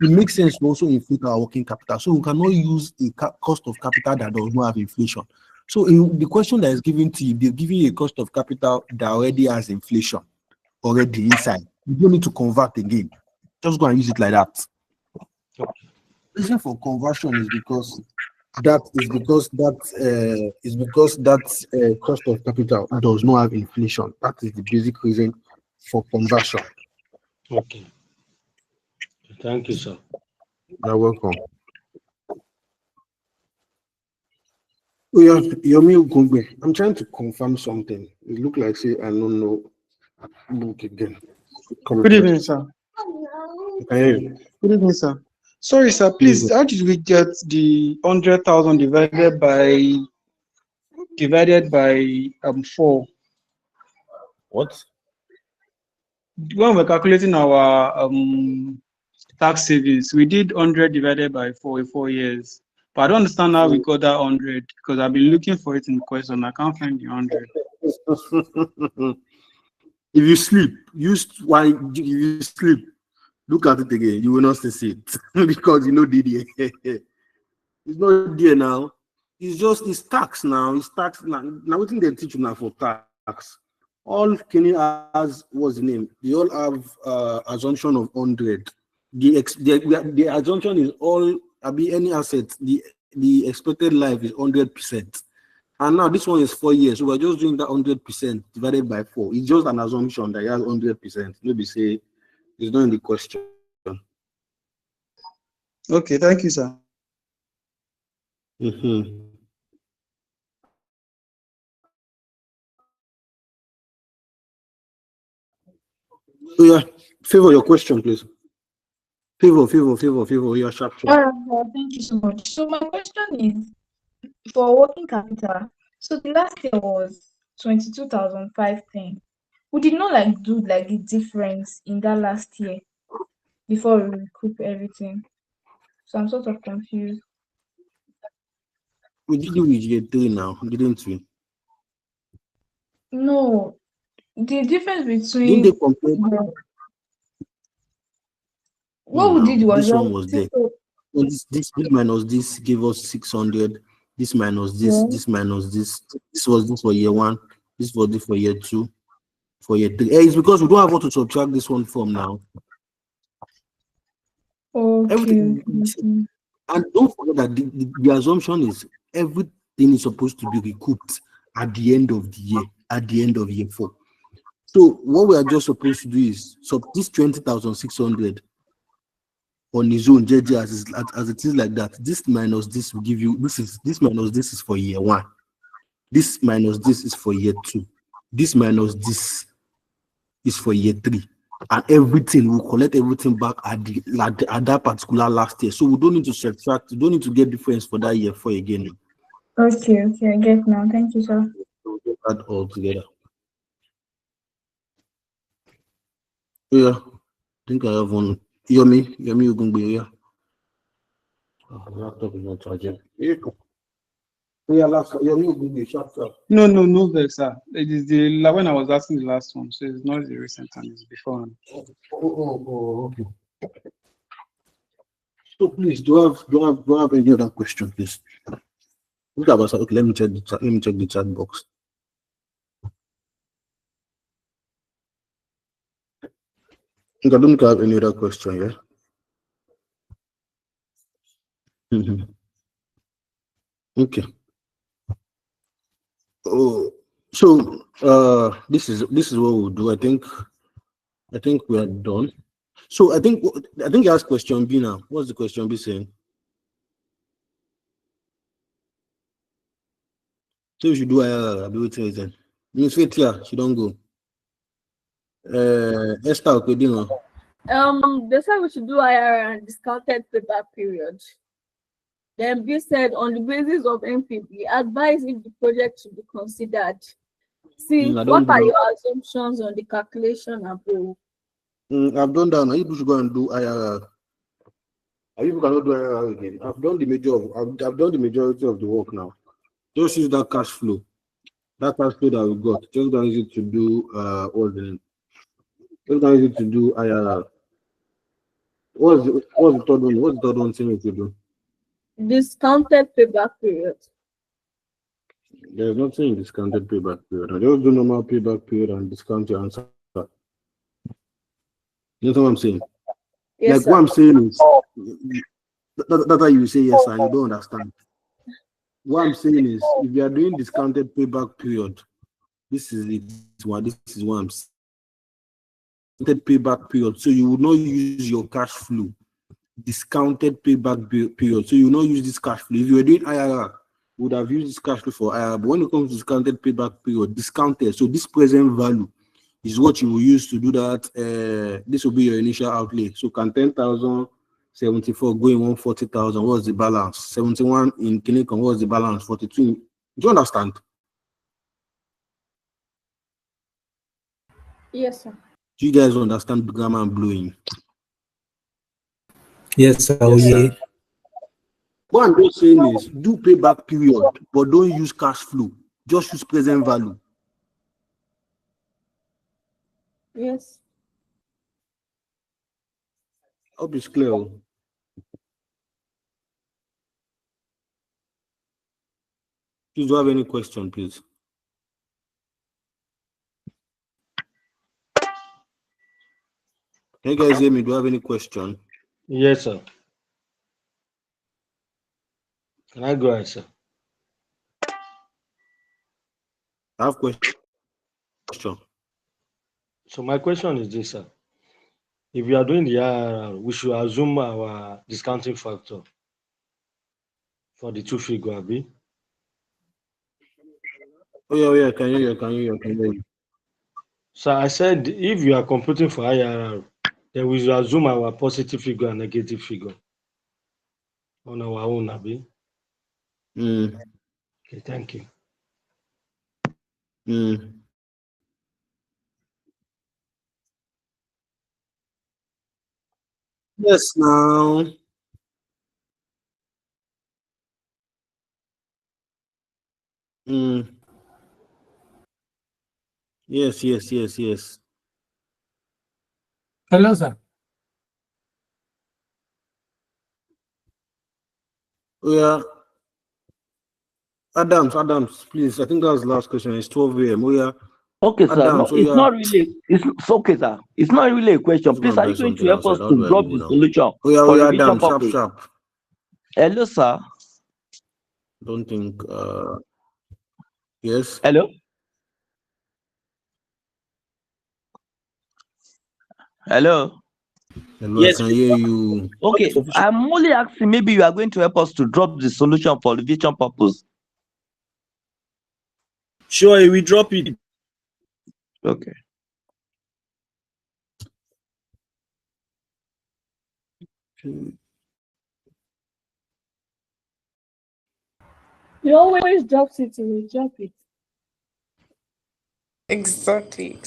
It makes sense to also inflate our working capital. So we cannot use a cost of capital that does not have inflation. So in the question that is given to you, they're giving you a cost of capital that already has inflation already inside. You don't need to convert again. Just go and use it like that. The reason for conversion is because that cost of capital does not have inflation. That is the basic reason for conversion. Okay. Thank you, sir. You're welcome. Oh yeah, Yomi Ogungbe. I'm trying to confirm something. It look like say I don't know. Look again. Good evening, sir. Hey. Good evening, sir. Sorry, sir. Please, how did we get the 100,000 divided by 4? What? When we're calculating our tax savings, we did 100 divided by 4 in 4 years. But I don't understand how we got that 100 because I've been looking for it in the question. I can't find the 100. If you sleep, if you sleep, look at it again. You will not see it because you know DD. It's not there now. It's tax now. It's tax now. Now what they teach you now for tax? All Kenny has, what's the name? They all have assumption of 100. The assumption is all any asset. The expected life is 100%. And now this one is 4 years, so we're just doing that 100% divided by 4. It's just an assumption that it has 100%. Maybe say it's not in the question. Okay, thank you, sir. So yeah, favor your question, please. Favor. Yeah, sharp. Thank you so much. So my question is for working capital. So the last year was 22,510. We did not do the difference in that last year before we recoup everything. So I'm sort of confused. We did it with year 3 now, didn't we? No, the difference Didn't between they compare? what we did was this one was there. So this minus this gave us 600. This minus this, this minus this. This was this for year 1. This was this for year 2. For year 3. It's because we don't have what to subtract this one from now. Okay. Everything. And don't forget that the assumption is everything is supposed to be recouped at the end of the year, at the end of year 4. So what we are just supposed to do is this 20,600 on his own JJ as it is like that. This minus this will give you this minus this is for year 1. This minus this is for year 2. This minus this is for year 3. And everything we'll collect everything back at that particular last year. So we don't need to subtract, we don't need to get difference for that year 4 again. Okay, I get now. Thank you, sir. We'll get that all together. Yeah, I think I have one. Yomi Ogungbe, yeah. Laptop is not charging. Yeah, Yomi Ogungbe, sharp. No, vex, sir. It is when I was asking the last one, so it's not the recent time, it's before. Okay. So please, do I have any other question, please? Okay, let me check the chat. Let me check the chat box. I don't have any other question, yeah? Okay. Oh, so this is what we'll do. I think we are done. So I think you asked question B now. What's the question B saying? So you should do I'll be waiting then. Miss Faithia, she don't go. Esther Okedino. They said we should do IRR and discounted payback period. Then B said, on the basis of NPV, advise if the project should be considered. See, I what don't are do your assumptions on the calculation above? I've done that. Now you should go and do IRR. You cannot do IRR again. I've done the majority of the work now. Just use that cash flow. That cash flow that we got. Just gonna use it to do what's the name? Just gonna use it to do IRR. What's the third one? What's the third one saying we could do? Discounted payback period. There's nothing in discounted payback period. I just do normal payback period and discount your answer. You know what I'm saying? Yes, like sir. what I'm saying is that's why you say yes and you don't understand. What I'm saying is if you are doing discounted payback period, this is it. This is what I'm saying. Payback period. So you will not use your cash flow. Discounted payback period. So you will not use this cash flow. If you were doing IRR, you would have used this cash flow for IRR. But when it comes to discounted payback period, discounted. So this present value is what you will use to do that. This will be your initial outlay. So can 10,074 going 140,000? What's the balance? 71 in Kinikon. What's the balance? 42. Do you understand? Yes, sir. Do you guys understand the grammar I'm blowing? Yes, sir. Yes, sir. What I'm just saying is do payback period, but don't use cash flow. Just use present value. Yes. Hope it's clear. Please, do you have any question, please? Can you guys hear me? Do you have any question? Yes, sir. Can I go ahead, sir? I have question. So my question is this, sir. If you are doing the IRR, we should assume our discounting factor for the two figure, B. Oh yeah, can you? So I said if you are computing for IRR, then we should assume our positive figure and negative figure on our own, Abi. Okay, thank you. Yes, now. Yes. Hello, sir. Oh yeah. Adams, please. I think that was the last question. It's 12 a.m. Oh yeah. Okay, sir. Adams, No, it's not really. It's okay, sir. It's not really a question. Please, are you going to help us to drop the solution for revision Adams, purpose? sharp. Hello, sir. Don't think. Yes. Hello. Hello. Yes, I can hear you. Okay, I'm only asking. Maybe you are going to help us to drop the solution for revision purpose. Sure, we drop it. Okay. He always drops it, he will drop it. Exactly.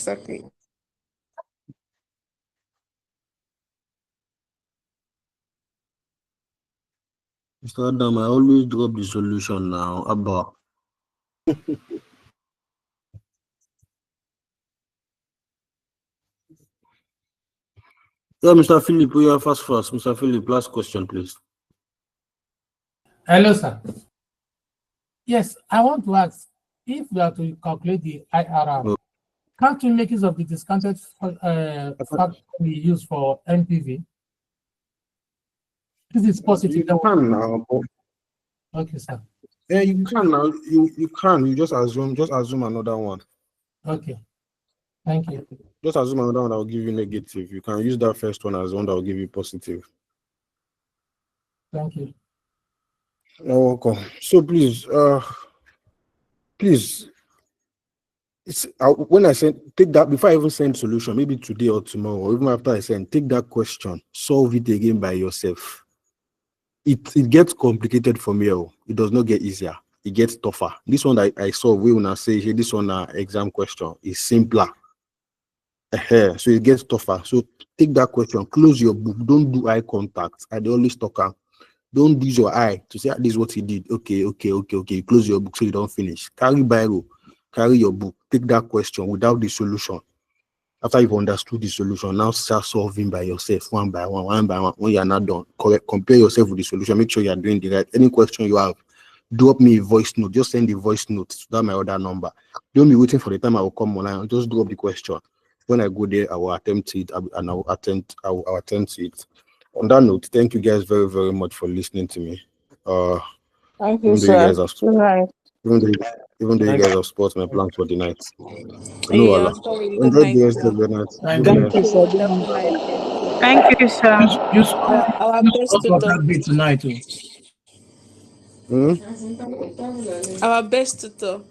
Mr. Adam, I always drop the solution now. Abba. Yeah, Mr. Philip, we are fast. Mr. Philip, last question, please. Hello, sir. Yes, I want to ask if we are to calculate the IRR, can't we make use of the discounted factor we use for NPV? This is positive. You can now. Okay, sir. Yeah, you can now. You can. You just assume another one. Okay. Thank you. Just assume another one that will give you negative. You can use that first one as one that will give you positive. Thank you. You're welcome. So please, when I send, take that before I even send solution, maybe today or tomorrow, or even after I send, take that question, solve it again by yourself. It gets complicated from here. It does not get easier. It gets tougher. This one I solve, we when I say here, this one exam question is simpler. So it gets tougher. So take that question, close your book, don't do eye contact. I always talk. Don't use your eye to say this is what he did. Okay. You close your book so you don't finish. Carry Bible, carry your book, take that question without the solution. After you've understood the solution, now start solving by yourself, one by one. When you're not done, compare yourself with the solution. Make sure you're doing the right. Any question you have, drop me a voice note. Just send the voice note to that my other number. Don't be waiting for the time I will come online. I'll just drop the question. When I go there, I will attempt it, and I will attempt it. On that note, thank you guys very, very much for listening to me. Thank you, sir. Even though you guys have sports my plans for the night. Yeah, sorry, good Enjoy night. the rest of the night. Thank Good you. night. Definitely. Thank you, sir. Our best For tutor. that bit tonight. Our best tutor.